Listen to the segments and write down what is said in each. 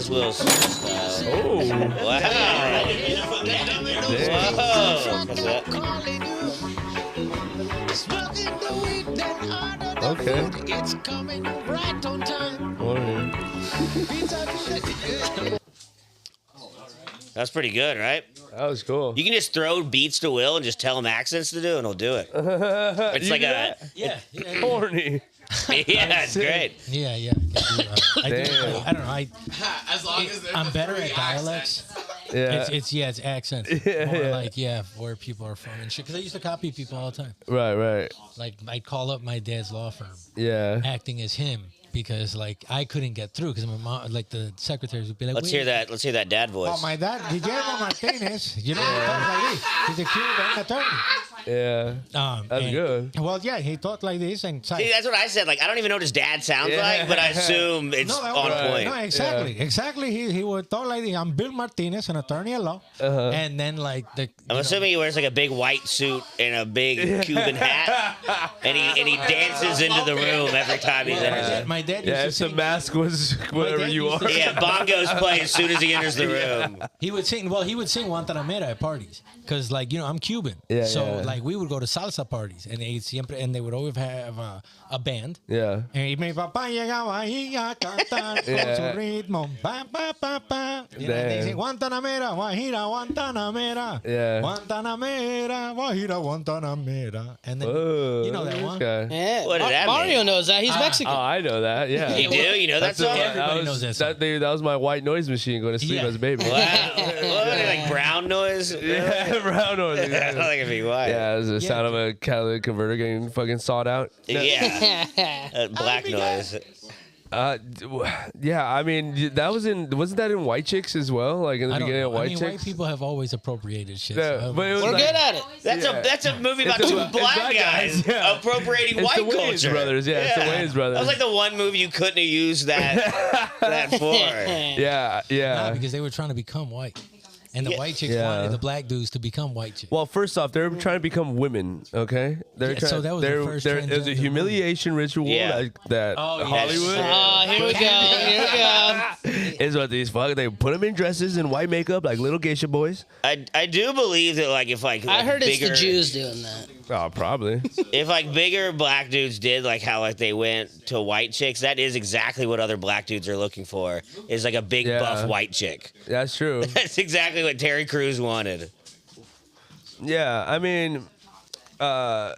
Ferris Wheel style. Oh. Wow. Whoa. Okay. It's coming right on time. Morning. That's pretty good, right? That was cool. You can just throw beats to Will and just tell him accents to do, and he'll do it. It's You like do a that? Yeah. Horny. yeah, it's great. Yeah. I don't know. As long as there's I'm the better three at dialects. Yeah. It's accents. Yeah, More yeah. like where people are from and shit. Because I used to copy people all the time. Right. Like I'd call up my dad's law firm, Yeah. acting as him because like I couldn't get through because my mom, like the secretaries would be like, Let's hear that. Let's hear that dad voice. Oh, my dad, Guillermo Martinez. You know, he talks like this. He's a Cuban attorney. Yeah. That's good. Well, yeah, he talked like this and. See, that's what I said. Like, I don't even know what his dad sounds Yeah. like, but I assume it's No, that on was- point. No, exactly. He would talk like this. I'm Bill Martinez, an attorney at law. Uh-huh. And then like I'm assuming he wears like a big white suit and a big Cuban hat, and he dances into the room every time he's enters. my dad used Yeah, to if the sing. mask was whatever dad you used are. to- Yeah, bongos play as soon as he enters the room. He would sing. Well, he would sing Guantanamera at parties because, like, you know, I'm Cuban. Yeah, So, yeah. like, we would go to salsa parties, and they would always have a band. Yeah. And mi papá llegaba ahí a cantar con Yeah. su ritmo. Pa, pa, pa, pa. You know, they Damn. say, Guantanamera, Guajira, Guantanamera. Yeah. Guantanamera, Guajira, Guantanamera. And then, Whoa, you know that this one? guy. Yeah, What did that Mario mean? knows that. He's Mexican. Oh, I know that. Yeah. You do? You know that That's song? Everybody knows that song. That was my white noise machine going to sleep Yeah. as a baby. Wow. What, like brown noise? Yeah, brown noise. I don't think it'd be white. Yeah, it was the sound of a catalytic converter getting fucking sawed out. Yeah. Black noise. Yeah, I mean that wasn't that in White Chicks as well? Like in the I don't beginning know. of White I mean, Chicks. white people have always appropriated shit. Yeah, so but it was We're like- good at it. That's a movie about It's two it's black guys yeah. appropriating It's white the Wayans culture. brothers, yeah, it's the Wayans brothers. That was like the one movie you couldn't have used that for. Yeah, Nah, yeah. because they were trying to become white. And the Yeah. white chicks Yeah. wanted the black dudes to become white chicks. Well, first off, they're trying to become women. Okay, they're Yeah, trying. so that was the first There's a transgender humiliation ritual Yeah. that Oh, yeah. Hollywood Oh, here we go. Here we go. is what these fuck. They put them in dresses and white makeup like little geisha boys. I do believe that like if like I heard it's bigger, the Jews doing that. Oh, probably. if like bigger black dudes did like how like they went to white chicks, that is exactly what other black dudes are looking for. Is like a big Yeah. buff white chick. That's true. That's exactly what Terry Crews wanted. Yeah, I mean, I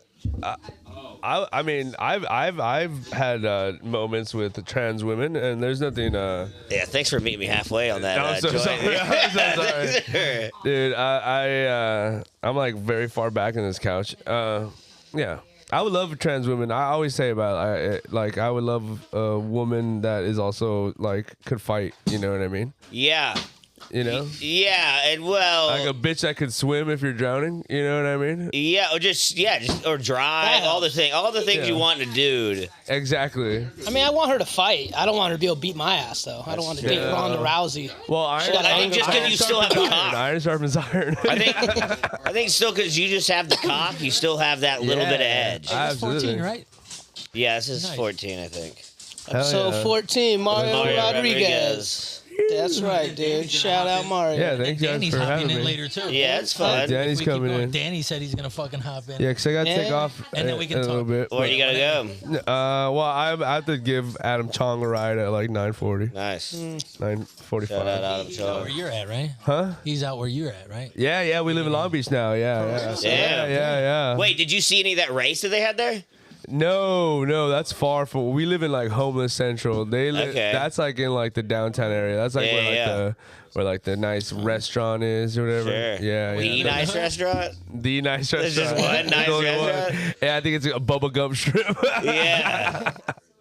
mean, I've had moments with trans women, and there's nothing. Yeah, thanks for meeting me halfway on that. I'm so joint. sorry. I'm so sorry. Sure. Dude, I'm like very far back in this couch. Yeah, I would love trans women. I always say about I would love a woman that is also like could fight. You know what I mean? Yeah. You know, Yeah, and well, like a bitch that could swim if you're drowning. You know what I mean? yeah, or just or drive, That all the things Yeah. you want in a dude. Exactly. I mean, I want her to fight. I don't want her to be able to beat my ass, though. I don't want to date Yeah. Ronda Rousey. Well, I think just because you still have the cock. Iron sharpens iron. I think still because you just have the cock, you still have that little bit of edge. That's 14, Absolutely. right? Yeah, this is Nice. 14, I think. Hell So yeah. 14, Mario Mario Rodriguez. That's right, dude. Shout out Mario. Yeah, thanks guys Danny's for hopping having in me. later too. Yeah, it's fun. Danny's If we keep coming going, in. Danny said he's gonna fucking hop in. Yeah, because I got to take Yeah. off And then we can in a little talk. bit. Where you gotta go? Well, I have to give Adam Chong a ride at like 9:40, Nice. 9:45. Shout out Adam He's out where Chong. you're at, right? Huh? He's out where you're at, right? Yeah, we live in Long Beach now. Yeah. Yeah. Wait, did you see any of that race that they had there? No, that's far from. We live in like homeless central. They live. Okay. That's like in like the downtown area. That's like where like the nice restaurant is or whatever. Sure. Yeah. The nice restaurant? The nice There's restaurant. just one nice There's only one. restaurant? Yeah, I think it's a Bubba Gump strip. Yeah.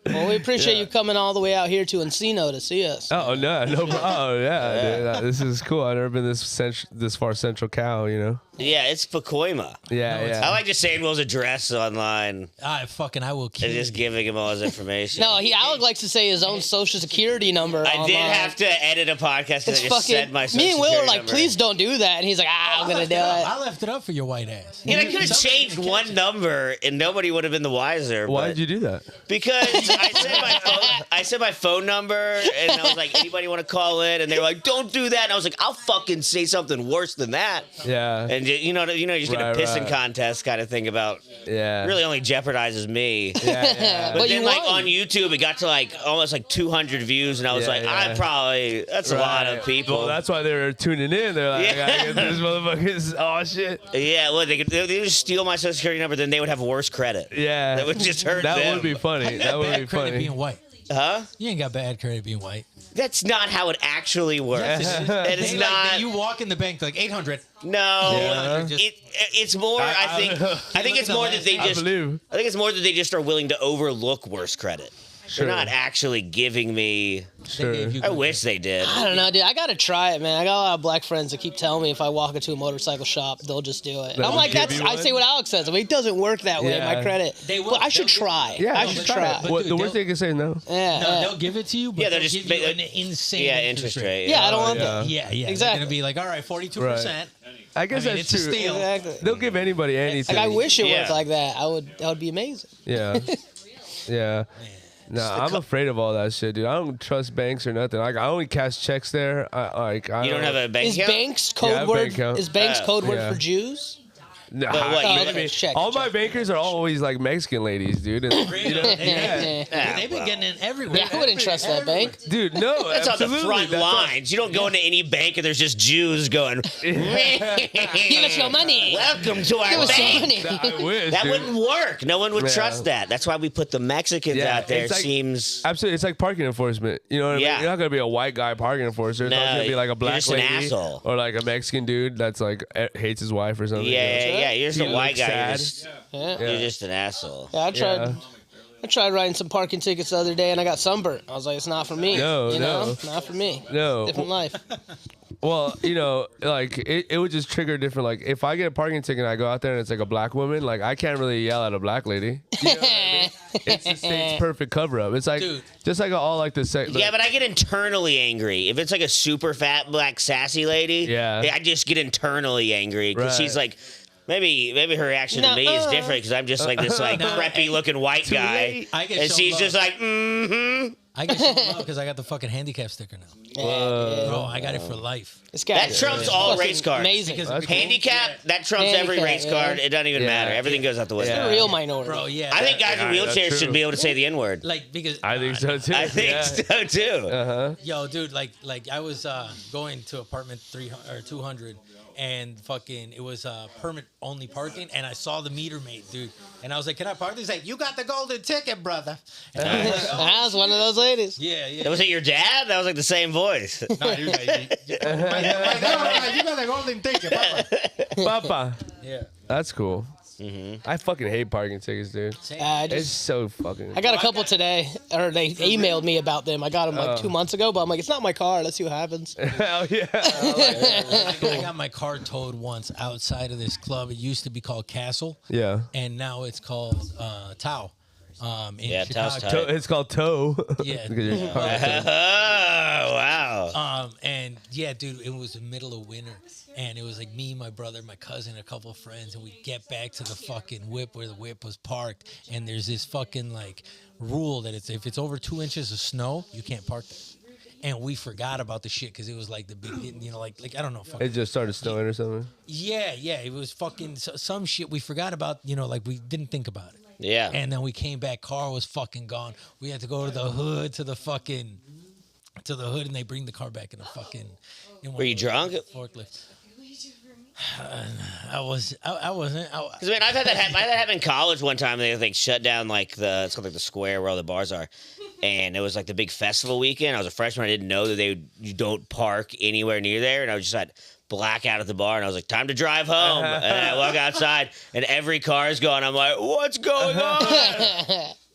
Well, we appreciate you coming all the way out here to Encino to see us. Oh no problem. Oh yeah, dude, this is cool. I've never been this far Central Cal. You know. Yeah, it's Pacoima. Yeah, No, it's- yeah. I like just saying Will's address online I will kill and just you. giving him all his information. No, Alec likes to say his own social security number. I did online. have to edit a podcast because It's I just said fucking. my social Me and Will are security like, number. please don't do that, and he's like, I'm gonna do it. I left it up for your white ass. Yeah, I could have changed one number and nobody would have been the wiser. Why but- did you do that? Because I said my phone number and I was like, anybody want to call in? And they were like, don't do that. And I was like, I'll fucking say something worse than that. Yeah. And you know, you just get a Right, pissing right. contest kind of thing about Yeah. really only jeopardizes me. Yeah, yeah. But But then, you like won. on YouTube, it got to like almost like 200 views, and I was Yeah, like, yeah. that's a lot of Right. people. Well, that's why they were tuning in. They're like, Yeah. I gotta get this motherfucker's oh shit. Yeah, well, they just steal my social security number, then they would have worse credit. Yeah. That would just hurt That them. would be funny. That would be Bad credit funny. being white. Huh? You ain't got bad credit being white. That's not how it actually works. Yes, it is. That is They not. you walk in the bank like 800. No, Yeah. it's more. I think Look it's at more the that they last- I just. believe. I think it's more that they just are willing to overlook worse credit. Sure. They're not actually giving me. Sure. They gave you I good wish they did. I don't know, dude. I gotta try it, man. I got a lot of black friends that keep telling me if I walk into a motorcycle shop, they'll just do it. And I'm They'll like, give that's. you I one? say what Alex says. I mean, it doesn't work that way. Yeah. My credit. They will. But I should They'll give- try. Yeah, I no, should but try. but- What, the dude, worst they can say is no. Yeah. No, yeah. they'll give it to you, but Yeah, they'll they'll give just you make- an insane Yeah, interest rate. Yeah, I don't want yeah. that. Yeah, yeah. Exactly. They're gonna be like, all right, 42%. I guess I mean, that's it's a true. steal. Exactly. They'll give anybody anything. Like I wish it Yeah. worked like that. That would be amazing. Yeah. Yeah. Nah, I'm afraid of all that shit, dude. I don't trust banks or nothing. Like I only cash checks there. I You don't have a bank Is account? banks Yeah, I have code a word? bank account. Is banks code word yeah. for Jews? Nah, But what, you- okay, check, all check. my bankers are always like Mexican ladies, dude. And, you know, yeah. They've been getting in everywhere. Yeah, I wouldn't trust that bank. Dude, no, That's on the absolutely. front That's why- lines. You don't go into any bank and there's just Jews going, Give us your money. welcome to our Give us your bank. money. I wish, That dude. wouldn't work. No one would Yeah. trust that. That's why we put the Mexicans Yeah, out there. it's like- Seems Absolutely, it's like parking enforcement. You know what I Yeah. mean? You're not gonna be a white guy parking enforcer. It's No, not gonna be like a you're black just an lady asshole. or like a Mexican dude that's like hates his wife or something. yeah. You're just He a white looks guy. You're sad. just, Yeah. you're just an asshole. Yeah, I tried. Yeah. I tried writing some parking tickets the other day, and I got sunburnt. I was like, it's not for me. No, you know? no. Not for me. No. Different life. Well, you know, like it would just trigger different. Like if I get a parking ticket and I go out there and it's like a black woman, like I can't really yell at a black lady. You know what I mean? It's the state's perfect cover up. It's like Dude. just like all like the sex. Yeah, but I get internally angry. If it's like a super fat black sassy lady, Yeah. I just get internally angry because she's Right. like, maybe her reaction to me is Nuh-uh. different because I'm just like this like preppy looking white guy, late. I get and shown she's love. just like, mm-hmm. I get shown love because I got the fucking handicap sticker now. Bro, I got it for life. This guy That trumps all fucking race cards. Amazing. Because That's cool. Handicap, that trumps every Handicap, race yeah. card. It doesn't even Yeah. matter. Everything goes out the window. Yeah. The real minority. Bro, yeah. I think guys in Yeah, that's wheelchairs should true. be able to say the N word. like because I think so too. I think yeah. so too. Uh-huh. Yo, dude, like I was going to apartment 300 or 200, and fucking it was permit only parking, and I saw the meter maid, dude, and I was like, "Can I park?" He's like, "You got the golden ticket, brother." And I was like, oh, I was one of those ladies. yeah, yeah. Was it your dad? That was like the same voice. No, he was like, you got the golden ticket, papa. Papa. Yeah. That's cool. I fucking hate parking tickets, dude. It's so fucking. I got a couple today, or they emailed me about them. I got them like 2 months ago, but I'm like, it's not my car. Let's see what happens. Hell yeah. I got my car towed once outside of this club. It used to be called Castle, Yeah. and now it's called Tao. In Yeah, Tao's Chicago. tight. It's called toe. Yeah. Because your car is toe. Oh wow! And yeah, dude, it was the middle of winter, and it was like me, my brother, my cousin, a couple of friends, and we get back to the fucking whip where the whip was parked, and there's this fucking like rule that if it's over 2 inches of snow, you can't park there. And we forgot about the shit because it was like the big, you know, like I don't know, fucking, It just started snowing or something. yeah, it was fucking some shit we forgot about, you know, like we didn't think about it. Yeah. And then we came back, car was fucking gone. We had to go to the hood, to the hood, and they bring the car back in a fucking. In one Were you of those drunk? Forklift. I wasn't. Because man, I've had that happen in college one time. They like shut down like it's called like the square where all the bars are, and it was like the big festival weekend. I was a freshman. I didn't know that you don't park anywhere near there, and I was just like blackout at the bar, and I was like, time to drive home. And I walk outside, and every car is gone. I'm like, what's going on?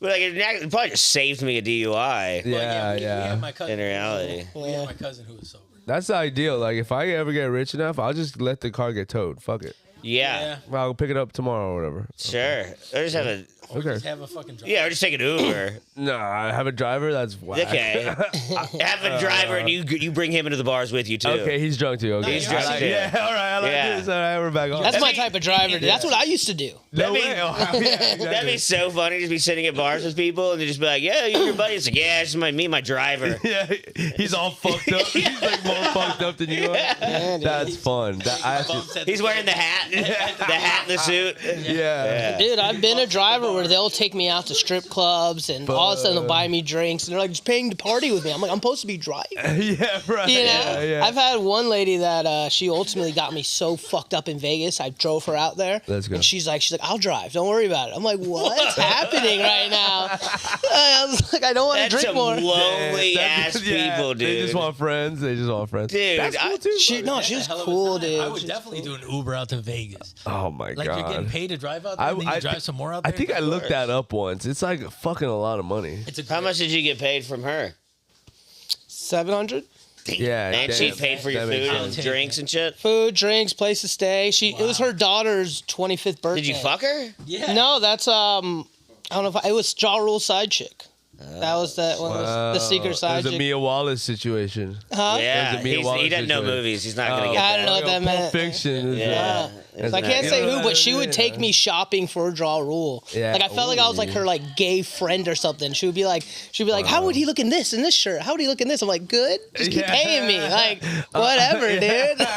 But like, it probably just saved me a DUI. Yeah, we yeah. had my cousin. In reality. We had my cousin who was sober. That's the ideal. Like, if I ever get rich enough, I'll just let the car get towed. Fuck it. Yeah. Well, I'll pick it up tomorrow or whatever. Sure. Or just have a Or Okay. just have a fucking driver. or just take an Uber. No, I have a driver. That's whack. Okay. Have a driver and you bring him into the bars with you too. Okay, he's drunk too. Okay. He's drunk too. Yeah, all right. I like Yeah. this. All right, we're back on. That's my type of driver, dude. That's what I used to do. no That'd be- way. Oh, yeah, exactly. That'd be so funny to be sitting at bars with people and they just be like, "Yeah, you your buddy." It's like, "Yeah, it's me, and my driver." Yeah, he's all fucked up. He's like more fucked up than you are. Yeah, dude. That's fun. That, I actually, Bumps at He's wearing the hat, the hat and the suit. yeah. Dude, I've been a driver where they'll take me out to strip clubs and all of a sudden they'll buy me drinks and they're like just paying to party with me. I'm like, I'm supposed to be driving. Yeah, right. You know, Yeah, yeah. I've had one lady that she ultimately got me so fucked up in Vegas. I drove her out there, Let's go. and she's like, I'll drive. Don't worry about it. I'm like, what's happening right now? I was like, I don't want to That's drink some more. lonely ass people, dude. They just want friends. They just want friends. Dude, That's cool too. She was Hell of a cool, time. dude. I would definitely do an Uber out to Vegas. Oh my Like you're getting god. paid to drive out there, and then you drive some more out I there. think I looked that up once. It's like fucking a lot of money. It's a How much did you get paid from her? 700. Yeah, And she damn. paid for your That food makes and sense. drinks and shit. Food, drinks, place to stay. It was her daughter's 25th birthday. Did you fuck her? Yeah. No, that's I don't know if it was Ja Rule's side chick. That was the one of the secret It side was a chick. Mia Wallace situation. Huh? Yeah, There's a Mia he Wallace doesn't know situation. movies. He's not gonna Oh. get I don't know that. what that Pulp meant. Fiction. Is Yeah. So I can't say who, but she would take Yeah. me shopping for Ja Rule. Yeah. Like I felt like I was like her like gay friend or something. She would be like, how would he look in this shirt? How would he look in this? I'm like, good. Just keep Yeah. paying me. Like whatever, Yeah. dude.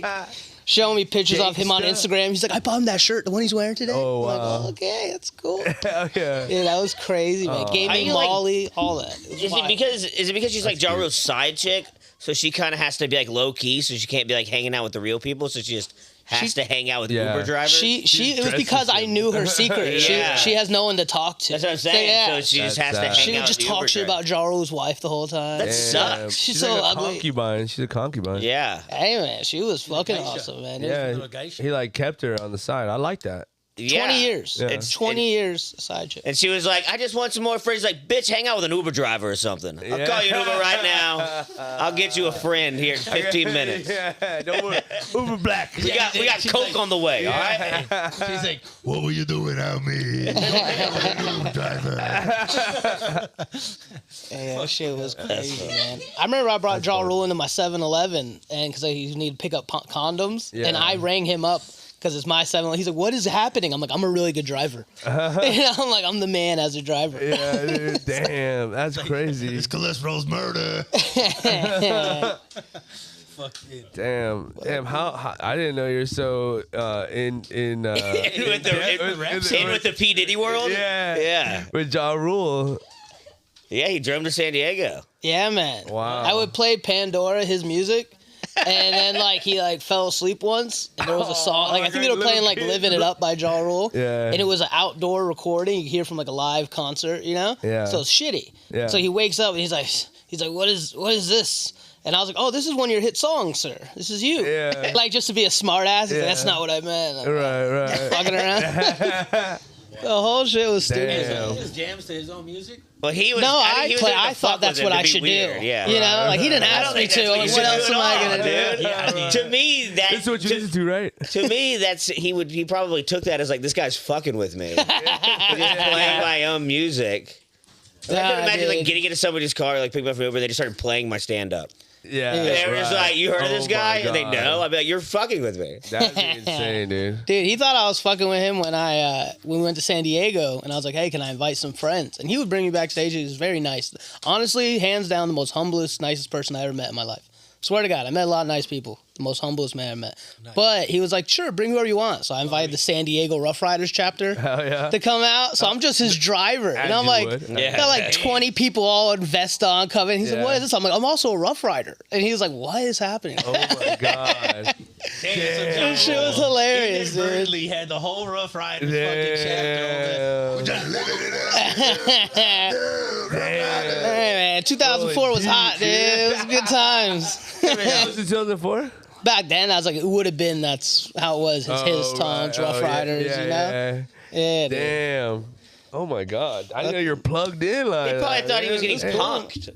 Like showing me pictures of him on Gangsta. Instagram. He's like, I bought him that shirt, the one he's wearing today. Oh, I'm like, wow. oh, okay, that's cool. Hell yeah. Yeah, that was crazy, man. Gave Are me you, like- Molly, all that. It was Is wild. it because she's like Ja Rule's side chick, so she kind of has to be like low key, so she can't be like hanging out with the real people, so she just has to hang out with Yeah. Uber drivers. It was dressed because as I him. knew her secret. Yeah. She has no one to talk to. That's what I'm saying. yeah. So she just That's has to sad. hang She out would just with the talk Uber shit driver. about Ja Rule's wife the whole time. That Yeah. sucks. She's like so a ugly. concubine. She's a concubine. Yeah. Hey man, she was fucking geisha. awesome, man. Yeah, little geisha. he like kept her on the side. I like that. 20 years. Yeah. It's 20 years side chick. And she was like, I just want some more friends. Like, bitch, hang out with an Uber driver or something. I'll Yeah. call you an Uber right now. I'll get you a friend here in 15 minutes. Yeah, don't worry. Uber Black. We got She's Coke like- on the way, all right? She's like, What were you doing without me? Uber driver. Yeah, that shit was crazy, man. I remember I brought Ja Rule into my 7-Eleven and because he needed to pick up condoms, Yeah. and I rang him up because it's my 7-Eleven. He's like, "What is happening?" I'm like, "I'm a really good driver." I'm like, "I'm the man as a driver." Yeah, dude. Damn, that's crazy. It's cholesterol's murder. fuck it. Damn. How I didn't know you're so in In with the P. Diddy world? Yeah. Yeah. with Ja Rule. Yeah, he drove him to San Diego. Yeah, man. Wow. I would play Pandora, his music, and then like he like fell asleep once, and there was a song like I think they were Little playing like kids. "Living It Up" by Ja Rule. Yeah. And it was an outdoor recording. You could hear from like a live concert, you know. Yeah. So it's shitty. Yeah. So he wakes up and he's like, what is this? And I was like, oh, this is one of your hit songs, sir. This is you. Yeah. Like just to be a smart ass. He's like, Yeah. that's not what I meant. I'm Right. fucking around. The whole shit was stupid. Damn. He just jams to his own music. Well, he was. No, think he was I into thought fuck that's with what him I to be should weird. do. Yeah. You know, like he didn't I ask don't me think to. that's what Like, you what should else do am I at all, gonna do? dude? Yeah, I mean, To me, This is what you listen to, right? to me, that's he probably took that as like this guy's fucking with me. Just playing my own music. I Nah, can imagine like dude. getting into somebody's car, like picking up from Uber, they just started playing my stand up. Yeah. And they were just right. like, "You heard of this Oh guy?" my And they God. know. I'd be like, "You're fucking with me." That'd be insane, dude. Dude, he thought I was fucking with him when we went to San Diego, and I was like, "Hey, can I invite some friends?" And he would bring me backstage. He was very nice. Honestly, hands down, the most humblest, nicest person I ever met in my life. Swear to God, I met a lot of nice people. The most humblest man I met. Nice. But he was like, "Sure, bring whoever you want." So I invited the San Diego Rough Riders chapter Hell yeah. to come out. So I'm just his driver, and As I'm you like, would. Yeah. got like 20 people all in vest on coming. He's Yeah. like, "What is this?" I'm like, "I'm also a Rough Rider," and he was like, "What is happening?" Oh my God. That shit was hilarious, dude. Inadvertently had the whole Rough Riders fucking chapter over. Damn. Just living it up. Hey man, 2004 was Oh, hot, dude. It was good times. That was in 2004? Back then, I was like, it would have been. That's how it was. His tongues, Rough Riders, yeah, you know. yeah. Yeah, dude. Damn. Oh my God. I didn't know you're plugged in like He probably that, thought he was man. getting Damn. punked.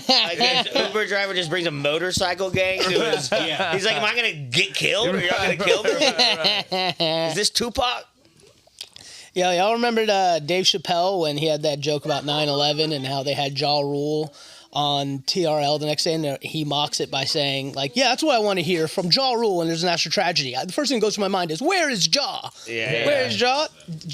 Like his Uber driver just brings a motorcycle gang to his. Yeah. He's like, "Am I gonna get killed? Or you're not gonna kill me? Is this Tupac?" Yo, y'all remembered Dave Chappelle when he had that joke about 9/11 and how they had Ja Rule on TRL the next day, and he mocks it by saying, like, yeah, that's what I want to hear from Ja Rule when there's a national tragedy. The first thing that goes to my mind is, where is Ja? Yeah. Where is Ja?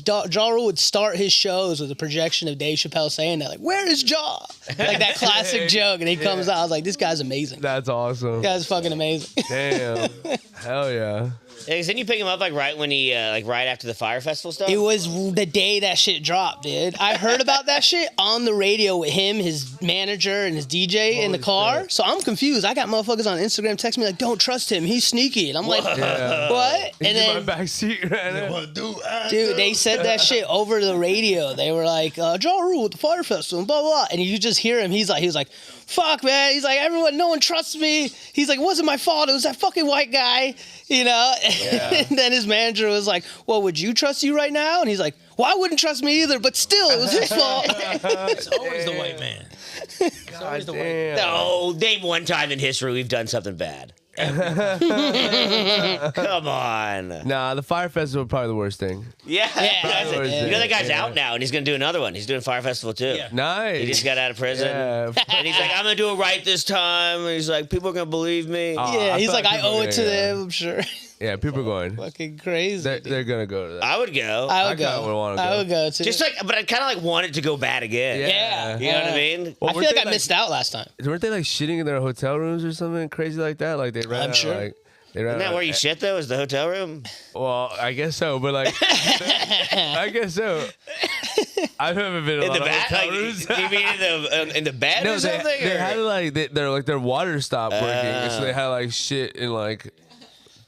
Ja Rule would start his shows with a projection of Dave Chappelle saying that, like, where is Ja? Like that classic joke, and he comes out, I was like, this guy's amazing. That's awesome. This guy's fucking amazing. Damn. Hell yeah. Yeah, 'cause didn't you pick him up like right when he like right after the Fire Festival stuff? It was the day that shit dropped, dude. I heard about that shit on the radio with him, his manager, and his DJ in the car. So I'm confused. I got motherfuckers on Instagram text me like, "Don't trust him. He's sneaky." And I'm like, Yeah. "What?" He's And in my then, back seat right now. What do I dude, they said that shit over the radio. They were like, "Ja Rule at the Fire Festival," and blah blah blah. And you just hear him. He was like, "Fuck, man." He's like, "No one trusts me." He's like, "It wasn't my fault. It was that fucking white guy," you know. And then his manager was like, "Well, would you trust you right now?" And he's like, "Well, I wouldn't trust me either, but still, it was his fault." It's always the white man. It's always the white man. Damn. No, name one time in history we've done something bad. Come on. Nah, the Fire Festival probably the worst thing. Yeah. That's it. Yeah. You know that guy's Yeah. out now, and he's gonna do another one. He's doing Fire Festival too. Yeah. Nice. He just got out of prison. Yeah. And he's like, I'm gonna do it right this time. And he's like, people are gonna believe me. Yeah, I he's feel like, like I people owe are it to gonna- them. I'm sure. Yeah, people are going. Fucking crazy. They're gonna go to that. I would go. I I would kinda go. would wanna I go. would go too. Just like, but I kind of like want it to go bad again. Yeah. You know what I mean? Well, I feel weren't like they, I missed out last time. Weren't they like shitting in their hotel rooms or something crazy like that? Like they ran. I'm out, sure. Like, they ran Isn't that out- where you shit though? Is the hotel room? Well, I guess so, but like, I guess so. I've never been in, In a the lot of back? hotel Like, rooms. you mean in the bed No, or they, something? they or- had like they're like their water stopped working, so Oh. they had like shit in like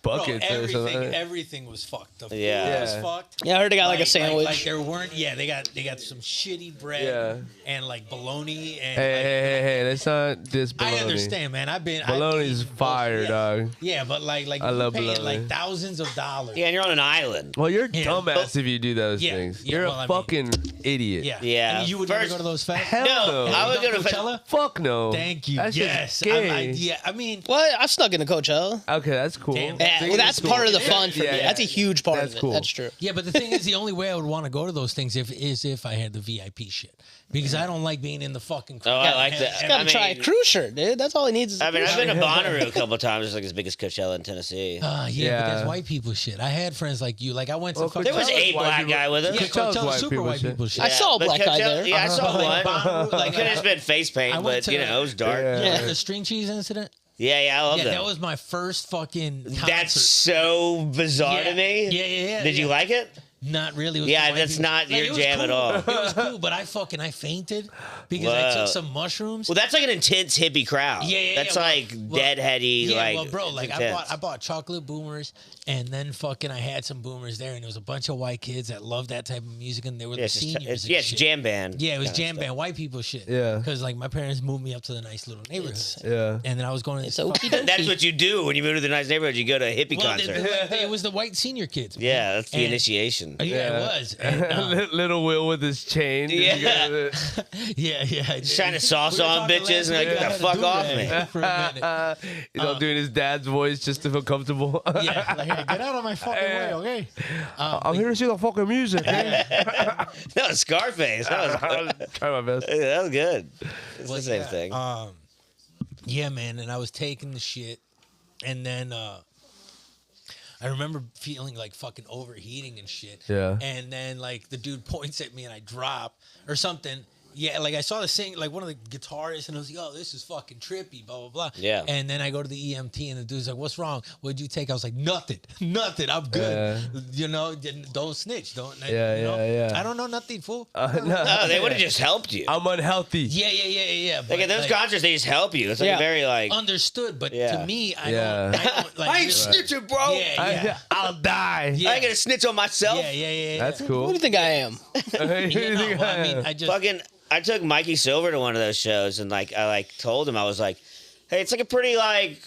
Bro, buckets or something. everything was fucked. The food Yeah. was Yeah. fucked. Yeah, I heard they got like a sandwich. Like there weren't. Yeah, they got some shitty bread Yeah. and like bologna and. Hey, let's not diss I bologna. understand, man. Bologna's I've eaten both, fire, yeah. dog. Yeah, but like I you love paying bologna. like thousands of dollars. Yeah, and you're on an island. Well, you're Yeah. dumbass if you do those Yeah. things. Yeah, you're well, I a mean- fucking idiot. Yeah. Yeah. And you would never First- go to those festivals. Hell no. I Have would you go done to Coachella. Fuck no. Thank you. That shit's Yes. gay. Yeah. I mean, What? I snuck into Coachella. Okay, that's cool. Damn. Yeah, See, well, that's it's part of the cool. fun for me. Yeah, That's a huge part that's of it. cool. That's true. yeah, but the thing is, the only way I would want to go to those things is if I had the VIP shit, because I don't like being in the fucking. Oh, I like and- that. and- Gotta I try a mean- cruise shirt, dude. That's all he needs. Is a I mean, cruise I've been shirt. to Bonnaroo a couple times. It's like the biggest Coachella in Tennessee. Yeah, but Yeah. that's white people shit. I had friends like you. Like I went to Well, fucking. There was Coachella's a white black people. guy with us. Yeah, Coachella's Coachella's white super people white shit. people shit. I saw a but black guy Coachella- there. Yeah, I saw Like, one. Bonnaroo, like, Could have just been face paint, I went but to you know, it was dark. Yeah. Yeah, the string cheese incident. I love Yeah, that. that was my first fucking. Concert. That's so bizarre yeah. to me. Yeah. Did you like it? Not really. It was Yeah, the white that's people- not Like, your it was jam at cool. all. It was cool, but I fainted because I Whoa. took some mushrooms. Well, that's like an intense hippie crowd. Yeah, That's well- like well, deadheady. Yeah, like, well, bro, it's like intense. I bought chocolate boomers, and then fucking I had some boomers there, and there was a bunch of white kids that loved that type of music, and they were Yeah, the it's, just, seniors. it's, and yeah, it's shit. jam band. Yeah, it was kinda jam stuff. band, white people shit. Yeah. because like my parents moved me up to the nice little neighborhoods, Yeah. and then I was going to It's this. okie fucking- dokie. That's what you do when you move to the nice neighborhood. You go to a hippie Well, concert. it was the white senior kids. man. Yeah, that's the And- initiation. Yeah, Yeah. it was. And, Little Will with his chain. Yeah. yeah. Just trying to sauce We were on talking bitches last and like, week, get I the had fuck to off do me. that for a minute. He's all doing his dad's voice just to feel comfortable. Yeah, like, hey, get out of my fucking way, okay? I'm here to see the fucking music. Eh? That was Scarface. That was, Try my best. that was good. It's Well, the same yeah, thing. Yeah, man, and I was taking the shit, and then I remember feeling like fucking overheating and shit. Yeah. And then like the dude points at me and I drop or something. Yeah, like I saw the sing, like one of the guitarists, and I was like, "Oh, this is fucking trippy." Blah blah blah. Yeah. And then I go to the EMT, and the dude's like, "What's wrong? What'd you take?" I was like, "Nothing, nothing. I'm good. You know, don't snitch. Don't. Yeah, you know? yeah, yeah. I don't know nothing, fool. No, they would have just helped you. I'm unhealthy. Yeah. Like at those concerts, they just help you. It's like Yeah. a very like. Understood, but Yeah. to me, I Yeah. don't like. I ain't really- snitching, bro. Yeah. I'll die. Yeah. I ain't gonna snitch on myself. Yeah. That's Who cool. do you think I am? Yeah, no, well, I mean, I just Fucking, I took Mikey Silver to one of those shows, and like I like told him I was like, "Hey, it's like a pretty like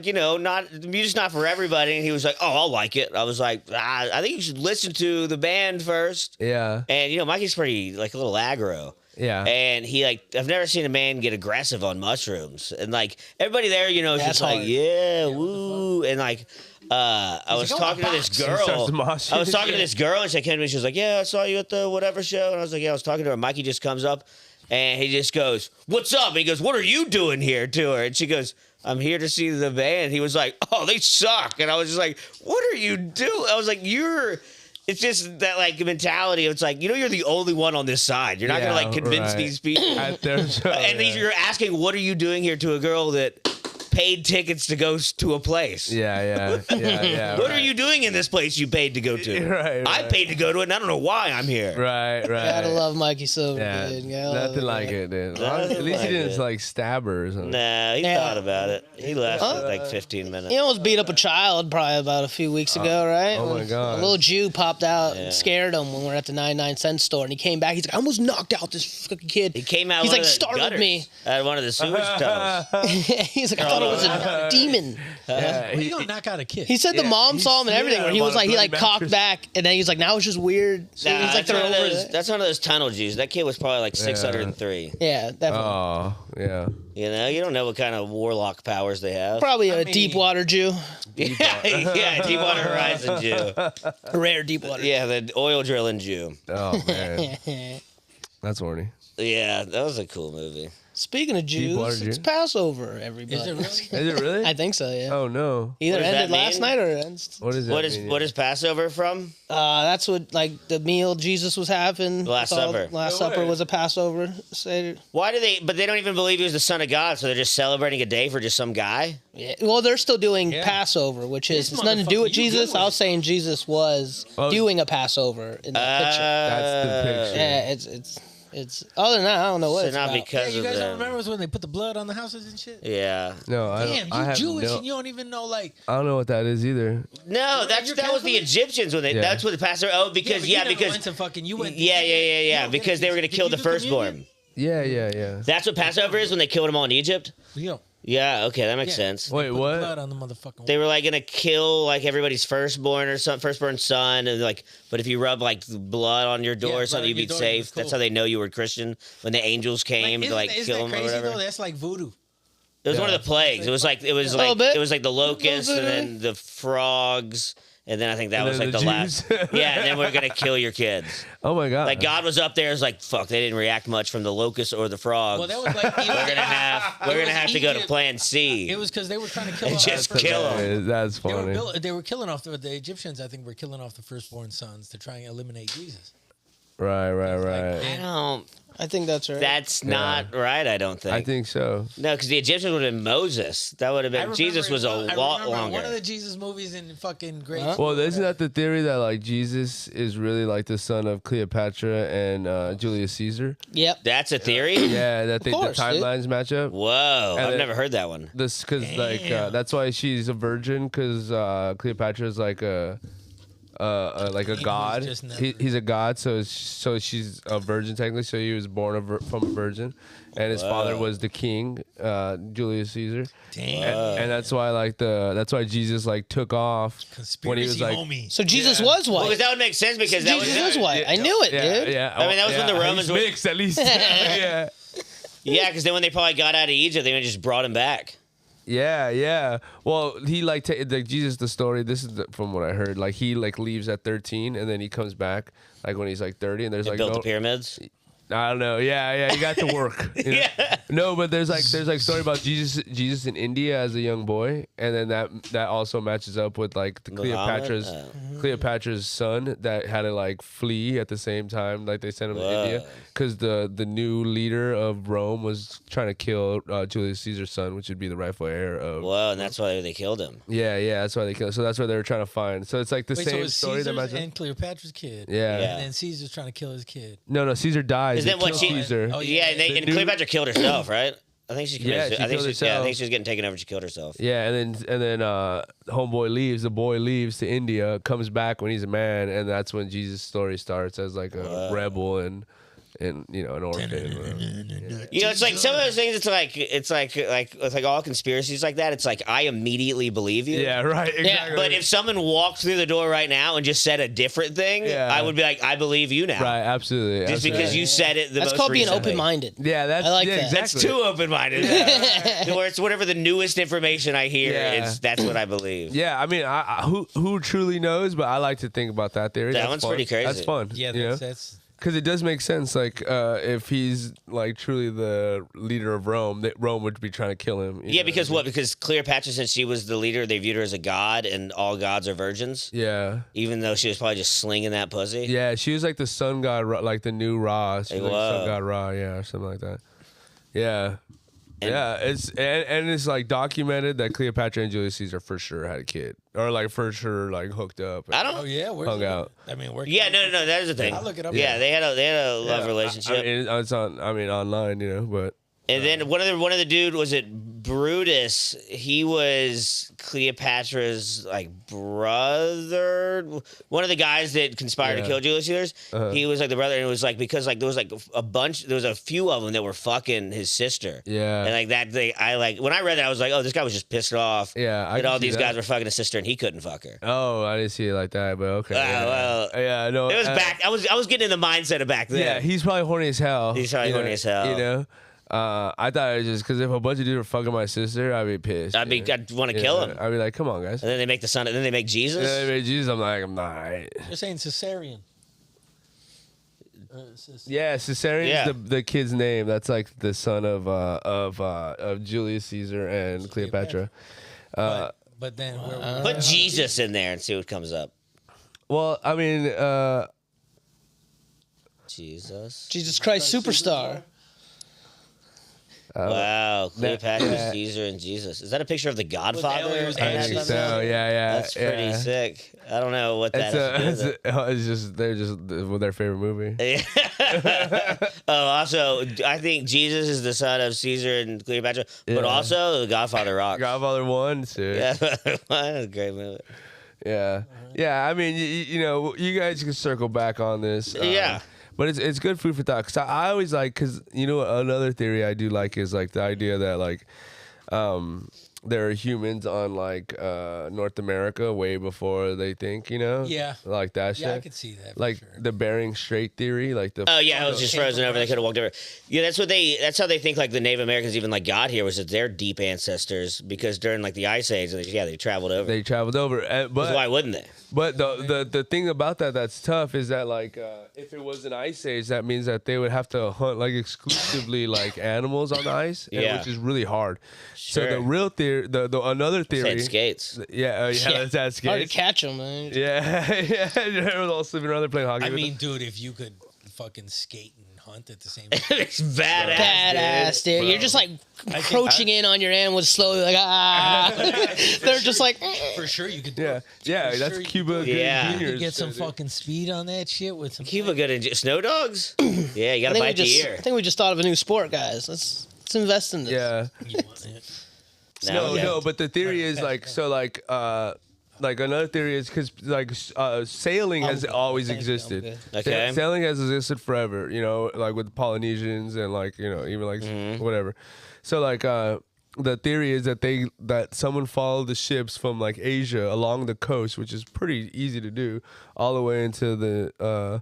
you know, not the music's not for everybody." And he was like, "Oh, I'll like it." I was like, I think you should listen to the band first. Yeah. And you know, Mikey's pretty like a little aggro. Yeah. And he like, I've never seen a man get aggressive on mushrooms. And like everybody there, you know, is That's just like, hard. yeah, woo. And like, I was like, "I talking to wanna this box." He starts girl. moshing. I was talking to this girl, and she came to me. She was like, "Yeah, I saw you at the whatever show." And I was like, "Yeah, I was talking to her." Mikey just comes up, and he just goes, "What's up?" And he goes, "What are you doing here?" to her, and she goes, "I'm here to see the band." He was like, "Oh, they suck," and I was just like, "What are you doing?" I was like, "You're." It's just that like mentality. It's like, you know, you're the only one on this side. You're not gonna like convince right. these people. At their show, And yeah. you're asking, "What are you doing here?" to a girl that paid tickets to go to a place. Yeah. What are you doing in this place you paid to go to? Right, I right. paid to go to it, and I don't know why I'm here. Right. Gotta love Mikey Silver, Yeah, dude. Gotta love nothing it, like man. it, dude. Nothing At least he like didn't it. like stab her or something. Nah, he Yeah. thought about it. He left in like 15 minutes. He almost beat up a child probably about a few weeks ago, right? oh my When God. A little Jew popped out Yeah. and scared him when we were at the 99-cent store, and he came back. He's like, "I almost knocked out this fucking kid." He came out He's one like, of the startled gutters me. Out of one of the sewage tunnels. He's like, "I thought it was a demon." Yeah, Well, you don't knock out a kid. He said the Yeah, mom he saw him and slid everything. Where he out was on a like, he like bloody cocked mattress. back, and then he's like, "Now it's just weird." So Nah, he's like, that's, one "They're of over those, it." that's one of those tunnel Jews. That kid was probably like 603. Yeah, definitely. Oh, yeah. You know, you don't know what kind of warlock powers they have. Probably a mean- deep water Jew, yeah, Deepwater Horizon Jew. a rare deep water. Yeah, the oil drilling Jew. Oh man, that's horny. Yeah, that was a cool movie. Speaking of Deep-water Jews, Jew? it's Passover, everybody. Is it really? Is it really? I think so. Yeah. Oh no. Either What does ended that last mean? night or it ends. What is that? mean? What is Passover from? That's what like the meal Jesus was having. Last called. Supper. Last No Supper way. was a Passover Seder. Why do they? But they don't even believe he was the Son of God, so they're just celebrating a day for just some guy. Yeah. Well, they're still doing Yeah. Passover, which is This it's nothing to do with motherfucker, you Jesus. good I with was saying Jesus was Oh. doing a Passover in that picture. That's the picture. Yeah, it's. Other than that, I don't know what So it's not about. Yeah, because you of guys the. don't remember was when they put the blood on the houses and shit? Yeah. No, I Damn, don't. I you have Jewish no. and you don't even know like. I don't know what that is either. No, that was the Catholic? Egyptians when they. Yeah. That's what the Passover. Oh, because but you never because went to fucking you went. yeah. No, Because they were gonna did kill you the do firstborn. communion? Yeah. That's what Passover is when they killed them all in Egypt. Yo, Yeah. Okay, that makes yeah. sense. Wait, Put what? blood on the motherfucking. They were like gonna kill like everybody's firstborn or something, firstborn son, and like, but if you rub like blood on your door Yeah, or blood something, on you'd your be door, safe. it's That's cool. how they know you were Christian when the angels came to like isn't kill that them or crazy whatever. though? That's like voodoo. It was one Yeah. of the plagues. It was like A little like bit. it was like the locusts and bit, then the frogs, and then I think that And was then like the the last. Jews. Yeah, and then we're gonna kill your kids. Oh my god. Like God was up there, is like fuck. They didn't react much from the locusts or the frogs. Well, that was like. we're gonna have to go to Plan C. It was because they were trying to kill. And off just the kill firstborn. 'em. That's They were, funny. they were killing off the Egyptians. I think were killing off the firstborn sons to try and eliminate Jesus. Right. I don't. I think that's right. That's not right. I don't think. I think so. No, because the Egyptians would have been Moses. That would have I been remember Jesus was a I lot remember longer. One of the Jesus movies in fucking great. Huh? Well, isn't that the theory that like Jesus is really like the son of Cleopatra and Julius Caesar? Yep. That's a theory. Yeah, that the course, dude. timelines match up. Whoa, And I've then- never heard that one. This because like Damn. that's why she's a virgin because Cleopatra is like a god. just never- He's a god, so she's a virgin technically. So he was born from a virgin, and his father Wow. was the king, Julius Caesar. Damn. And that's why that's why Jesus like took off when he was Conspiracy like homie. So Jesus was Well, white. because that would make sense because that was Jesus was white. I knew it, dude. yeah. I mean, that was when the Romans he's were- mixed at least. yeah. yeah, because then when they probably got out of Egypt, they just brought him back. Yeah. Well, he like Jesus. The story. This is from what I heard. Like he like leaves at 13, and then he comes back like when he's like 30, and there's They like built no, the pyramids. I don't know. Yeah. He got to work. you know? Yeah. No, but there's like story about Jesus in India as a young boy, and then that also matches up with like the Muhammad? Cleopatra's son that had to like flee at the same time. Like they sent him to India Whoa. because the new leader of Rome was trying to kill Julius Caesar's son, which would be the rightful heir of. Whoa, and that's why they killed him. Yeah, that's why they killed. So that's what they were trying to find. So it's like the Wait, so same it was story that Caesar's matches. and Cleopatra's kid. Yeah. Yeah. And then Caesar's trying to kill his kid. No, Caesar dies. Is They that what kill she? Caesar. Oh, Yeah, and, The and new- Cleopatra killed herself, right? I think she committed. Yeah, she I think killed she, yeah, I herself. think she was getting taken over. She killed herself. Yeah, and then homeboy leaves. The boy leaves to India, comes back when he's a man, and that's when Jesus' story starts as like a rebel and in an orphan. You know, it's like some of those things. It's like all conspiracies like that. It's like I immediately believe you. Yeah, right. Exactly. But if someone walked through the door right now and just said a different thing, Yeah. I would be like, I believe you now. right, absolutely. Just because you said it. That's most called being recently. open-minded. Yeah, that's I like yeah, that. exactly. That's too open-minded. Where it's whatever the newest information I hear. Yeah. That's what I believe. Yeah, I mean, who truly knows? But I like to think about that theory. That That's one's fun. pretty crazy. That's fun. Yeah, you know? that's Because it does make sense, like if he's like truly the leader of Rome, that Rome would be trying to kill him. you Yeah, know because what I what? Because Cleopatra, since she was the leader, they viewed her as a god, and all gods are virgins. mean? Yeah, Even though she was probably just slinging that pussy. yeah, she was like the sun god, like the new Ra. She was Hey, like sun whoa. god Ra, yeah, or something like that. Yeah. And- Yeah, and it's like documented that Cleopatra and Julius Caesar for sure had a kid, or like for sure like hooked up. I don't. oh yeah, where's Hung it? out. I mean, where? Yeah, no. That is the thing. I'll look it up. Yeah, they had a love Yeah, relationship. I mean, it's on. I mean, online, but And then one of the dude, was it Brutus? He was Cleopatra's like brother. One of the guys that conspired to Yeah. kill Julius Caesar. He was like the brother, and it was like because like there was like a bunch. There was a few of them that were fucking his sister. Yeah. And like that, I like when I read that, I was like, oh, this guy was just pissed off. Yeah, I that can all see these that. guys were fucking his sister, and he couldn't fuck her. oh, I didn't see it like that, but okay. yeah. well, yeah, no, It was back. I was getting in the mindset of back then. Yeah, he's probably horny as hell. He's probably you know, horny as hell. You know, I thought it was just because if a bunch of dudes were fucking my sister, I'd be pissed. I'd want to you kill know? him. I'd be like, come on, guys. And then they make the son. And then they make Jesus. Yeah, I mean, Jesus, I'm like, I'm not. You're saying cesarean. Yeah, Caesarion Yeah. is the kid's name. That's like the son of Julius Caesar and Cleopatra. But then where Put Jesus in there and see what comes up. Well, I mean, Jesus. Jesus Christ Superstar. Wow, Cleopatra, yeah. Caesar, and Jesus. Is that a picture of the Godfather? Ellie was I And think that's so. Yeah. That's pretty yeah. sick. I don't know what that It's, has to do with it's just they're just their favorite movie. it. Oh, also, I think Jesus is the son of Caesar and Cleopatra, but Yeah. also the Godfather rocks. Godfather 1, too. Yeah, that's a great movie. Yeah, yeah. I mean, you know, you guys can circle back on this. Yeah. but it's good food for thought. Cause I always like, cause you know, another theory I do like is like the idea that like, there are humans on like North America way before they think. You know. Yeah. Like that shit. Yeah, I could see that. For like sure. the Bering Strait theory, like the. Oh yeah, it was just came frozen from over. They could have walked over. Yeah, that's how they think like the Native Americans even like got here was that they're deep ancestors because during like the Ice Age, they traveled over. They traveled over, but Why wouldn't they? But the thing about that's tough is that like if it was an ice age, that means that they would have to hunt like exclusively like animals on the ice, Yeah. which is really hard. So Sure. the real theory, the another They theory, had skates. yeah, Yeah. that's that Hard to skates. catch them, man. Yeah, yeah, they're all sleeping around there playing hockey. I with mean, dude, if you could fucking skate and hunt at the same time. It's badass. Badass, dude. Bro. You're just like think encroaching in on your animals slowly, like They're just like. For sure, you could. do yeah, it. yeah, For that's sure you Cuba could- Gooding Yeah. You Jr.'s could get some shit, dude. fucking speed on that shit with some. Cuba good in snow dogs. Yeah, you I gotta think, we bite the just, ear. I think we just thought of a new sport, guys. Let's invest in this. Yeah. You want it. No, yeah. no, but the theory is like so like another theory is because like sailing has good. always Thank you. I'm existed. good. Okay. Sailing has existed forever, you know, like with the Polynesians and like, you know, even like whatever. So like the theory is that someone followed the ships from like Asia along the coast, which is pretty easy to do, all the way into the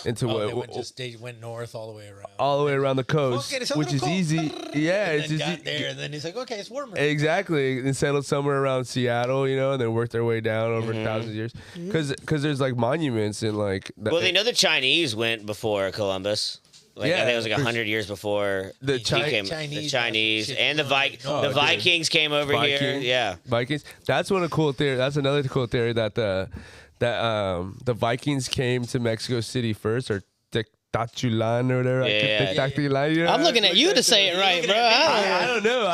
into Oh, what they went north all the way around. all the way around the coast, Fuck it, it's a which is little cold. easy. Yeah, and it's then just got there, and then he's like, okay, it's warmer. exactly, and settled somewhere around Seattle, you know, and then worked their way down over thousands of years. Because there's like monuments and like Well, they know the Chinese went before Columbus. Like, I think it was like for 100 years before The he Chi- came. Chinese the Chinese shit and the going on. the dude. Vikings came over here. Vikings. Yeah. Vikings. That's one of the cool theory. That's another cool theory that the Vikings came to Mexico City first, or Tectatulan or whatever. Yeah. Tectatulan, you know? I'm looking at you to say it right, bro. I don't know.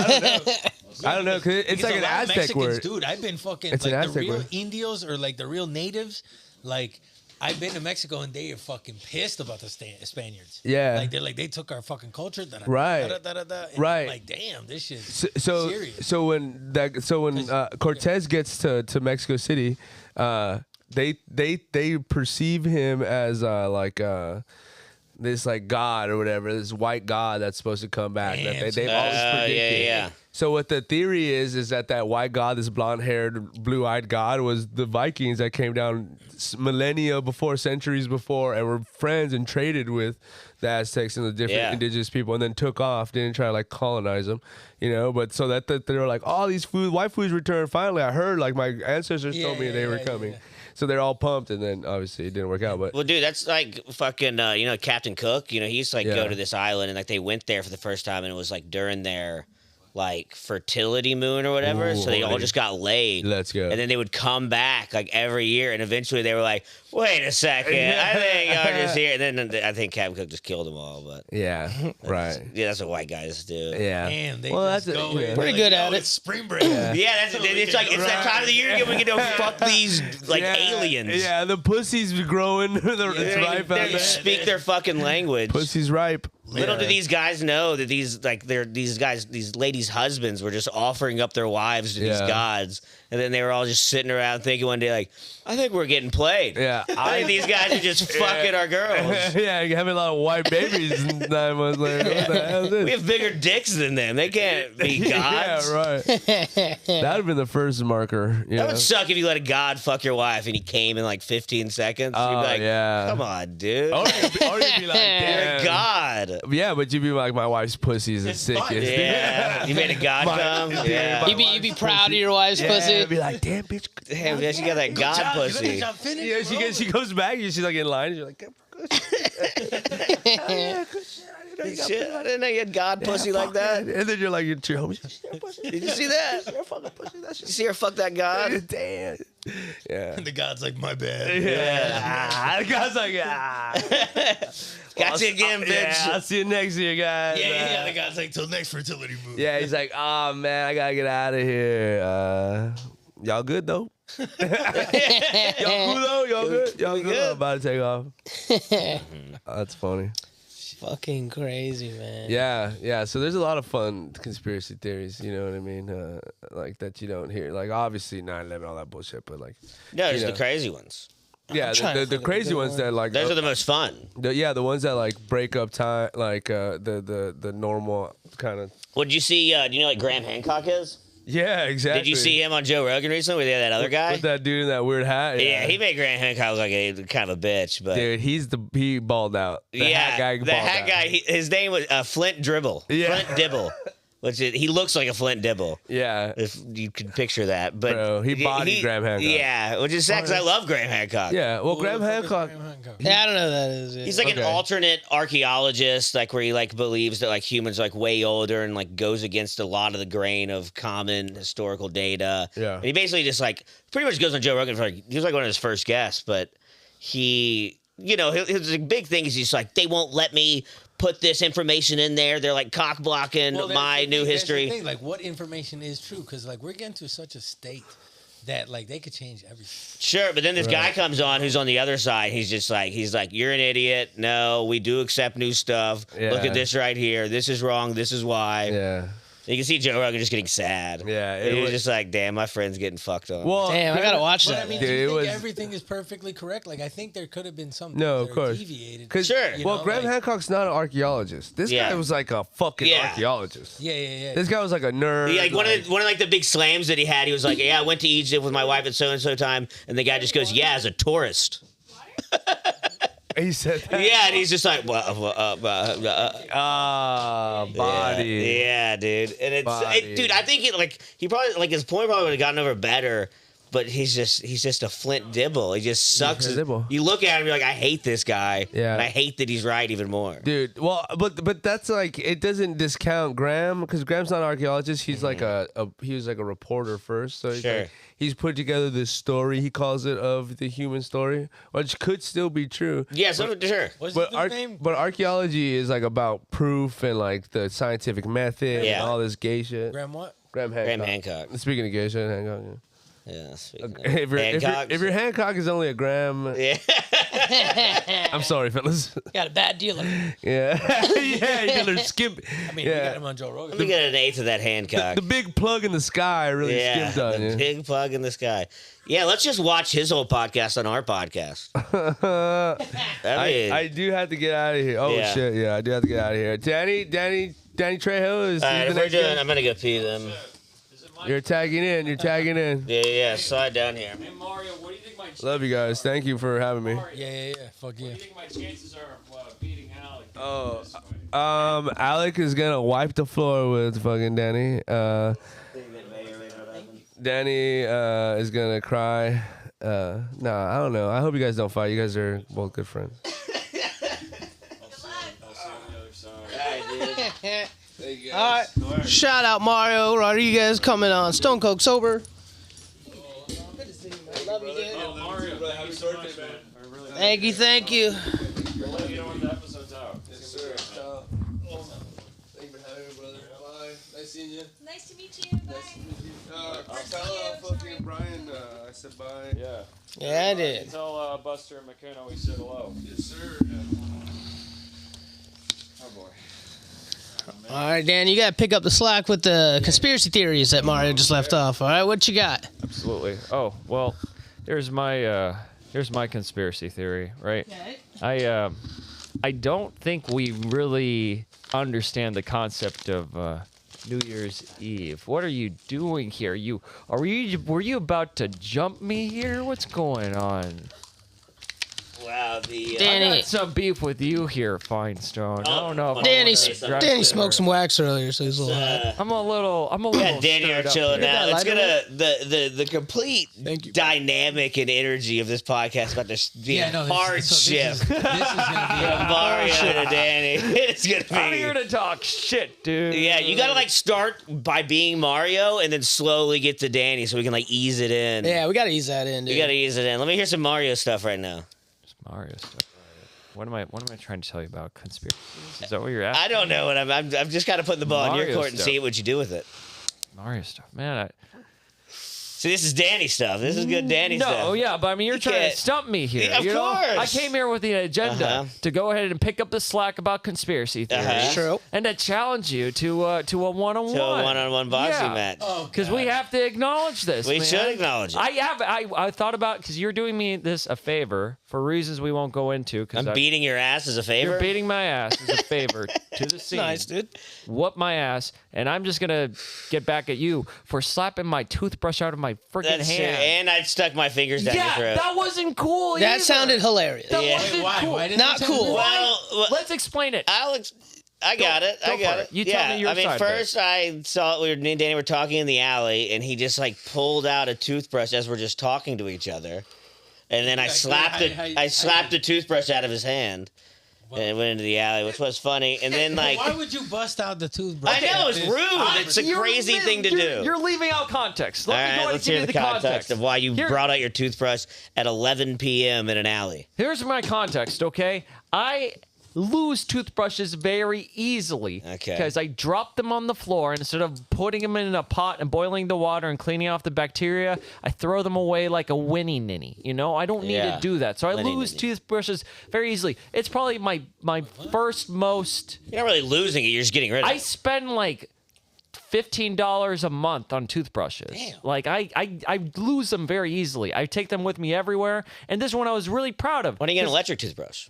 I don't know. Cause it's Because like a an lot of Aztec Mexicans, word. dude. I've been fucking It's an like the Aztec real word. Indios or like the real natives. Like I've been to Mexico and they are fucking pissed about the Spaniards. Yeah. like they're like they took our fucking culture. Right. And Right. I'm like, damn, this shit. So serious. when Cortez gets to Mexico City, they perceive him as this like god or whatever, this white god that's supposed to come back. Damn, That so they've always predicted. yeah. So what the theory is that white god, this blonde-haired, blue-eyed god, was the Vikings that came down millennia before, centuries before, and were friends and traded with the Aztecs and the different indigenous people, and then took off. Didn't try to like colonize them, you know. But so that they were like, all these white foods returned. Finally, I heard like my ancestors told me they were coming. Yeah. So they're all pumped, and then obviously it didn't work out. But Well, dude, that's like fucking, you know, Captain Cook. You know, he used to like Yeah. go to this island, and like they went there for the first time, and it was like during their like fertility moon or whatever. Ooh, so they all already. just got laid. Let's go. And then they would come back like every year, and eventually they were like, "Wait a second, I think y'all just here." And then I think Captain Cook just killed them all. But yeah, right. yeah, that's what white guys do. Yeah. Damn, they Well, just that's go yeah. in. Pretty Like, good yo, at it. It's spring break. Yeah, that's it's like it's that time of the year again. We get to fuck these like Yeah. aliens. Yeah, the pussy's growing. It's They, ripe out they there. speak their fucking language. Pussy's ripe. Little do these guys know that these ladies' husbands were just offering up their wives to these Yeah. gods, and then they were all just sitting around thinking one day like, I think we're getting played. Yeah. I think these guys are just fucking our girls. Yeah, you're having a lot of white babies 9 months later. What the hell is this? We have bigger dicks than them. They can't be gods. Yeah, right. That'd have been the first marker. You That know? would suck if you let a god fuck your wife and he came in like 15 seconds. Oh, You'd be like, yeah. come on, dude. Or you'd be like, You're damn. a god. Yeah, but you'd be like, my wife's pussy is the sickest. Yeah. You made a god come? Yeah. You be proud of your wife's Yeah, pussy. be like, damn, bitch. Damn, man, she got that god pussy. Yeah, she goes back and she's like in line. She's like, good Shit, I didn't know you had god pussy like that. and then you're like, you're your homie. Did you see that? Did you see her fuck that god? Damn. Yeah. The god's like, my bad. Yeah. The guy's like, Got you again, bitch. Yeah, I'll see you next year, guys. Yeah. The god's like, till next fertility move. Yeah, he's like, oh man, I gotta get out of here. Y'all good though? Y'all cool though? Y'all good? Y'all good? I'm about to take off. That's funny. Fucking crazy, man. Yeah. So there's a lot of fun conspiracy theories. You know what I mean? Like that you don't hear. Like obviously 9/11, all that bullshit. But like, No, there's You the know. crazy ones. yeah, trying to the think of a crazy good ones one. that like, Those are the most fun. the ones that like break up time, like the normal kind of. Well, did you see, do you know like Graham Hancock is? Yeah, exactly. Did you see him on Joe Rogan recently with that other guy? With that dude in that weird hat? Yeah, he made Graham Hancock look like a kind of a bitch, but Dude, he balled out. The hat guy the balled hat out. guy, his name was Flint Dribble. Yeah. Flint Dibble. Which is, he looks like a Flint Dibble, Yeah. if you can picture that. But Bro, he bodied Graham Hancock. Yeah, which is sad because I love Graham Hancock. Yeah. Well, Graham Hancock. Yeah, I don't know who that is. Yeah. He's like an Okay. alternate archaeologist, like where he like believes that like humans are like way older and like goes against a lot of the grain of common historical data. Yeah. And he basically just like pretty much goes on Joe Rogan for like, he was like one of his first guests, but he, you know, his big thing is he's like, they won't let me put this information in there. They're like cock blocking Well, that's my the new thing, that's the history. thing, like, what information is true? Because, like, we're getting to such a state that, like, they could change everything. Sure, but then this guy comes on who's on the other side. He's like, you're an idiot. No, we do accept new stuff. Look Yeah. at this right here. This is wrong. This is why. Yeah. You can see Joe Rogan just getting sad. Yeah, it He was was- just like, damn, my friend's getting fucked on. Well, Damn, I gotta watch But, that. I mean, Dude, do it you think was- everything is perfectly correct? Like, I think there could have been some No, things of that are course. deviated. Cause, Sure. You Well, know, Graham like- Hancock's not an archaeologist. This Yeah. guy was like a fucking Yeah. archaeologist. Yeah. This guy was like a nerd. He, like one of like the big slams that he had, he was like, yeah, I went to Egypt with my wife at so and so time, and the guy just goes, yeah, as a tourist. he said that. Yeah, and he's just like, Body. Yeah, dude. And it's, Body. dude, I think he probably like his point probably would have gotten over better, but he's just a Flint Dibble. He just sucks. He's a Dibble. You look at him, you're like, I hate this guy. Yeah. And I hate that he's right even more. Dude, well, but that's like it doesn't discount Graham because Graham's not an archaeologist. He's like he was like a reporter first, so he's, Sure. like, he's put together this story. He calls it of the human story, which could still be true. Yeah, so sure. What's But his name? but archaeology is like about proof and like the scientific method Yeah. and all this gay shit. Graham what? Graham Hancock. Graham Hancock. Speaking of gay shit, Hancock. Yeah. Yeah. Speaking of If Hancocks. your Hancock is only a gram, Yeah. I'm sorry, fellas. Got a bad dealer. Yeah, yeah, they're skimp. I mean, we Yeah. got him on Joe Rogan. Let me get an eighth of that Hancock. The big plug in the sky really Yeah, skimped on the you. big plug in the sky. Yeah, let's just watch his whole podcast on our podcast. I do have to get out of here. Oh Yeah. shit, yeah, I do have to get out of here. Danny Trejo is All right, he's if the we're next doing, guest. I'm gonna go pee them. You're tagging in. You're tagging in. Yeah, slide down here. Hey Mario, what do you think my Love you guys. Thank you for having me. Yeah. Fuck yeah. What do you think my chances are of beating Alec? Oh, This fight? Alec is gonna wipe the floor with fucking Danny. Danny is gonna cry. Nah, I don't know. I hope you guys don't fight. You guys are both good friends. I'll see you on the other side. All right. Shout out Mario. Are you guys coming on Stone Cold Sober? Oh, Mario, thank you so much, man. I really Thank you. Let you know when the episode's out. Thank you for having me, brother. Bye. Nice seeing you. Nice to meet you. Bye. Tell fucking Brian I said bye. Yeah. Yeah, I did. Tell Buster and McKenna we said hello. Yes, sir. Oh boy. All right, Dan, you got to pick up the slack with the conspiracy theories that Mario just left off. All right, what you got? Absolutely. Oh well, here's my conspiracy theory. Right. I don't think we really understand the concept of New Year's Eve. What are you doing here? Were you about to jump me here? What's going on? Wow, the Danny. I got some beef with you here, Finestone. I don't know. If I Danny, wanna address Danny it smoked or- some wax earlier, so he's a little hot. I'm a little. Yeah, Danny are stirred up chilling here. now. that It's lighter gonna the complete Thank you. dynamic and energy of this podcast about to be a hard shift. This is gonna From Mario to Danny. It's gonna I'm here be. to talk shit, dude. Yeah, you gotta like start by being Mario and then slowly get to Danny so we can like ease it in. Yeah, we got to ease that in, dude. You gotta ease it in. Let me hear some Mario stuff right now. It's Mario stuff. What am I trying to tell you about conspiracies? Is that what you're asking? I don't know what I'm just gotta put the ball in your Mario court and stuff. see what you do with it. Mario stuff, man. See, this is Danny stuff. This is good Danny stuff. No, yeah, but I mean, you're trying can't- to stump me here. Yeah, of you know? I course. came here with the agenda Uh-huh. to go ahead and pick up the slack about conspiracy theories, Uh-huh. True. and to challenge you to a one-on-one. To a one-on-one boxing Yeah. match. Because we have to acknowledge this. We man. should acknowledge it. I thought about because you're doing me this a favor for reasons we won't go into. Because I'm beating your ass as a favor. You're beating my ass as a favor to the scene. Nice, dude. Whoop my ass, and I'm just gonna get back at you for slapping my toothbrush out of my freaking That's true. hand. And I stuck my fingers down your Yeah, throat. that wasn't cool. That either. sounded hilarious. That Yeah. wasn't Why? cool. Why did Not that sound cool. good? Well, Let's explain it. Alex, I got it. Go I got for it. it. You tell yeah, me your I mean, side of it. first I saw me and Danny were talking in the alley, and he just like pulled out a toothbrush as we're just talking to each other, and then I slapped the toothbrush out of his hand, and it went into the alley, which was funny. And then like, Why would you bust out the toothbrush? I know it's at this rude. time? It's a crazy thing to do. You're leaving out context. Let All me go right, ahead let's and hear give the you context of why you Here- brought out your toothbrush at 11 p.m. in an alley. Here's my context, okay? I lose toothbrushes very easily. Okay. Because I drop them on the floor, and instead of putting them in a pot and boiling the water and cleaning off the bacteria, I throw them away like a Winnie Ninny. You know, I don't need Yeah. to do that. So I Winnie lose Ninny. toothbrushes very easily. It's probably my first most. You're not really losing it. You're just getting rid of I it. spend like $15 a month on toothbrushes. Damn. Like I lose them very easily. I take them with me everywhere, and this one I was really proud of. Why don't you get an electric toothbrush?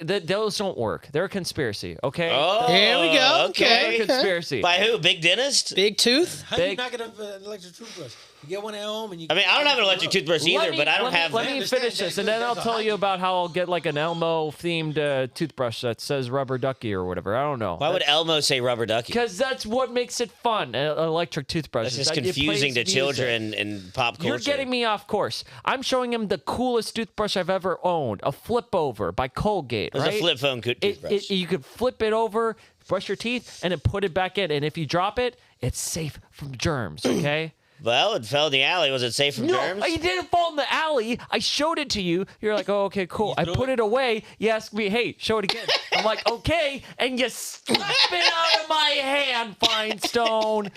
Those don't work. They're a conspiracy. Okay. Oh, Here we go. Okay. They're a conspiracy. By who? Big dentist? Big tooth? How do you Big- not get an electric toothbrush? You get one at home and you. I mean, I don't have an electric toothbrush either, but I don't have. Let me finish this, and then I'll tell you about how I'll get like an Elmo themed toothbrush that says rubber ducky or whatever. I don't know. Why would Elmo say rubber ducky? Because that's what makes it fun. Electric toothbrush. That's just It plays confusing to music. children in pop culture. You're getting me off course. I'm showing him the coolest toothbrush I've ever owned, a flip over by Colgate. There's right? a flip phone toothbrush. You could flip it over, brush your teeth, and then put it back in. And if you drop it, it's safe from germs. Okay. Well, it fell in the alley. Was it safe from No, germs? it didn't fall in the alley. I showed it to you. You're like, oh, okay, cool. I put it away. You ask me, hey, show it again. I'm like, okay. And you slap it out of my hand, Finestone.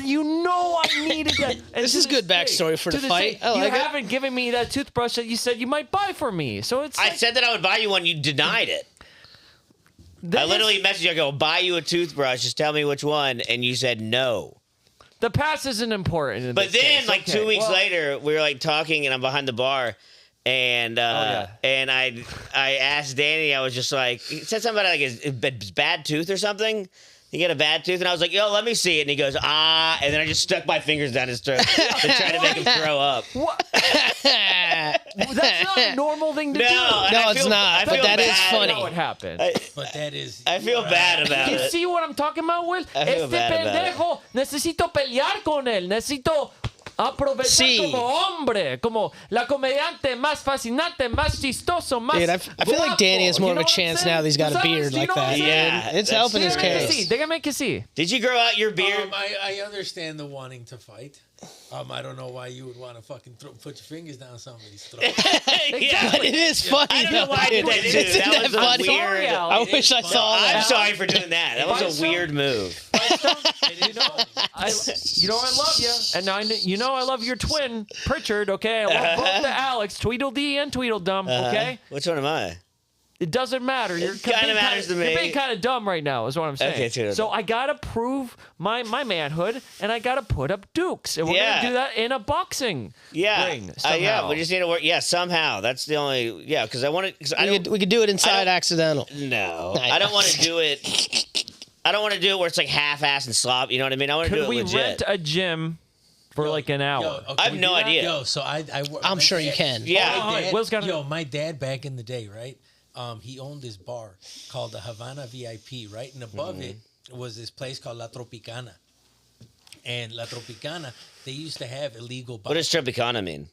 You know I needed that. And This to is good day, backstory for to the this fight. day, I like you it. haven't given me that toothbrush that you said you might buy for me. So it's I like, said that I would buy you one. You denied it. I literally messaged you. I go, buy you a toothbrush. Just tell me which one. And you said no. the past isn't important. in But this then, case. like Okay, 2 weeks well, later, we were like talking, and I'm behind the bar, and and I asked Danny. I was just like, he said something about like his bad tooth or something. He got a bad tooth, and I was like, "Yo, let me see it." And he goes, "Ah," and then I just stuck my fingers down his throat to try to make him throw up. What? That's not a normal thing to No, do. and No, I it's feel- not, I but feel that is bad. funny. That's not what happened. But that is. I feel bad about You it. see what I'm talking about, Will? I feel Este bad about it. pendejo, necesito pelear con él. Necesito aprovechar Sí. como hombre, como la comediante más fascinante, más chistoso, más Dude, I feel like Danny has guapo. more You of know a what I'm chance saying? now that he's got You a know beard what like I'm that. saying? Yeah, It's that's- helping his Déjame que case. sí, déjame que sí. Did you grow out your beard? I understand the wanting to fight. I don't know why you would want to fucking put your fingers down somebody's throat. Yeah. But it is funny. I don't know though, why I did dude. that too. Isn't That was a funny? weird. I wish I saw I'm that. sorry for doing that. That was a weird move. You know, You know I love you, and you know I love your twin, Pritchard. Okay, I love both the Alex, Tweedledee and Tweedledum. Okay, Which one am I? it doesn't matter. You're It kinda being matters to me. You're being kind of dumb right now, is what I'm saying. Okay, Tweedledum. So I gotta prove my manhood, and I gotta put up dukes, and we're Yeah. gonna do that in a boxing Yeah, ring. yeah. somehow. We just need to work. Yeah, somehow. That's the only. Yeah, because I want to. I don't. We could do it inside don't- accidental. No, I I don't know. want to do it. I don't want to do it where it's like half-assed and slop. You know what I mean? I want to do Could it we legit. rent a gym for like an hour? I have no idea. Yo, so I I'm sure you can. Yeah. Oh, Dad, Will's got yo, my dad back in the day, right? He owned this bar called the Havana VIP, right? And above it was this place called La Tropicana. And La Tropicana, they used to have illegal What does Tropicana mean?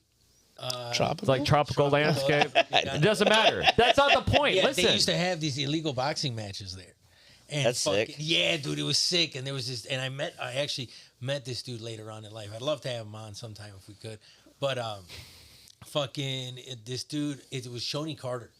Tropical. It's like tropical landscape. It doesn't matter. That's not the point. Yeah, Listen. they used to have these illegal boxing matches there. And That's sick. Yeah, dude, it was sick. And there was this, and I actually met this dude later on in life. I'd love to have him on sometime if we could. But this dude, it was Shoney Carter.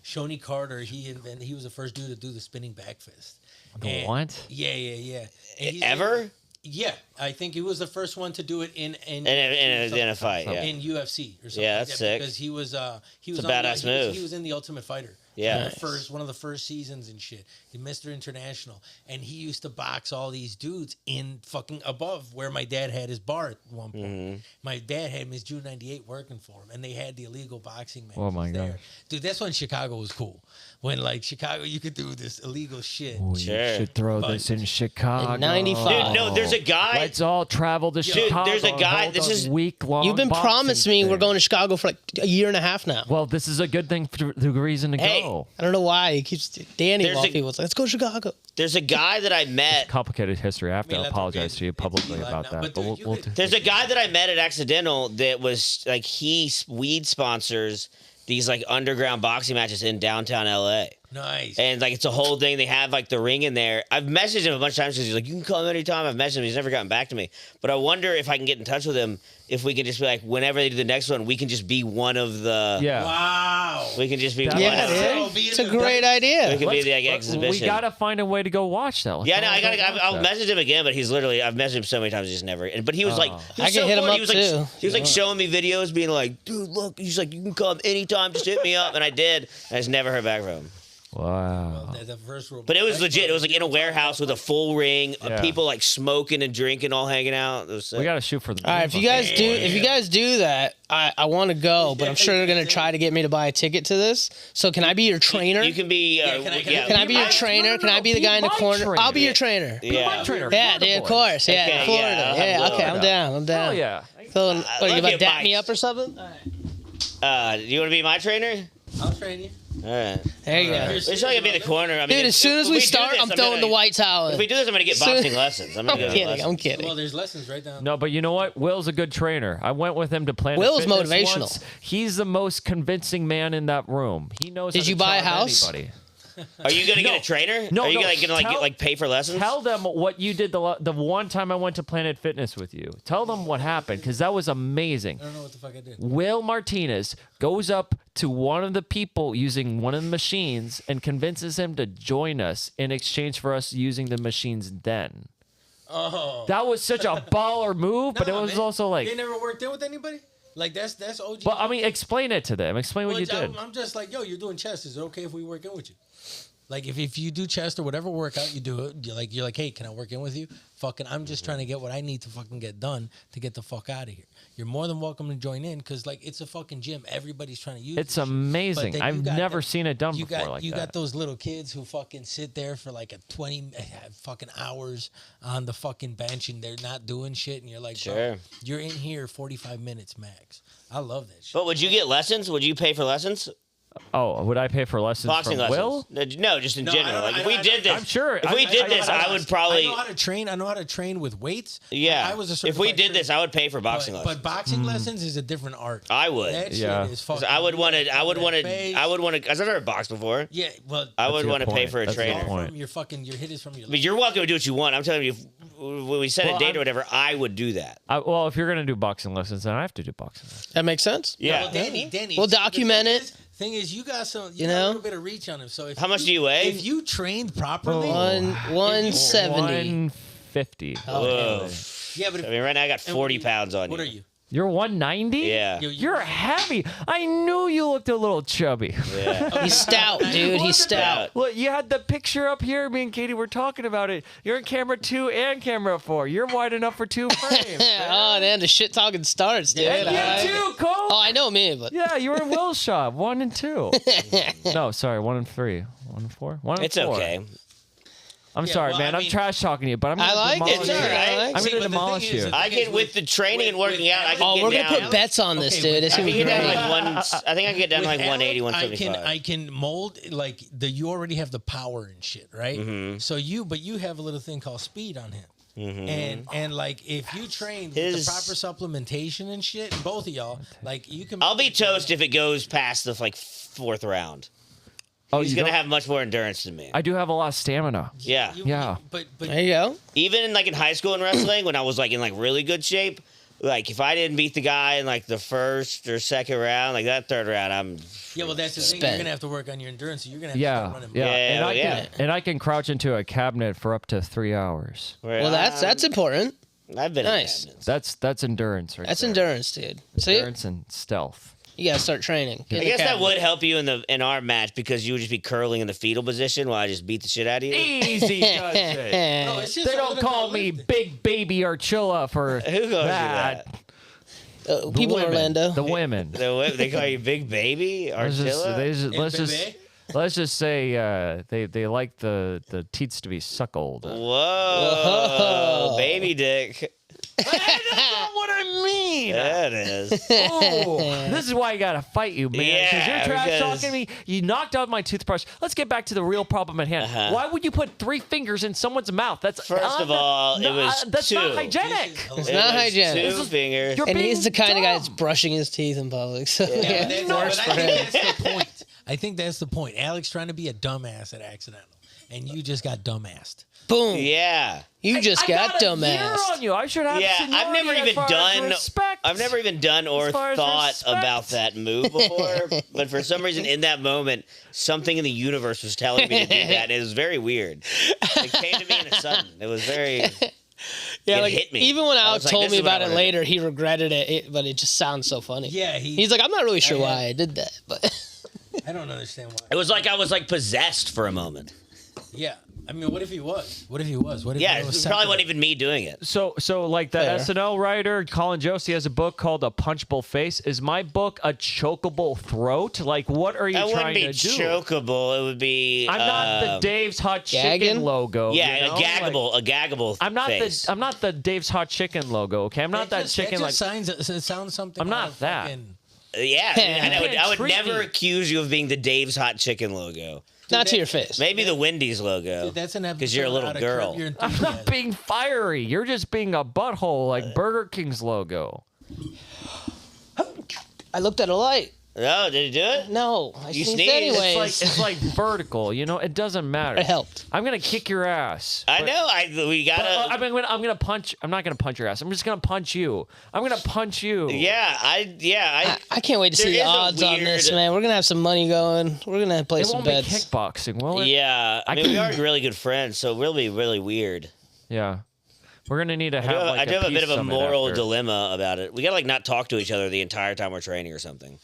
Shoney Carter, he was the first dude to do the spinning back fist. The what? Yeah. And he's- Ever? Yeah, I think he was the first one to do it in In a fight, yeah. in UFC or something. Yeah, like that's that, sick. because he was a It's a badass move. He was in the Ultimate Fighter. Yeah. One of the first seasons and shit. He Mr. International, and he used to box all these dudes in fucking above where my dad had his bar at one point. Mm-hmm. My dad had Miss June '98 working for him, and they had the illegal boxing matches. Oh my there. gosh. Dude, that's when Chicago was cool. When like Chicago, you could do this illegal shit. Ooh, Sure. You should throw this in Chicago. In 95. Dude, no, there's a guy. Let's all travel to Chicago. there's a guy- and this hold is- a week-long You've been boxing promised me we're thing. going to Chicago for like a year and a half now. Well, this is a good thing for the reason to Hey. go. I don't know why he keeps Danny There's of all a- people. It's like, let's go to Chicago. There's a guy that I met. Complicated history. I have to I mean, apologize to you it's publicly live about now, that. but But dude, we'll, you we'll could- There's a guy that I met at Accidental that was like weed sponsors these like underground boxing matches in downtown LA. Nice. And like it's a whole thing. They have like the ring in there. I've messaged him a bunch of times because he's like, you can come anytime. I've messaged him. He's never gotten back to me. But I wonder if I can get in touch with him. If we can just be like, whenever they do the next one, we can just be one of the. Yeah. Wow. We can just be Yeah, one Yeah, of dude. be It's a in the- great We idea. can be the like, Let's- exhibition. We gotta find a way to go watch that. Let's Yeah, all no, I go gotta. watch I'll that. message him again, but he's literally. I've messaged him so many times, he's just never. But he was like, he was I can so hit him cool. up He was like, too. he was like showing me videos, being like, dude, look. He's like, you can come anytime, just hit me up, and I did. And I just never heard back from him. Wow. The first rule. But it was legit. It was like in a warehouse with a full ring, Yeah. people like smoking and drinking, all hanging out. It was sick. We gotta shoot for the. All right, if you guys do that, I want to go, but I'm sure they're gonna try to get me to buy a ticket to this. So can I be your trainer? You can be. Can I be your trainer? Can I be the guy in the my corner? trainer. I'll be your trainer. Yeah. trainer. Yeah, Florida dude, of boy. course. Yeah, Okay, Florida. yeah, I'll Yeah, have okay, I'm Florida. down. I'm down. Oh yeah. So, what, let you me about get dap me Mike's. up or something? Do you want to be my trainer? I'll train you. All right. There you go. It's not gonna be in the corner. I mean, Dude, if- as soon if as we do start, this, I'm throwing the gonna- white towel. If we do this, I'm gonna get Soon- boxing lessons. I'm I'm gonna go to kidding. lessons. I'm Well, kidding. there's lessons right down. No, but you know what? Will's a good trainer. I went with him to Planet Will's Fitness motivational. once. He's the most convincing man in that room. He knows. Did how to you buy a challenge house? Anybody. Are you gonna No. get a trainer? No, Are you no, gonna tell- get pay for lessons? Tell them what you did the one time I went to Planet Fitness with you. Tell them what happened because that was amazing. I don't know what the fuck I did. Will Martinez goes up to one of the people using one of the machines and convinces him to join us in exchange for us using the machines then. Oh. That was such a baller move, but it Nah, was man. also like. They never worked in with anybody. Like that's OG. But I mean, explain it to them. Explain what you did. I'm just like, yo, you're doing chest. Is it okay if we work in with you? Like if you do chest or whatever workout you do it, you're like, hey, can I work in with you? Fucking, I'm just trying to get what I need to fucking get done to get the fuck out of here. You're more than welcome to join in because like it's a fucking gym. Everybody's trying to use. It's this shit. But amazing. then I've you got never them- seen it done you before got, like you that. got those little kids who fucking sit there for like a 20 fucking hours on the fucking bench and they're not doing shit and you're like, Sure. bro, you're in here 45 minutes max. I love that shit. But would you get lessons? Would you pay for lessons? Oh, would I pay for lessons Boxing from lessons? Will? No, just in No, general. I don't- Like if I we don't- did this, I'm sure. If we did this, I would probably. I know how to train. I know how to train with weights. Yeah. I was a if we certified did this, trainer. I would pay for boxing But lessons. boxing lessons is a different art. I would. That Yeah. shit is 'Cause fucking. I would want to. I would want to. Face. I would want to. Because I've never boxed before. Yeah, well, I That's would a want to good pay point. for a That's a good trainer. point. from your fucking your hit is from your. But you're welcome to do what you want. I'm telling you, if, when we set Well, a date I'm- or whatever, I would do that. Well, if you're gonna do boxing lessons, then I have to do boxing lessons. That makes sense. Yeah. Danny. We'll see, the document thing it. Thing is, you got some. You You got know? a little bit of reach on him. So if How much do you weigh? If you trained properly, 170. 150. Whoa. yeah, but I if, mean, right now I got 40 pounds on what you. are you? You're 190? Yeah. You're heavy. I knew you looked a little chubby. Yeah. He's stout, dude. He's stout. Look, you had the picture up here. Me and Katie were talking about it. You're in camera 2 and camera 4. You're wide enough for 2 frames. Oh, man, the shit talking starts, dude. And you too, Cole. Oh, I know me, but Yeah, you were in Will's shop. 1 and 2. No, sorry, 1 and 3. 1 and 4. 1 and It's 4. okay. I'm Yeah, sorry, well, man. I I'm mean- trash talking you, but I'm I gonna like demolish it. It's you. all right. I'm See, gonna but the demolish thing is, you. the I thing get is with the training and working out. I can oh, get we're down. gonna put bets on this, Okay, dude. It's I gonna can be get down to great. like one. I think I can get down to With like 180, Alec, 175. I can mold like you already have the power and shit, right? Mm-hmm. So but you have a little thing called speed on him. And like if you train with His- the proper supplementation and shit, and both of y'all, like you can. I'll be toast if it goes past the like 4th round. Oh, He's you gonna don't- have much more endurance than me. I do have a lot of stamina. Yeah. Yeah. But There you go. Even in like in high school and wrestling, when I was like in like really good shape, like if I didn't beat the guy in like the 1st or 2nd round, like that 3rd round, I'm yeah, well that's the thing. Spent. You're gonna have to work on your endurance. So you're gonna have to Yeah, start running. yeah, Yeah, and yeah. and I can crouch into a cabinet for up to 3 hours. Well, that's important. I've been nice. in cabinets. That's endurance, right? That's there. endurance, dude. See, Endurance and stealth. you gotta start training. Get I in the guess that cabinet. would help you in our match because you would just be curling in the fetal position while I just beat the shit out of you. Easy does it. No, it's just They a don't little call bit me lifted. Big Baby Archilla for Who calls you that. that? People in Women. Orlando. The women. They call you Big Baby Let's just, Archilla. let's just say they like the teats to be suckled. Whoa, baby dick. That's not what I mean. Yeah, it is. Oh, this is why you gotta fight you, man. Because Yeah, you're trash because- talking me. You knocked out my toothbrush. Let's get back to the real problem at hand. Why would you put 3 fingers in someone's mouth? That's First of all, it was that's not 2. hygienic. It's It not was hygienic. 2 fingers. You're And being he's the kind of guy that's dumb. brushing his teeth in public. So Yeah, yeah, but No, that's, worse but for I him. think that's the point. I think that's the point. Alex trying to be a dumbass at accidental, and you just got dumbassed. Boom. Yeah. You just I got a year dumbass. on you. I should have. Yeah, I've never seniority as even far as done. respect. I've never even done or As far as thought respect. about that move before. But for some reason, in that moment, something in the universe was telling me to do that. And it was very weird. It came to me in a sudden. It was very. Yeah, It like hit me. even when I Alex was like, told this me is what I about it wanna later, he regretted it, but it just sounds so funny. Yeah, He's like, I'm not really sure Yeah. why I did that, but I don't understand why. It was like I was like possessed for a moment. Yeah, I mean, what if he was? What if he was? What if Yeah, it was it probably separate? wasn't even me doing it. So like that Fair. SNL writer Colin Jost has a book called A Punchable Face. Is my book a chokeable throat? Like, what are you That wouldn't trying be to do? chokeable. It would be. I'm not the Dave's Hot Chicken gagging? logo. Yeah, you know? a gaggable, Like, a gaggable. I'm not face. I'm not the Dave's Hot Chicken logo. Okay, I'm not that just, chicken. That Like, just sounds something. I'm not out of that. fucking- Yeah, and I would can't treat never me. accuse you of being the Dave's Hot Chicken logo. not to your face. Maybe the Wendy's logo. Dude, that's an episode. 'Cause you're a little out of Curb girl. Your I'm not Enthusiasm. being fiery. You're just being a butthole like Burger King's logo. I looked at a light. Oh, did you do it? No, I You sneezed sneezed? anyways. It's like vertical. You know, it doesn't matter. It helped. I'm gonna kick your ass. I But- know. We but, gotta. I'm gonna punch. I'm not gonna punch your ass. I'm just gonna punch you. I'm gonna punch you. yeah, I can't wait to There see the is a odds on this, weird- man. We're gonna have some money going. We're gonna play It some won't be bets. kickboxing, will it? Yeah, I mean, we are really good friends, so we'll be really weird. Yeah. We're gonna need to I have do have, like I do have a peace bit of a summit moral after. dilemma about it. We gotta like not talk to each other the entire time we're training or something.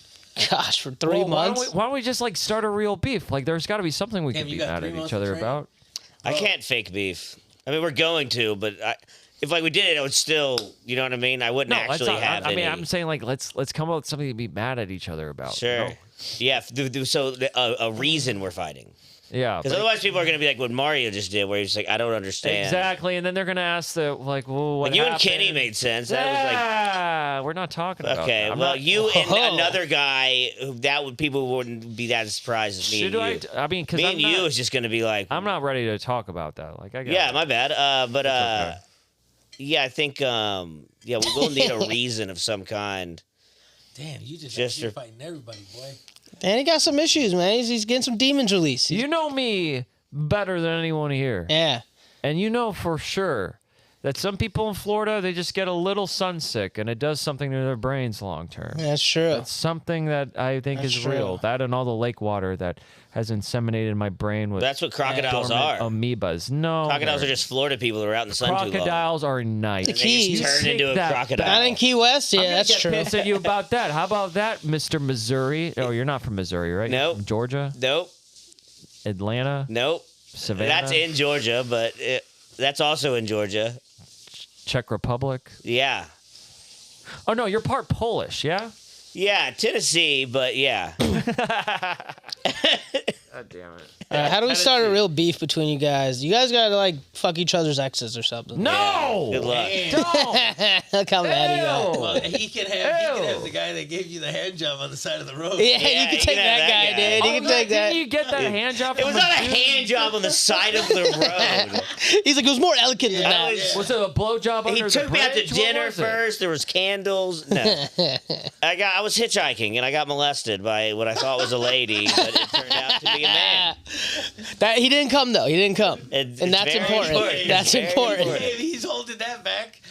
Gosh, for 3 Well, months. Why don't we just like start a real beef? Like, there's got to be something we Damn, can you be got mad 3 at months each of other training? about. I can't fake beef. I mean, we're going to, but if like we did it, it would still, you know what I mean? I wouldn't No, let's actually not, have I mean, any. I'm saying like let's come up with something to be mad at each other about. you Sure. know? Yeah. So a reason we're fighting. Yeah. Because but- otherwise, people are gonna be like what Mario just did, where he's like, I don't understand. Exactly, and then they're gonna ask the like, well, what Like you and happened? Kenny made sense. That was Yeah, we're not talking like about okay. that. I'm Well, not- you and Oh. another guy who people wouldn't be that surprised as me Should and you. I mean, because Me I'm and not, you is just gonna be like, I'm not ready to talk about that. Like, I got Yeah, it. my bad. But okay. yeah, I think yeah, we'll need a reason of some kind. Damn, you Just just for- fighting everybody, boy. And he got some issues, man. He's getting some demons released. You know me better than anyone here, Yeah. and you know for sure that some people in Florida they just get a little sunsick, and it does something to their brains long term. That's true. It's something that I think That's is real. true. That and all the lake water that has inseminated my brain with That's what crocodiles are. dormant amoebas. No, Crocodiles are they're- just Florida people who are out in the sun too long. crocodiles are nice. The And they Keys. just turn You into take a that crocodile. Not in Key West. Yeah, I'm gonna that's get true. pissed at you about that. How about that, Mr. Missouri? Oh, you're not from Missouri, right? You're Nope. from Georgia, Nope, Atlanta, nope. Savannah, That's in Georgia, but that's also in Georgia. Czech Republic. Yeah, Oh no, you're part Polish, yeah? yeah, Tennessee, but yeah. God damn it. How do we start a real beef between you guys? You guys gotta like fuck each other's exes or something. No! Good luck. Don't! Look how mad he got. Ew. Well, he can have Ew. the guy that gave you the hand job on the side of the road. Yeah, Yeah, you can you take can that have guy, that guy. dude. You Oh, can take that. Didn't you get that hand job It from was not a dude? hand job on the side of the road. He's like, it was more elegant than I that. was- Was it a blowjob He under took the me out to bridge? What dinner was it? first. There was candles. No, I was hitchhiking and I got molested by what I thought was a lady, but it turned out to be a man. That he didn't come though. He didn't come, It's and that's very important. That's Very important. Hey, he's holding that back.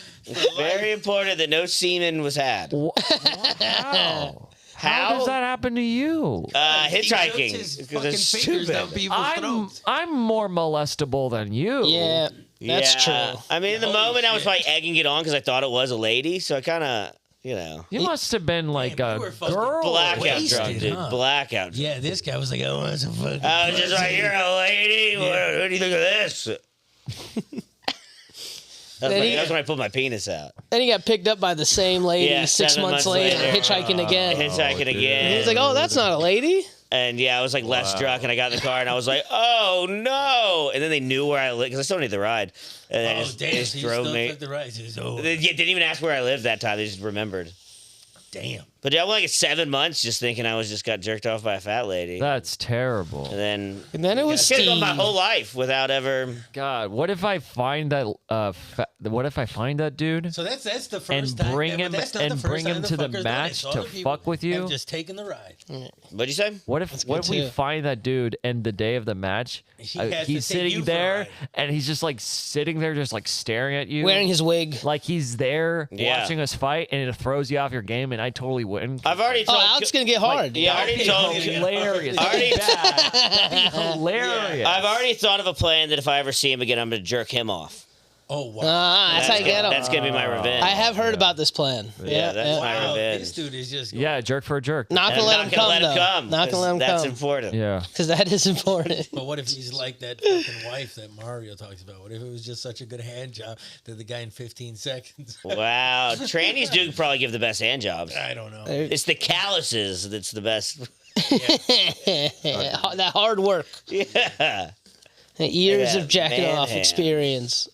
Very important that no semen was had. How? How? How does that happen to you? He shoved Hitchhiking his because fucking it's fingers down stupid. people's throats. I'm more molestable than you. Yeah, that's Yeah. true. I mean, in the Holy moment, I was shit. probably egging it on because I thought it was a lady. So I kind of, you know, You must have been like Damn, you a were fucking girl. blackout wasted, drunk, dude. huh? Blackout. Drunk. Yeah, this guy was like, I want some fucking. I was just like, pussy. you're a lady. What do you think of this? That's when I pulled my penis out. Then he got picked up by the same lady Yeah, 6 7 months months later, later. hitchhiking again. Hitchhiking dude. again. He was like, "Oh, that's not a lady." And yeah, I was like less drunk, and I got in the car, and I was like, "Oh no!" And then they knew where I lived because I still need the ride, and they Oh, just, damn. they just So you drove still me. took the ride. He says, oh, They didn't even ask where I lived that time; they just remembered. damn. But yeah, I went like 7 months just thinking I was just got jerked off by a fat lady, That's terrible. and then And then it was I could have gone Steve. my whole life without ever. God, what if I find that? What if I find that dude So that's the first and time. bring but him that's not the and first bring time him the to the fucker's done it. match So to other people fuck with you? have just taken the ride. What'd you say? What if good we too. find that dude and the day of the match, He has to he's take you sitting for a there ride. and he's just like sitting there, just like staring at you, Wearing his wig. like he's there Yeah. watching us fight, and it throws you off your game, and I totally wouldn't. I've already Oh, told. Alex gonna get hard. yeah, I already told. Hilarious. Already- That'd be hilarious. I've already thought of a plan that if I ever see him again, I'm gonna jerk him off. Oh, wow. That's how you get him. That's gonna be my revenge. I have heard about this plan. Yeah, that's my Wow, revenge. this dude is just. Yeah, jerk for a jerk. Not And gonna I'm let him not gonna come let him though. come. Not gonna let him That's come. important. Yeah. Because that is important. But what if he's like that fucking wife that Mario talks about? What if it was just such a good hand job that the guy in 15 seconds? Wow, trannies do probably give the best hand jobs. I don't know. It's the calluses that's the best. That hard work. Yeah, Years Yeah, of jacking man off hand. experience.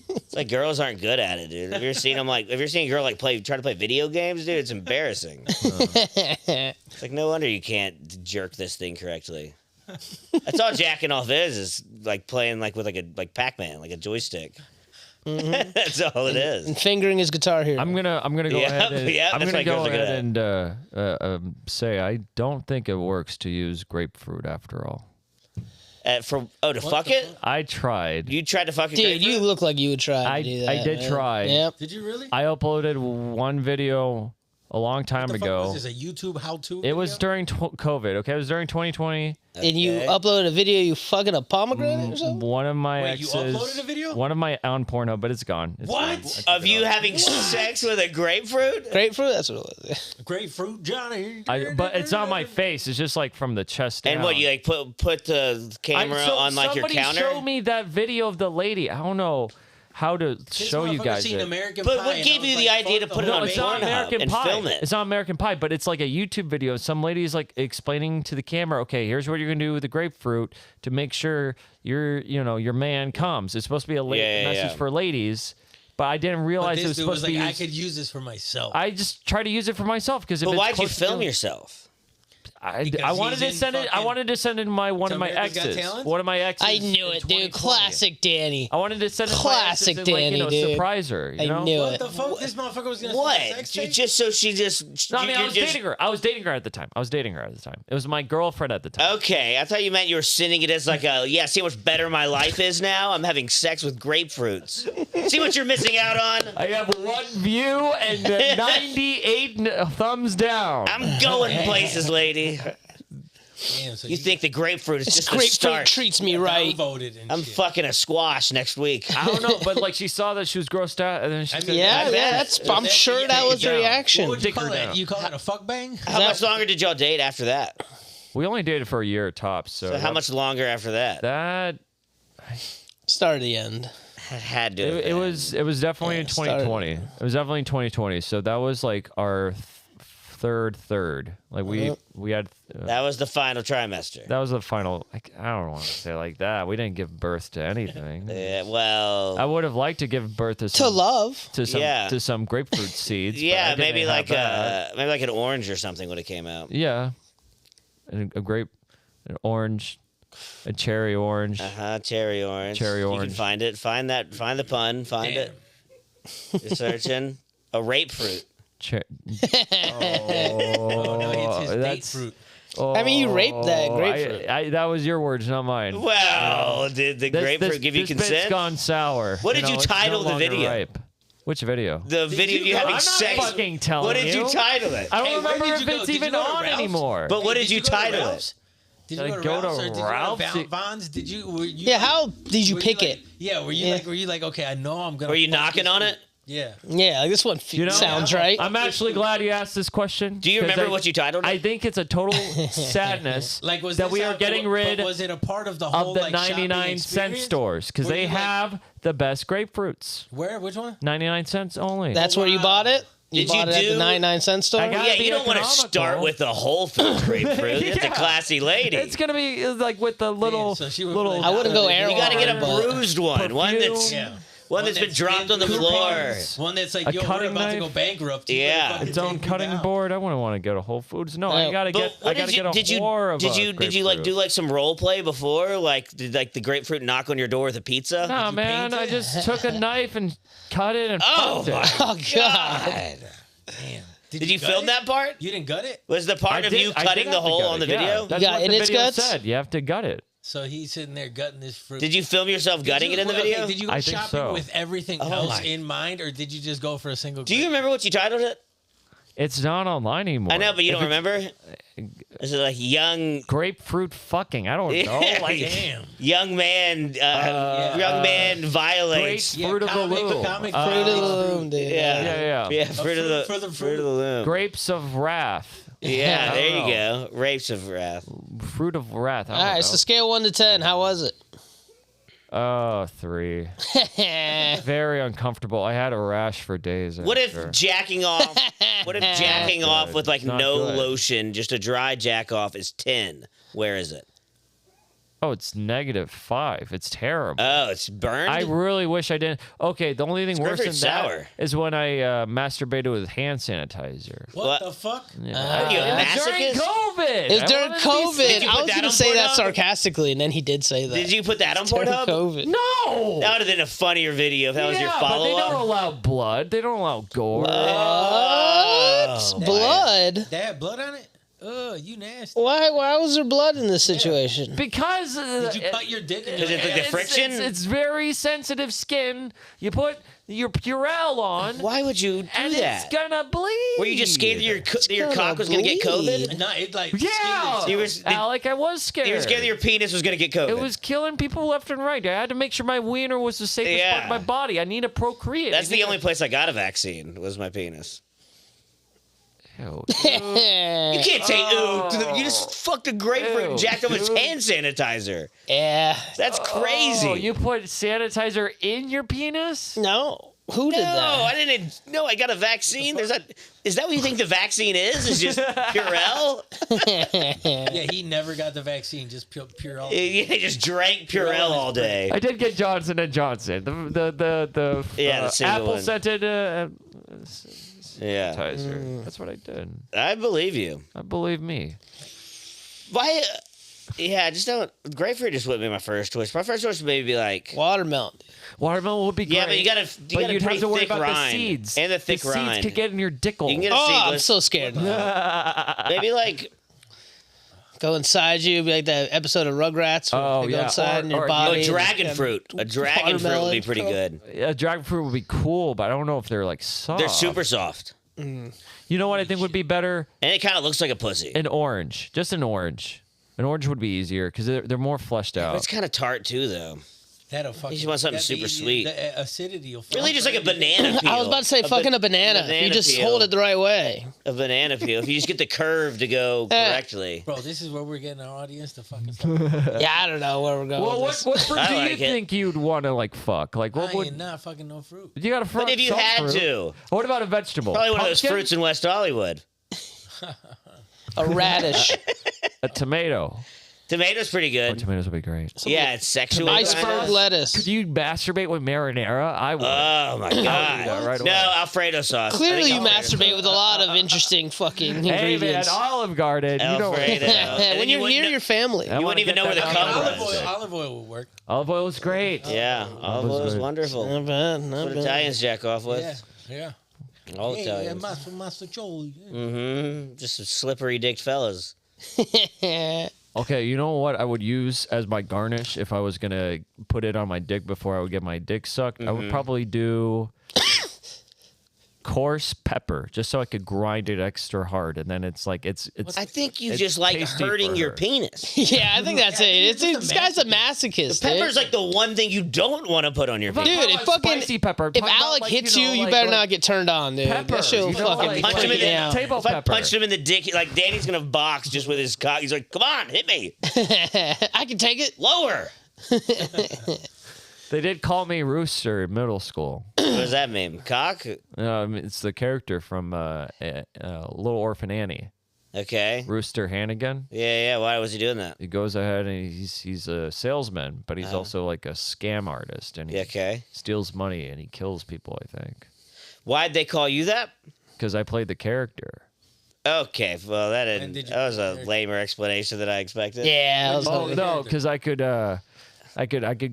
it's like girls aren't good at it, dude. Have you ever seen them like? Have you ever seen a girl like try to play video games, dude? It's embarrassing. It's like no wonder you can't jerk this thing correctly. That's all jacking off is like playing like with like Pac-Man, like a joystick. That's all it is. And fingering his guitar here. I'm gonna go Yeah, ahead and yeah, I'm that's gonna what girls go are good ahead at. and say I don't think it works to use grapefruit after all. To fuck it? I tried. You tried to fuck a Dude, grapefruit? you look like you would try I- to do that. I did man. try. Yep. Did you really? I uploaded one video a long time What the fuck ago. was this, a YouTube how-to? It was video? during COVID. Okay, it was during 2020. And you uploaded a video you fucking a pomegranate or something? One of my Wait, you exes. uploaded a video? One of my on Pornhub, but it's gone. It's gone. I What? took Of it you off. having sex with a grapefruit? Grapefruit? That's what it was. Grapefruit Johnny. But it's on my face. It's just like from the chest down. And what, you like put the camera on like your counter? Somebody showed me that video of the lady. I don't know how to show you guys Seen it. American But Pie, what and gave I was you the like, idea to fuck put it the on whole It's thing. on Pornhub American and Pie. film it? It's on American Pie, but it's like a YouTube video. Some lady's like explaining to the camera, okay, here's what you're gonna do with the grapefruit to make sure your man comes. It's supposed to be a message for ladies, but I didn't But realize it this was dude supposed was to be. like, I could use this for myself. I just try to use it for myself because. But why'd you film yourself? I Because wanted to he's in send it. I fucking- wanted to send it to one to of my America's Got exes. Talent? One of my exes. I knew in it, 2020. dude. Classic Danny. I wanted to send it to my Classic exes and, like, Danny, dude. surprise her. You I know? knew What it. the fuck? This motherfucker was gonna What? send a sex tape? Just so she just. No, I mean, I you're was just- dating her. I was dating her at the time. It was my girlfriend at the time. Okay, I thought you meant you were sending it as like a see how much better my life is now. I'm having sex with grapefruits. See what you're missing out on. I have 1 view and 98 thumbs down. I'm going places, lady. Damn, so You think the grapefruit is This just the grapefruit start? treats me right. voted and I'm shit. fucking a squash next week. I don't know, but like she saw that she was grossed out, and then she I said, mean, Yeah, bet. yeah. I'm sure that was the down. reaction. What would you Dick her call it? down. You call it a fuck bang? How much longer did y'all date after that? we only dated for a year tops. So, So how much longer after that? that Start of the end. That had to. have it been. was definitely in started. 2020. It was definitely in 2020. So that was like our third. Like we had. That was the final trimester. That was the final. Like, I don't want to say it like that. We didn't give birth to anything. Yeah, well, I would have liked to give birth to To some, love. to some grapefruit seeds. but I yeah, didn't maybe have like that. maybe like an orange or something would have came out. Yeah, and a grape, an orange, a cherry orange. Cherry orange. Cherry You orange. can find it. Find the pun. Find Damn. it. You're searching a rape fruit. Cher- Oh, no, it's his date that's- fruit. I mean, you raped that grapefruit. That was your words, not mine. Well, did the grapefruit give you this bit's consent? gone sour. What did you it's no title the longer video? ripe. Which video? The video you you go- having I'm not sex. fucking telling What did you you. title it? I don't Hey, where remember did if you go? it's Did you even go to on Ralph's? anymore. But what did you go to title Ralph's? it? Did you Did I go to go to Ralph's or did you Ralph's? go to Vons? Did you? Were you Yeah, how did you were pick like- it? Yeah, were you like, okay, I know I'm gonna. Were you fuck knocking this on fruit. it? Yeah. Yeah, like this one You know, sounds right. I'm actually glad you asked this question. Do you 'cause remember what you titled it? I think it's a total sadness Like was that this we are getting rid But was it a part of the whole of the like, shopping 99-cent experience? stores because Were they you, like- have the best grapefruits. Where? Which one? 99 cents only. That's where you bought it? You Did you bought it at the do- 99-cent store? I got- Yeah, be you don't want to economical. start with the Whole Foods grapefruit. That's a Yeah. classy lady. It's gonna be like with the little so she would little. like- I wouldn't go You air you got to get a but- bruised one, one that's Yeah. one that's been dropped on the floor. One that's like A you're cutting about to go knife? bankrupt. You Yeah. better fucking its own take me cutting down. board. I wouldn't want to go to Whole Foods. No, I Yeah. gotta But get. I what gotta did you get a did you whore of did a you did you like do grapefruit. like some role play before? Like did like the grapefruit knock on your door with a pizza? Nah, you man. paint I it? just took a knife and cut it and Oh fucked my it. Oh, God. Damn. Did you gut film it? that part? You didn't gut it? Was the part of you cutting the hole on the video? That's Yeah, what and the it's video guts? said. You have to gut it. So he's sitting there gutting this fruit. Did you film yourself gutting Did it in the you- okay, video? did you go I think shopping so. with everything Oh else my- in mind, or did you just go for a single? Do you remember what you titled it? It's not online anymore. I know, but you If don't it's remember? Is it like grapefruit fucking? I don't know. Yeah. Like Damn. young man violates? Fruit of the loom. Comic Fruit of the Loom, dude. Yeah, Yeah. fruit of the for the fruit of the loom. Grapes of wrath. Yeah, I there don't you go. Rapes of wrath. Fruit of wrath. I All don't right, know. so scale 1 to 10. How was it? Oh, 3. Very uncomfortable. I had a rash for days. What if after. jacking off? What if jacking off good. with like It's not no good. lotion, just a dry jack off is 10? Where is it? Oh, it's -5. It's terrible. Oh, it's burned. I really wish I didn't. Okay, the only thing worse than grapefruit sour. that is when I masturbated with hand sanitizer. What the fuck? Are you a During masochist? COVID. It was I during wanted to be COVID. Did you I put was that going to on say that Pornhub? sarcastically, and then he did say that. Did you put that on During Pornhub? COVID. No. That would have been a funnier video if that was your Yeah, but they don't follow-up. allow blood. They don't allow gore. What? Blood? They had blood on it? You nasty. Why was there blood in this situation? Because Did you cut your dick in your Because it's like the friction. It's very sensitive skin. You put your Purell on, Why would you do and that? it's gonna bleed. Were you just scared that your gonna cock was going to get bleed. COVID? No, it like Yeah, You were, Alec, I was scared. you were scared that your penis was going to get COVID. It was killing people left and right. I had to make sure my wiener was the safest part Yeah. of my body. I need to procreate. That's the only place I got a vaccine was my penis. Ew. You can't say ooh. You just fucked a grapefruit and Ew, jacked up its dude. hand sanitizer. Yeah. That's crazy. Oh, you put sanitizer in your penis? No. Who did No, that? I didn't. No, I got a vaccine. Is that what you think the vaccine is? Is just Purell? Yeah, he never got the vaccine. Just pure all. Yeah, just drank Purell all day. I did get Johnson and Johnson. The Yeah, the single apple one. scented Yeah, sanitizer. That's what I did. I believe you. I believe me. Why? Yeah, I just don't. Grapefruit just wouldn't be my first choice. My first choice would maybe be like. Watermelon. Watermelon would be great. Yeah, but you got a But you'd have to worry about rind the seeds. and the thick the rind. seeds could get in your dickle. You can get a Oh, I'm seedless. so scared. Maybe like Go inside you, be like that episode of Rugrats. Where Oh, they go yeah. inside Or- in your or- body. a and dragon just fruit. A dragon fruit would be pretty good. A dragon fruit would be cool, but I don't know if they're like soft. They're super soft, You know what I think would be better? and it kind of looks like a pussy. An orange. Just an orange. An orange would be easier because they're more fleshed But out. it's kind of tart too, though. That'll fucking. just want something that'd be super easy. sweet. The acidity will. Really, just like a banana peel. I was about to say fucking a banana. If you banana just peel. hold it the right way. A banana peel. If you just get the curve to go correctly. Bro, this is where we're getting our audience to fucking stop. Yeah, I don't know where we're going. Well, with what this. fruit I do like you it. think you'd want to like fuck? Like what I would ain't not fucking no fruit. you got a fruit? But if you had to, What about a vegetable? probably one of those Pumpkin? fruits in West Hollywood. A radish. A tomato. Tomato's pretty Oh, good. tomatoes would be great. Yeah, it's sexual. Iceberg lettuce. Could you masturbate with marinara? I would. Oh my god! that right no, away. Alfredo sauce. I Clearly, think you Alfredo masturbate with a lot of interesting fucking Hey man, ingredients. Olive Garden. You know Alfredo. And then when you you're wouldn't near know- your family. I You wanna wouldn't even get know where the that cum olive was. oil. Olive oil will work. Olive oil is great. Yeah, olive oil is good. wonderful. Not bad, That's not what bad. Italians jack off with. Yeah. All Hey, Italians. Master Joel. Mm-hmm. Just some slippery dicked fellas. Okay, you know what I would use as my garnish if I was gonna put it on my dick before I would get my dick sucked? I would probably do coarse pepper, just so I could grind it extra hard, and then it's like it's. I think you It's just like tasty hurting for your her. penis. Yeah, I think that's it. It's, he's just a this guy's a masochist. Pepper's dude. like the one thing you don't want to put on your I'm not penis. Dude, talking if about fucking- spicy pepper. I'm If talking about, Alec like, hits you, you, know, you like- better like not get turned on, dude. pepper, That shit will you know, fucking like- Punch him in take the you down. table If I pepper. punched him in the dick, like Danny's gonna box just with his cock. He's like, "Come on, hit me I can take it. lower." They did call me Rooster in middle school. What does that mean? Cock? It's the character from Little Orphan Annie, Okay. Rooster Hannigan. Yeah. Why was he doing that? He goes ahead and he's a salesman, but he's also like a scam artist, and he Yeah, okay. steals money and he kills people. I think Why'd they call you that? because I played the character. Okay. Well, that And didn't. did you- That was a lamer explanation than I expected. Yeah, I was Oh like, no, because I could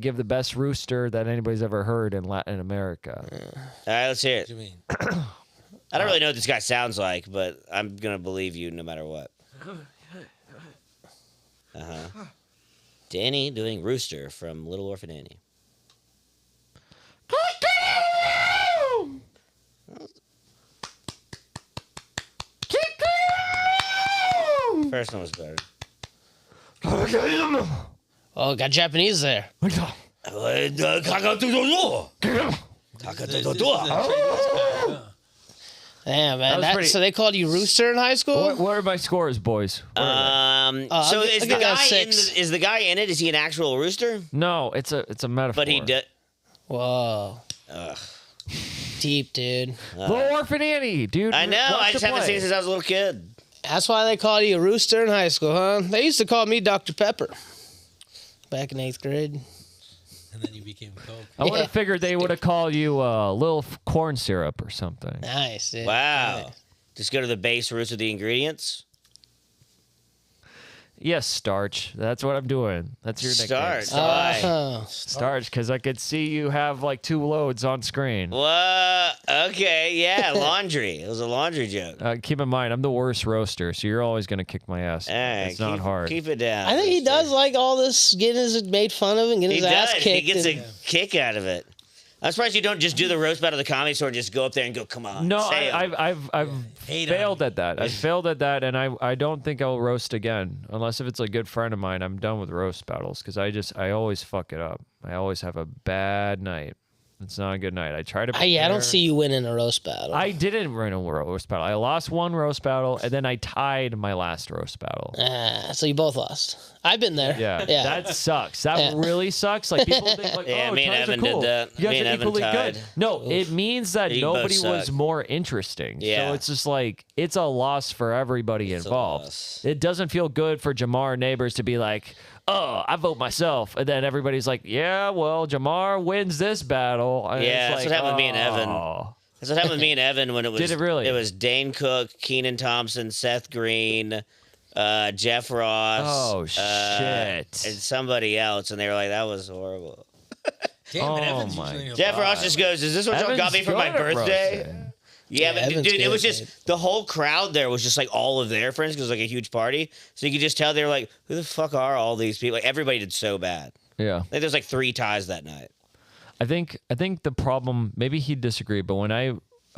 give the best rooster that anybody's ever heard in Latin America. All right, let's hear What it. do you mean? I don't really know what this guy sounds like, but I'm gonna believe you no matter what. Danny doing Rooster from Little Orphan Annie. First one was better. oh, got Japanese there. Damn, man. was That, pretty- so they called you Rooster in high school? What are my scores, boys? What are they? So I'll is give the that guy six. is the guy in it? Is he an actual rooster? No, it's a metaphor. But he did. Whoa. Deep, dude. Little Orphan Annie, dude. I know. watch I just it haven't play. seen it since I was a little kid. That's why they called you a Rooster in high school, huh? They used to call me Dr. Pepper back in 8th grade. And then you became Coke. I would Yeah. have figured they would have called you little corn syrup or something. Nice, dude. Wow. Just go to the base roots of the ingredients. Yes, starch. That's what I'm doing. That's your nickname. Starch. Why? Oh. Starch, because I could see you have like 2 loads on screen. What? Okay, yeah, laundry. It was a laundry joke. Keep in mind, I'm the worst roaster, so you're always gonna kick my ass. All right, It's not keep, hard. Keep it down. I think he does like all this, getting his made fun of and getting He his ass does. kicked. He gets and- a kick out of it. I'm surprised you don't just do the roast battle of the Comedy Store and just go up there and go, come on. No, say 'em." I've Hate on failed me. at that. I've failed at that, and I don't think I'll roast again unless if it's a good friend of mine. I'm done with roast battles because I always fuck it up. I always have a bad night. It's not a good night. I try to. Yeah, I don't prepare. see you winning a roast battle. I didn't win a roast battle. I lost one roast battle, and then I tied my last roast battle. So you both lost. I've been there. Yeah, Yeah. that sucks. That Yeah. really sucks. Like people think, like, Yeah, oh, me and ties are Evan did cool. that. You guys Me and are Evan equally tied. good. No, it means that You both nobody was suck. more interesting. Yeah. So it's just like it's a loss for everybody It's a involved. loss. It doesn't feel good for Jamar Neighbors to be like, oh, I vote myself, and then everybody's like, yeah, well, Jamar wins this battle. And Yeah, it's that's like, what happened with me and Evan. oh. That's what happened with me and Evan when it was. Did it really? It was Dane Cook, Keenan Thompson, Seth Green, Jeff Ross. Oh, and shit. somebody else, and they were like, "That was horrible." Damn it, Oh Evan's my usually in Jeff the Ross bottom. just goes, "Is this what y'all got me for my Evan's good at birthday?" roasting. Yeah, but Evan's dude, it good, was just dude. the whole crowd there was just like all of their friends because it was like a huge party. So you could just tell they were like, "Who the fuck are all these people?" Like everybody did so bad. Yeah. I think there was like 3 ties that night. I think the problem, maybe he'd disagree, but when I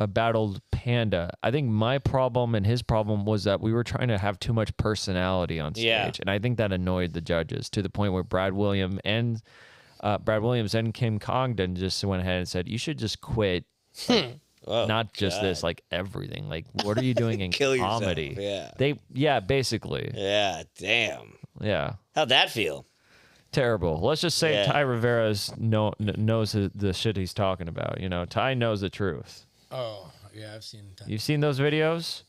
battled Panda, I think my problem and his problem was that we were trying to have too much personality on stage, Yeah. and I think that annoyed the judges to the point where Brad Williams and Kim Congdon just went ahead and said, "You should just quit." Oh, Not just God. this, like everything. Like, what are you doing in Kill yourself, comedy? yeah. Basically, Yeah, damn. yeah. How'd that feel? Terrible. Let's just say Yeah. Ty Rivera's knows the shit he's talking about. You know, Ty knows the truth. Oh, yeah, I've seen that. You've seen those videos?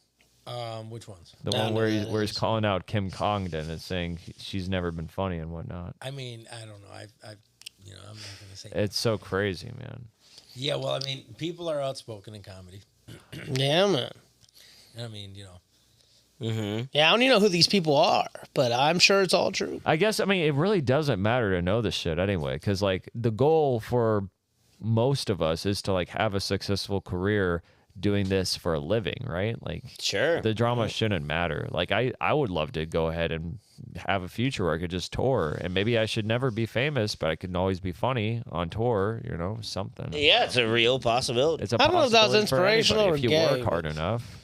Which ones? The No, one no, where that he's is- calling out Kim Congdon and saying she's never been funny and whatnot. I mean, I don't know. I'm not gonna say. It's so crazy, man. Yeah, well, I mean, people are outspoken in comedy. Yeah, man. I mean, Mm-hmm. Yeah, I don't even know who these people are, but I'm sure it's all true. I guess, I mean, it really doesn't matter to know this shit anyway, because, like, the goal for most of us is to, like, have a successful career doing this for a living, right? Like, Sure. the drama shouldn't matter. Like, I would love to go ahead and have a future where I could just tour, and maybe I should never be famous, but I can always be funny on tour, you know, something. Yeah, it's a real possibility. It's a I don't know if that was possibility for anybody inspirational if you or gay, work hard but- enough.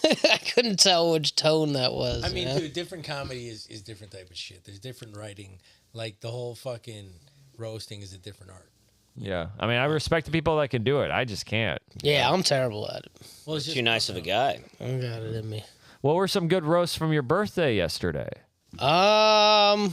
I couldn't tell which tone that was. I mean, man. dude, different comedy is different type of shit. There's different writing. Like the whole fucking roasting is a different art. Yeah, I mean, I respect the people that can do it. I just can't. Yeah, I'm terrible at it. Well, it's Too nice of a guy. I got it in me. What were some good roasts from your birthday yesterday? I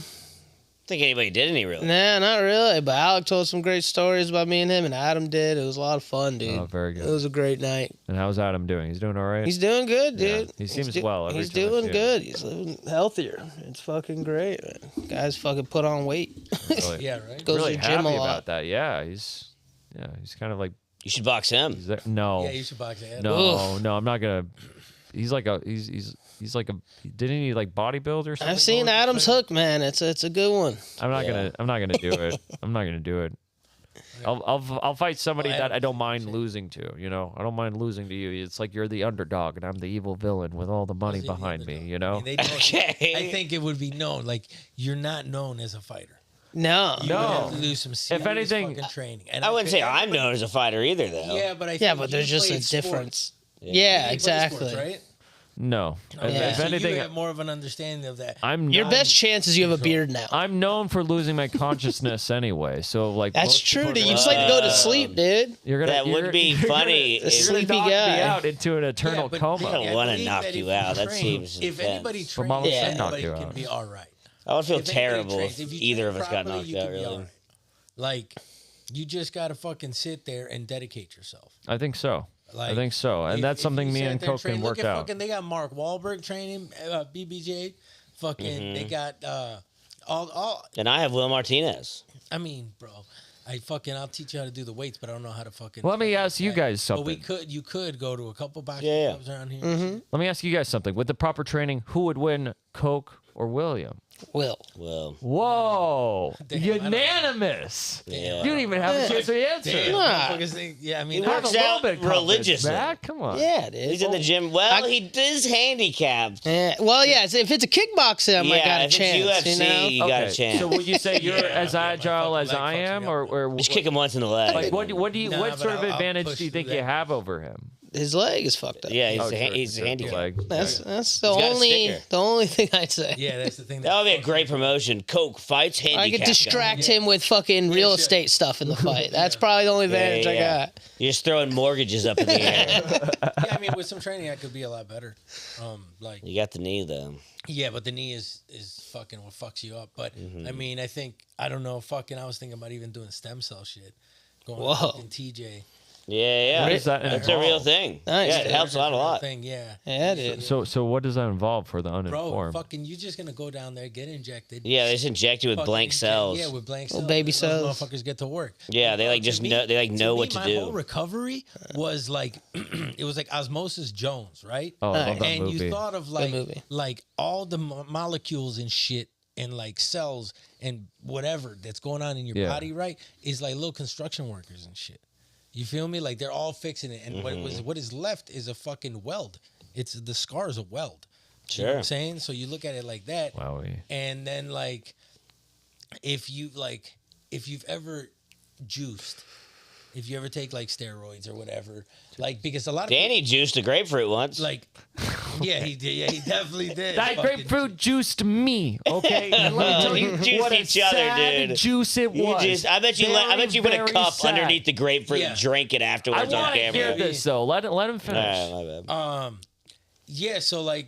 think anybody did any really. Nah, not really. But Alec told some great stories about me and him, and Adam did. It was a lot of fun, dude. Oh, very good. It was a great night. And how's Adam doing? He's doing all right. He's doing good, Yeah, dude. he He's seems well every He's time I see doing him. good. He's living healthier. It's fucking great, man. Guys fucking put on weight. really, Yeah, right. Goes really to the gym happy a lot. about that. Yeah, he's kind of like You should box him. he's there. No, Yeah, you should box Adam. no, I'm not gonna. He's like a he's like a didn't he like bodybuild or something? I've seen going? Adam's hook, man. It's a good one. I'm not gonna do it. I'm not gonna do it. I'll fight somebody Well, that I Adam's don't mind losing to. You know, I don't mind losing to you. It's like you're the underdog and I'm the evil villain with all the money Is he the behind me. underdog? You I know. mean, they don't- Okay. I think it would be known. Like you're not known as a fighter. No. You No. would have to do some serious anything- fucking training. And I wouldn't think say I'm everybody- known as a fighter either, though. Yeah, but I think Yeah, but you there's just a played sports. difference. Yeah. Yeah, You played exactly. sports, right? No. Okay, Yeah. If so anything, you have more of an understanding of that. I'm Your known- best chance is you have a beard now. I'm known for losing my consciousness anyway. So like That's most true, people dude. are You gonna- just like to go to sleep, dude. You're gonna That would you're- be you're funny Gonna, if- you're gonna Sleepy knock me guy. out into an eternal Yeah, but coma. I don't wanna believe knock that you if out. That train- seems If anybody intense. trains, Mama said knock anybody you can out. be all right. I would feel If anybody terrible trains, if you either train of us got properly, knocked you out, can be all really. right. Like, you just gotta fucking sit there and dedicate yourself. I think so. Like, I think so, and if- that's if something you me sat and there Coke train- can look work at out. Fucking, they got Mark Wahlberg training, BBJ. Fucking, they got all. And I have Will Martinez. I mean, bro, I'll teach you how to do the weights, but I don't know how to fucking. Let me ask you guys But something. you could go to a couple boxing Yeah. clubs around here. Let me ask you guys something. With the proper training, who would win, Coke or William? Will. Well, Whoa! Damn, I don't know. Unanimous. yeah. You didn't even have a chance to answer. Damn, Nah. motherfuckers think- yeah, I mean, He Have works a little out bit of confidence, religiously. Mac. Come on. Yeah, dude. He's in the gym. Well, I- he is handicapped. Yeah. Well, yeah. If it's a kickboxer, I might got a if chance. it's UFC, you know? you got a chance. So would you say you're Yeah, as okay, my agile fucking as leg I fucks am, me up, or Just kick him once in the leg. like what Nah, what sort of but I'll advantage push do you think you that. have over him? His leg is fucked up. Yeah, he's, Oh, sure, he's sure, handicapped. leg. That's the He's got a only sticker. thing I'd say. yeah, that's the thing. That would be a great promotion. Coke fights handicapped. I could guy. distract him with fucking real shit. estate stuff in the fight. That's probably the only advantage I got. You're just throwing mortgages up in the air. Yeah, I mean, with some training, I could be a lot better. Like, You got the knee though. yeah, but the knee is fucking what fucks you up. But I mean, I don't know. Fucking, I was thinking about even doing stem cell shit. Going Whoa. fucking TJ. Yeah. What does that That's a real involve? thing. Nice, Yeah, it dude. helps a lot. Thing, yeah. Yeah, dude. So what does that involve for the Bro, uninformed? fucking, you just gonna go down there, get injected. Yeah, they just inject you with fucking blank inject- cells. Yeah, with blank Little cells. baby Those cells. Motherfuckers get to work. Yeah, they like To just me- know. They like know to what me, to my do. whole recovery was like, it was like Osmosis Jones, right? Oh, I love that and movie. you thought of movie. like all the molecules and shit and like cells and whatever that's going on in your Yeah. body, right? Is like little construction workers and shit. You feel me? Like they're all fixing it, and what is left is a fucking weld. It's the scar is a weld. You know what I'm Sure. saying? So you look at it like that, Wowie. and then like if you've ever juiced, if you ever take like steroids or whatever, like because a lot of Danny juiced a grapefruit once. people, like yeah he did, yeah he definitely did. That Fucking- grapefruit juiced me, okay? And let me tell You you juiced what a each other, sad dude. juice it you was. just, I bet you put a Very cup sad. underneath the grapefruit Yeah. and drank it I afterwards on want to camera. hear this though. Let him All finish. right, my bad. yeah, so like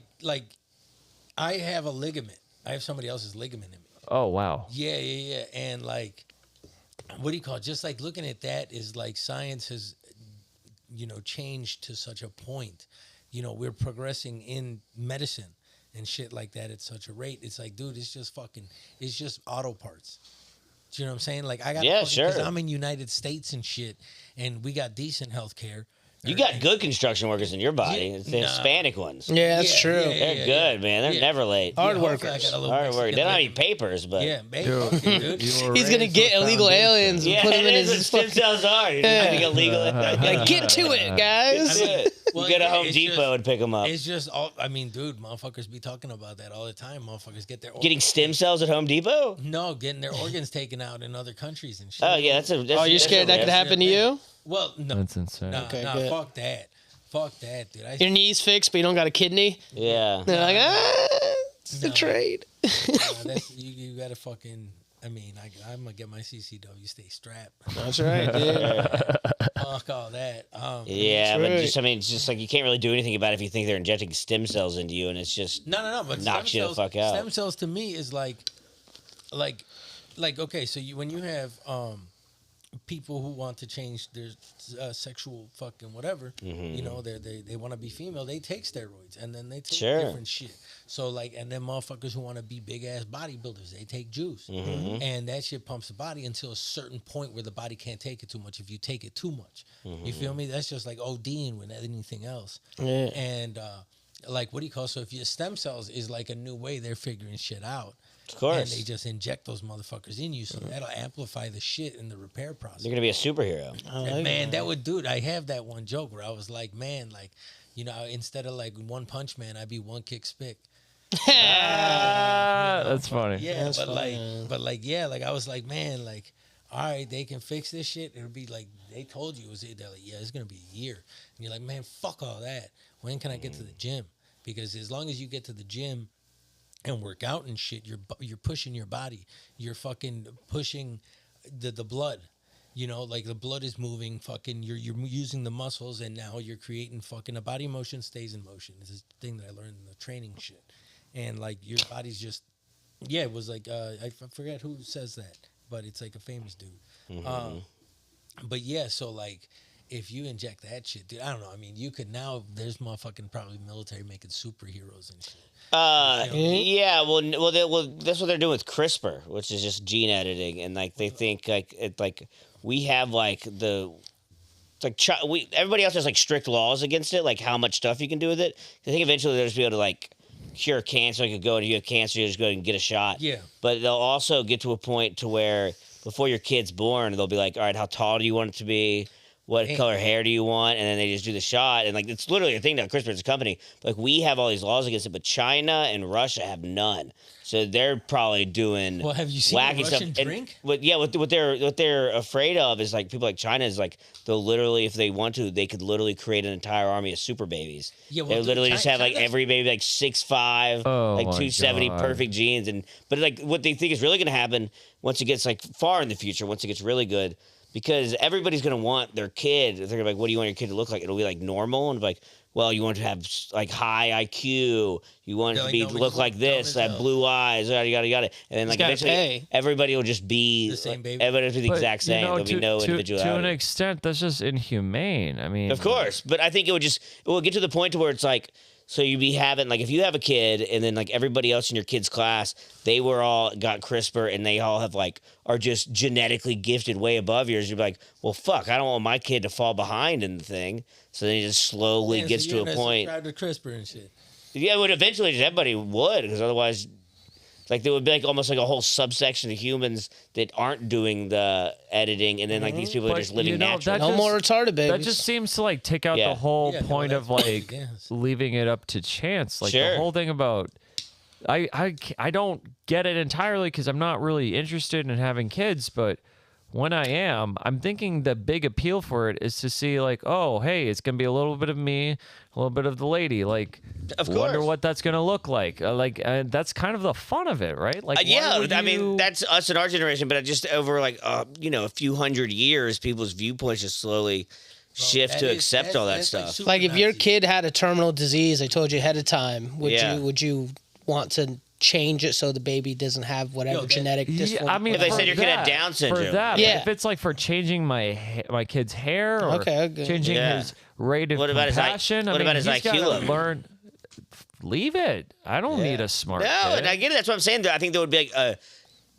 I have a ligament. I have somebody else's ligament in me. Oh wow. Yeah. And like, what do you call it? Just like looking at that is like science has, changed to such a point. We're progressing in medicine and shit like that at such a rate. It's like, dude, it's just auto parts. Do you know what I'm saying? Like, I got, Yeah, because sure. I'm in United States and shit, and we got decent health care. You got good construction workers in your body. Yeah, it's the nah. Hispanic ones. Yeah, that's Yeah, true. yeah, They're good, man. They're Yeah. never late. Hard hopefully I workers. got a little Hard work. Mexican They don't have any living. papers, but Yeah, maybe, fucking, dude. He's gonna get illegal aliens and yeah, put them in it is what his stem fucking. cells are. You're Yeah. just illegal. Like, get to it, guys. I mean, You go to Home it's Depot just- and pick them up. It's just all. I mean, dude, motherfuckers be talking about that all the time. Motherfuckers get their Getting stem cells at Home Depot? no, getting their organs taken out in other countries and shit. Oh yeah, that's a. That's, Oh, you're that's scared a that could risk. happen to you? Well, no, That's insane. nah, Okay, nah, good. fuck that, dude. Your knee's fixed, but you don't got a kidney. Yeah. They're like, it's the No. trade. That's, you gotta fucking. I mean, I'm gonna get my CCW. Stay strapped. That's right, dude. Fuck all that. Yeah, That's but right. just I mean, it's just like you can't really do anything about it if you think they're injecting stem cells into you, and it's just No. But Knocks stem you the cells, fuck out. Stem cells to me is like okay. So when you have people who want to change their sexual fucking whatever, they want to be female, they take steroids and then they take Sure. different shit. So like, and then motherfuckers who want to be big ass bodybuilders, they take juice, and that shit pumps the body until a certain point where the body can't take it too much. If you take it too much, you feel me? That's just like ODing with anything else. Yeah. And like, what do you call? So if your stem cells is like a new way they're figuring shit out. of course And they just inject those motherfuckers in you, so that'll amplify the shit in the repair process. they're gonna be a superhero. And man, that would, dude. I have that one joke where I was like, man, like, instead of like one punch man, I'd be one kick spick. That's funny. Yeah, That's but funny. yeah, like I was like, man, like, all right, they can fix this shit. It'll be like they told you it was. They're like, yeah, it's gonna be a year, and you're like, man, fuck all that. When can I get to the gym? Because as long as you get to the gym and work out and shit, you're pushing your body. You're fucking pushing the blood. Like the blood is moving. Fucking, you're using the muscles, and now you're creating fucking a body motion stays in motion. This is the thing that I learned in the training shit. And like your body's just, yeah, it was like I forget who says that, but it's like a famous dude. But yeah, so like if you inject that shit, dude, I don't know. I mean, you could now. There's motherfucking probably military making superheroes and shit. Yeah, well, that's what they're doing with CRISPR, which is just gene editing, and like they think like it like we have like everybody else has like strict laws against it, like how much stuff you can do with it. I think eventually they'll just be able to like cure cancer. You could go and if you have cancer, you just go and get a shot. Yeah. But they'll also get to a point to where before your kid's born, they'll be like, all right, how tall do you want it to be? What color hair do you want? And then they just do the shot. And like, it's literally a thing now. CRISPR is a company. Like we have all these laws against it, but China and Russia have none. So they're probably doing Well, have you seen wacky the Russian stuff. drink? What they're afraid of is like people like China is like they'll literally, if they want to, they could literally create an entire army of super babies. Yeah, well, they dude, literally just have like China's- every baby like 6'5", Oh, like my 270, God. perfect genes. But like what they think is really going to happen once it gets like far in the future, once it gets really good, because everybody's going to want their kid. They're gonna be like, what do you want your kid to look like? It'll be like normal and like, well, you want to have like high IQ. You want it Yeah, to like, be nobody's look like dumb this, as have hell. blue eyes, yada yada yada. And then like gotta eventually, pay. everybody will just be The same like, baby. everybody will be the But, exact same. you know, There'll be no to individuality. an extent, that's just inhumane. I mean, Of course, but I think it will get to the point to where it's like, so you'd be having like if you have a kid and then like everybody else in your kid's class, they were all got CRISPR and they all have like are just genetically gifted way above yours. You'd be like, well, fuck, I don't want my kid to fall behind in the thing. So then it just slowly Yeah, gets so to you're a gonna point. subscribe to CRISPR and shit. Yeah, it would eventually just everybody would because otherwise. Like there would be like almost like a whole subsection of humans that aren't doing the editing, and then like these people are But, just living you know, naturally. that No just- more retarded babies. that just seems to like take out Yeah. the whole Yeah, no, point of that's- like yes. leaving it up to chance. Like Sure. the whole thing about I don't get it entirely because I'm not really interested in having kids, but when I am, I'm thinking the big appeal for it is to see like, oh, hey, it's gonna be a little bit of me, a little bit of the lady. Like, Of wonder course. what that's gonna look like. That's kind of the fun of it, right? Like, why Yeah, would I you- mean that's us in our generation, but just over like a few hundred years, people's viewpoints just slowly shift That to is- accept that's- all that that's stuff. super Like if your Nazi. kid had a terminal disease, they told you ahead of time. Yeah. Would you want to change it so the baby doesn't have whatever that- genetic Yeah, dysfunction? I mean, If they for said your kid had that- Down syndrome. For that, Yeah. but if it's like for changing my kid's hair or Okay, okay. changing Yeah. his rate of What about his I- compassion, what I mean, about his he's IQ gotta level? learn. Leave it. I don't need a smart No, kid. and I get it. That's what I'm saying. I think there would be like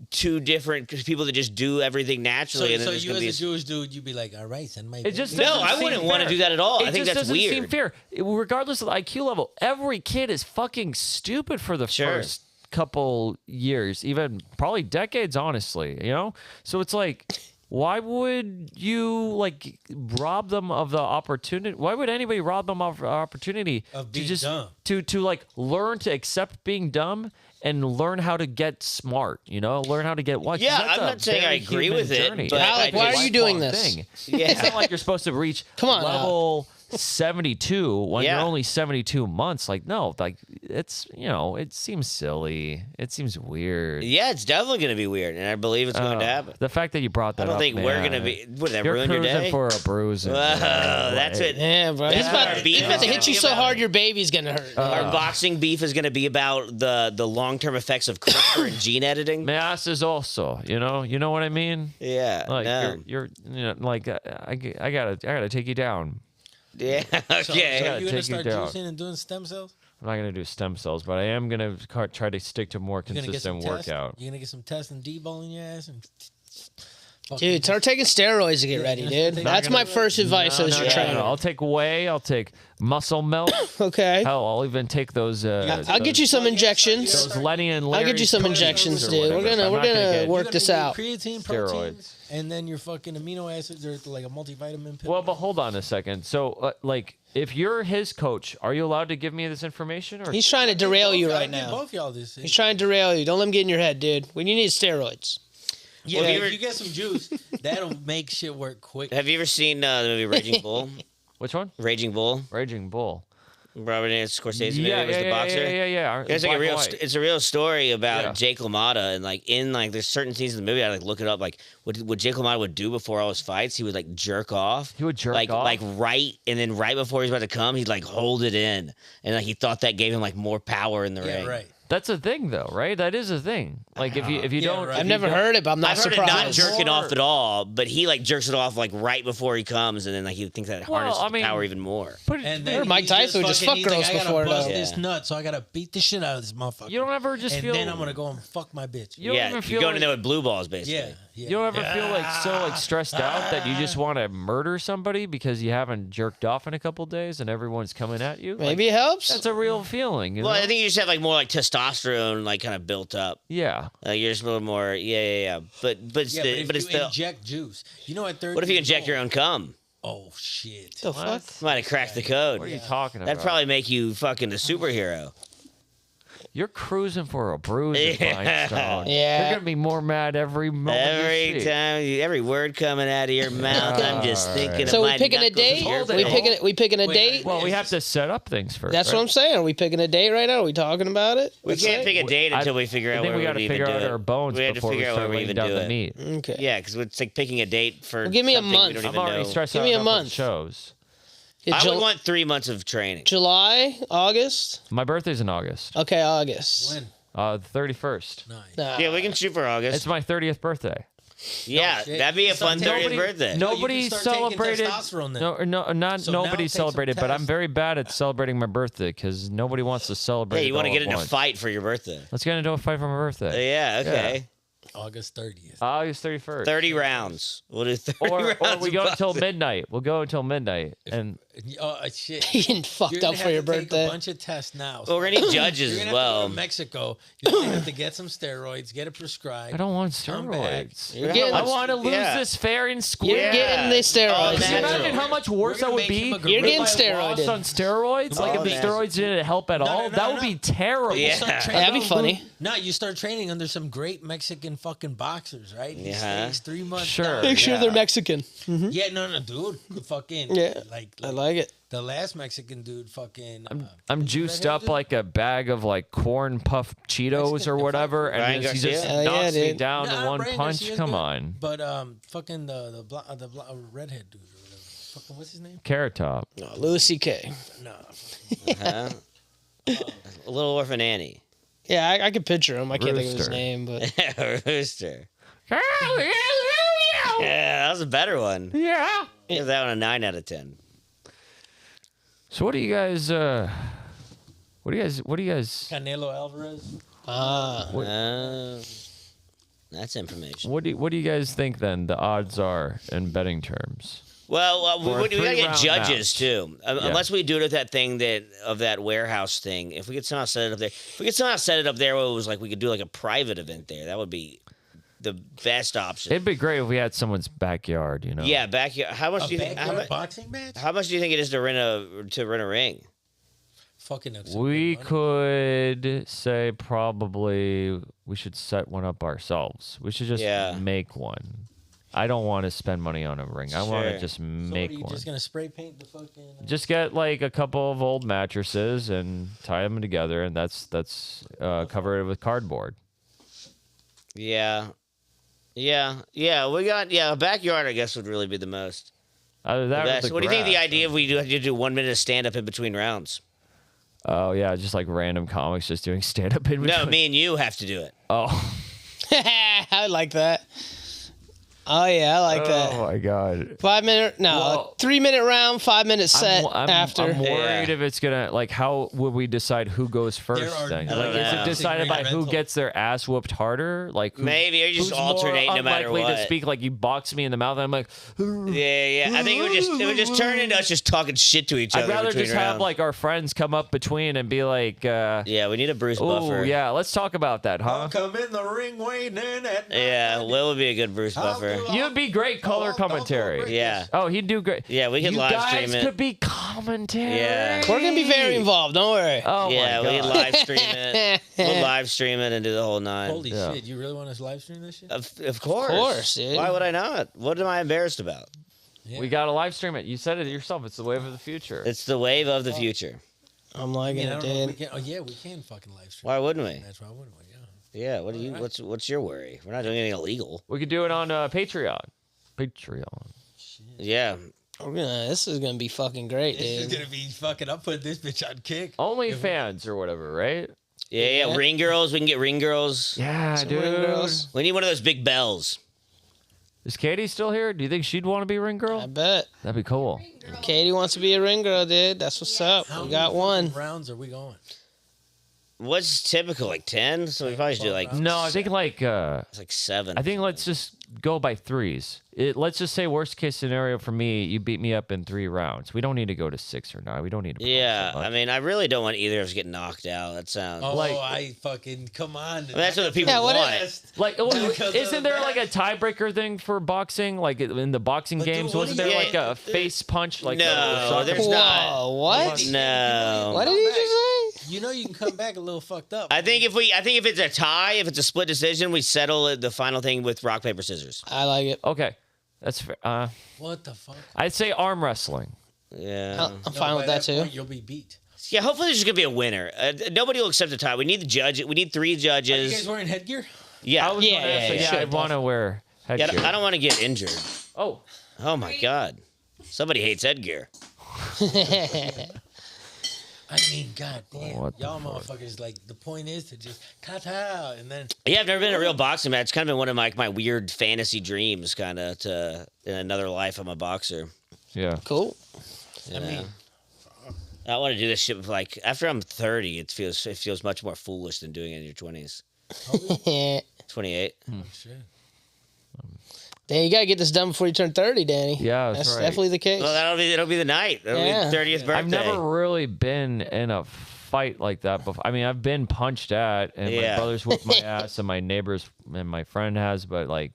two different people that just do everything So, naturally. and then so there's you gonna as be a Jewish dude, you'd be like, all right, send my It just baby." No, doesn't I seem wouldn't want to fair. do that at all. It I think just that's doesn't weird. seem fair. Regardless of the IQ level, every kid is fucking stupid for the Sure. first couple years, even probably decades, honestly, you know? So it's like, why would you like rob them of the opportunity? Why would anybody rob them of the opportunity Of being to just dumb. to like learn to accept being dumb and learn how to get smart, you know, learn how to get what? 'cause Yeah, that's I'm a not saying I very agree human with it, journey. but Alec, I why are just- you doing lifelong this? thing. Yeah. It's not like you're supposed to reach Come on now. level 72 when Yeah. you're only 72 months. Like, no, like it's, you know, it seems silly. It seems weird. Yeah, it's definitely going to be weird, and I believe it's going to happen. The fact that you brought that I don't up, think we're man, going to be. Would that You're ruin your cruising day? for a bruise. Whoa, that's it. Yeah, bro. He's That's about, our he's beef about to is hit gonna you be so about. hard your baby's gonna hurt. Our boxing beef is going to be about the long term effects of CRISPR and gene editing. Mass is also, you know what I mean? Yeah, Like no. you're you know, like I gotta take you down. Yeah, So, okay. so gotta you're gonna take you start down. juicing and doing stem cells? I'm not gonna do stem cells, but I am gonna try to stick to more You're gonna get some consistent tests? workout. You're gonna get some tests and D-ball in your ass and Dude, start taking steroids to get ready, dude. Not That's my first advice as your trainer. I'll take whey. I'll take muscle milk. Okay. Hell, I'll even take those. I'll get you some injections. those Lenny and I'll Larry get you some proteins injections, or dude. whatever. We're I'm gonna not work You're this gonna out. do creatine, protein, Steroids. and then your fucking amino acids are like a multivitamin pill. Well, but hold on a second. So, like, if you're his coach, are you allowed to give me this information? Or He's trying to derail you Both- right I give now. Both y'all this. He's trying to derail you. Don't let him get in your head, dude. When you need steroids. Yeah, Well, if you you get some juice, that'll make shit work quick. Have you ever seen the movie Raging Bull? which one? Raging Bull. Raging Bull. Robert Scorsese movie was the boxer. yeah. It's like Black and white. it's a real story about Yeah. Jake LaMotta, and like in like there's certain scenes in the movie I like look it up, like what Jake LaMotta would do before all his fights. He would like jerk off. He would jerk like off? like right, and then right before he's about to come, he'd like hold it in, and like he thought that gave him like more power in the Yeah, ring. right. That's a thing, though, right? That is a thing. Like if you Yeah, don't, right. if I've you never don't- heard it, but I'm not I've heard surprised. it not jerking off at all, but he like jerks it off like right before he comes, and then like he thinks that harnesses I mean- the power even more. Put it, And Or then Mike he's Tyson would just fucking- fuck he's girls like, before, I gotta bust though. this Yeah. nut, so I gotta beat the shit out of this motherfucker. you don't ever just and feel. then I'm gonna go and fuck my bitch. You don't Yeah, even you're feel going in like- there with blue balls, basically. Yeah. Yeah. You don't ever feel like so like stressed out that you just want to murder somebody because you haven't jerked off in a couple days and everyone's coming at you? Like, Maybe it helps. that's a real feeling. You Well, know? I think you just have like more like testosterone, like kind of built up. yeah. You're just a little more, yeah. But it's Yeah, the, but if it's you the. inject juice, you know, at 30 What if you years inject your old- own cum? Oh shit! the fuck? Might have cracked the code. What are you talking about? That'd probably make you fucking a superhero. You're cruising for a bruise, Yeah. Stone. Yeah. You're gonna be more mad every moment. Every you see. time, every word coming out of your mouth, I'm just thinking. So of we my picking a knuckles date? in your Hold it. We face. picking a Wait, date? Well, we have to set up things first. That's right? what I'm saying. Are we picking a date right now? Are we talking about it? We Let's can't say? pick a date until we figure I out think where we got to even figure do out it. our bones We have to before we figure out start where we laying even down do the it. meat. Okay. Yeah, because it's like picking a date for. Well, give me a something we month. don't I'm even already know. stressed Give out me a enough with month. shows. Yeah, I would want 3 months of training. July, August. My birthday's in August. Okay, August. When? The 31st. Nice. Nah. Yeah, we can shoot for August. It's my 30th birthday. Yeah, shit. that'd be a fun Nobody- 30th birthday. No, you Nobody can start taking celebrated. testosterone then. No, not So now nobody take some celebrated. But I'm test. very bad at celebrating my birthday because nobody wants to celebrate. Hey, you want want to get in a fight for your birthday? Let's get into a fight for my birthday. Yeah, okay. August 30th. August 31st. 30 rounds. We'll do 30 Or rounds. we of go until boxing. midnight. We'll go until midnight. And Oh shit! You getting fucked You're up gonna for have your to take birthday. a bunch of tests now. Well, we're going to need judges You're as gonna have to go well. to Mexico. You're gonna have to get some steroids, get it prescribed. I don't want Come back. steroids. You're getting- I want to lose Yeah. this fair and square. You're getting the All steroids. Can you natural. imagine how much worse We're that gonna would make him be? a gorilla. You're getting if I lost steroided. on steroids? Like All if the natural. steroids didn't help at all, no, that no. would be terrible. Yeah. Start training- That'd be funny. No, you start training under some great Mexican fucking boxers, right? He Yeah. stays 3 months. Sure. down. Make sure Yeah. they're Mexican. Yeah, no, dude. Fucking. Yeah, Like I like it. the last Mexican dude, fucking. I'm juiced up like a bag of like corn puff Cheetos Mexican or whatever, Ryan and he just Garcia? Hell yeah, knocks me dude. down Nah, in one Brian punch. Garcia's Come good. on, But fucking the redhead dude or whatever. Fucking what's his name? Carrot Top. No, Louis C.K. Nah. Huh? A little orphan Annie. Yeah, I can picture him. I can't think of his Rooster. name, but Rooster. Yeah, that was a better one. Yeah. Give that one a 9 out of 10. So what do you guys? What do you guys? Canelo Alvarez. That's information. What do you guys think then? The odds are in betting terms. Well, For a we gotta get 3-round judges match. too. Unless we do it at that thing that warehouse thing. If we could somehow set it up there, where it was like we could do like a private event there. That would be the best option. It'd be great if we had someone's backyard. You know. Yeah, backyard. How much A do you think? backyard boxing match? How much do you think it is to rent a ring? Fucking. We could say probably we should set one up ourselves. We should just Yeah. make one. I don't want to spend money on a ring. I want Sure. to just So make what, are you one. just gonna spray paint the fucking? Just get like a couple of old mattresses and tie them together, and that's cover it with cardboard. Yeah. We got a backyard. I guess would really be the most. Either that or Best. the What do you think the grass. idea if we do 1 minute of stand up in between rounds? Oh yeah, just like random comics just doing stand up in No, between. me and you have to do it. Oh. I like that. Oh yeah, I like Oh that. my god. 5 minute, no, Well- 3 minute round, 5 minute set after. I'm worried Yeah. if it's gonna like how would we decide who goes first There are then? no Like is boxing it decided by ring who rental. gets their ass whooped harder? Like who, Maybe, or you just who's alternate more no matter unlikely what. to speak like you box me in the mouth and I'm like Yeah. I think it would just turn into us just talking shit to each other. I'd rather between just have rounds. like our friends come up between and be like Yeah, we need a Bruce oh Buffer. yeah, let's talk about that, huh? Come in the ring waiting at. Yeah, Will would be a good Bruce Buffer. You'd be great color commentary. Yeah. Oh, he'd do great. Yeah, we could you live guys stream it. could be commentary. Yeah. We're gonna be very involved. Don't worry. Oh Yeah, my we god. could live stream it. We'll live stream it and do the whole 9. Holy Yeah. shit! You really want us to live stream this shit? Of course. course, dude. Why would I not? What am I embarrassed about? We gotta live stream it. You said it yourself. It's the wave of the future. It's the wave of the future. I'm liking I it, don't know if we dude. can. Oh yeah, we can fucking live stream. Why wouldn't we? That's why wouldn't we? Yeah. Yeah. What do you? What's your worry? We're not doing anything illegal. We could do it on Patreon. Patreon. Yeah. This is gonna be fucking great, This is dude. gonna be fucking. I'm putting this bitch on kick. Only fans or whatever, right? Yeah. Ring girls. We can get ring girls. Yeah, Some dude. ring girls. We need one of those big bells. Is Katie still here? Do you think she'd want to be a ring girl? I bet. That'd be cool. Katie wants to be a ring girl, dude. That's what's up. How We got many one. fucking rounds are we going? What's typical? Like 10? So we probably should do like No, I think like it's like 7. I think let's just go by threes. Let's just say worst case scenario for me, you beat me up in 3 rounds. We don't need to go to 6 or 9. We don't need to. Yeah, so much. I mean, I really don't want either of us to get knocked out. That sounds. Oh, Like- I fucking come on. that's what the people Yeah, what want. Like, Because isn't of there that. like a tiebreaker thing for boxing? Like in the boxing But dude, games, what wasn't do there you- like a face punch? Like No, a soccer there's ball? not. Whoa, what? No. What did he just say? You know you can come back a little fucked up. I think if it's a tie, if it's a split decision, we settle the final thing with rock paper scissors. I like it. Okay, that's fair. What the fuck? I'd say arm wrestling. Yeah. I'm No, fine by with that too. point, you'll be beat. Yeah. Hopefully, there's just gonna be a winner. Nobody will accept a tie. We need the judge. We need 3 Are you guys judges. wearing headgear? Yeah. I was Yeah, gonna yeah, say, yeah, yeah, sure, I'd want to wear Yeah, headgear. I don't want to get injured. Oh, Oh my god. Somebody hates headgear. I mean, god damn. What the Y'all fuck? motherfuckers, like, the point is to just cut out and then. Yeah, I've never been in a real boxing match. It's kind of been one of my weird fantasy dreams, kind of. To in another life, I'm a boxer. yeah. Cool. You I know? mean, I want to do this shit with, like, after I'm 30. It feels much more foolish than doing it in your 20s. 28. shit. Dan, you gotta get this done before you turn 30, Danny. Yeah, that's right. definitely the case. Well, it'll be the night. It'll Yeah. be the 30th birthday. I've never really been in a fight like that before. I mean, I've been punched at, and Yeah. my brother's whipped my ass, and my neighbors and my friend has, but like,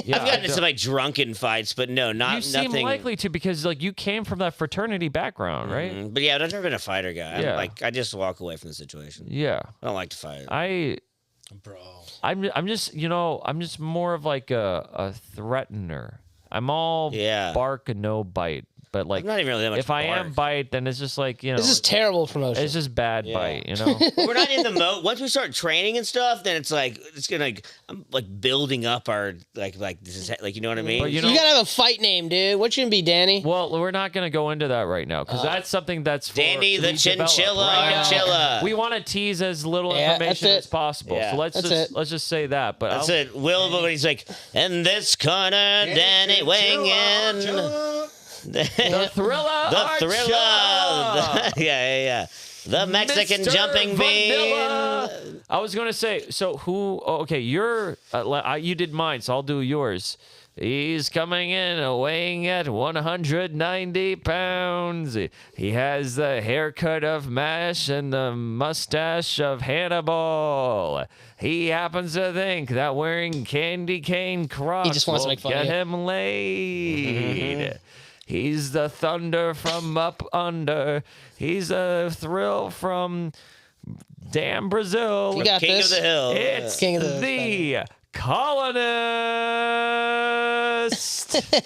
yeah, I've gotten into some like drunken fights, but no, you not seem nothing. likely to because like you came from that fraternity background, right? But yeah, I've never been a fighter guy. Yeah. I just walk away from the situation. Yeah, I don't like to fight. Bro. I'm just I'm just more of like a threatener. I'm all Yeah. bark and no bite, but like I'm not even really that much. if I am bark. bite, then it's just like This is terrible promotion. it's just bad Yeah. bite, you know. We're not in the mode. Once we start training and stuff, then it's gonna I'm like building up our like this is like, you know what I mean? But you gotta have a fight name, dude. What you gonna be, Danny? Well, we're not going to go into that right now because that's something that's for Danny the we develop. Chinchilla Right now, Chinchilla. We want to tease as little Yeah, information that's as it. possible. Yeah. So That's let's just say that. But That's I'll- it. Will, but he's like, and this corner, Danny weighing in. the thriller, The Archer! thriller. yeah. The Mexican Mr. jumping Vanilla. bean. I was gonna say. So who? Oh, okay, you're. You did mine, so I'll do yours. He's coming in weighing at 190 pounds. He has the haircut of MASH and the mustache of Hannibal. He happens to think that wearing candy cane Crocs He just wants to will make fun get of you. him laid. He's the thunder from up under. He's a thrill from damn Brazil. You got King this. of the Hill. It's King of the the colonist.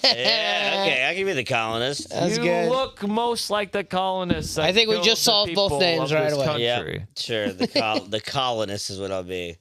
Yeah, okay, I'll give you the colonist. That's you good. look most like the colonists. I think we just solved both names right away. Yeah, sure. The colonist is what I'll be.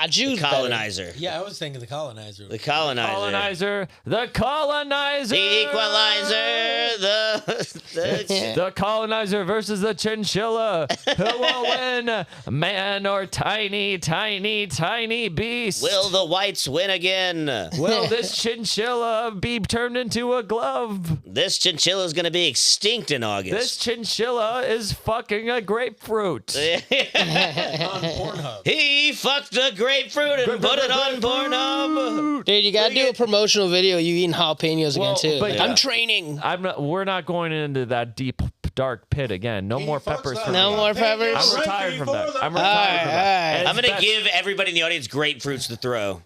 Jews better. Colonizer. Yeah, I was thinking the colonizer. The colonizer. Colonizer. The colonizer. The equalizer. The The colonizer versus the chinchilla. Who will win? Man or tiny, tiny, tiny beast? Will the whites win again? Will this chinchilla be turned into a glove? This chinchilla is going to be extinct in This August. chinchilla is fucking a grapefruit. On Pornhub. He fucked a grapefruit and put it on Pornhub. Dude, you gotta do a promotional video. You eating jalapenos Well, again too? but- I'm training. We're not going into that deep, dark pit again. No more peppers for No me. more peppers. I'm retired from that. I'm All retired right, from all that. right. And I'm it's going to best- give everybody in the audience grapefruits to throw.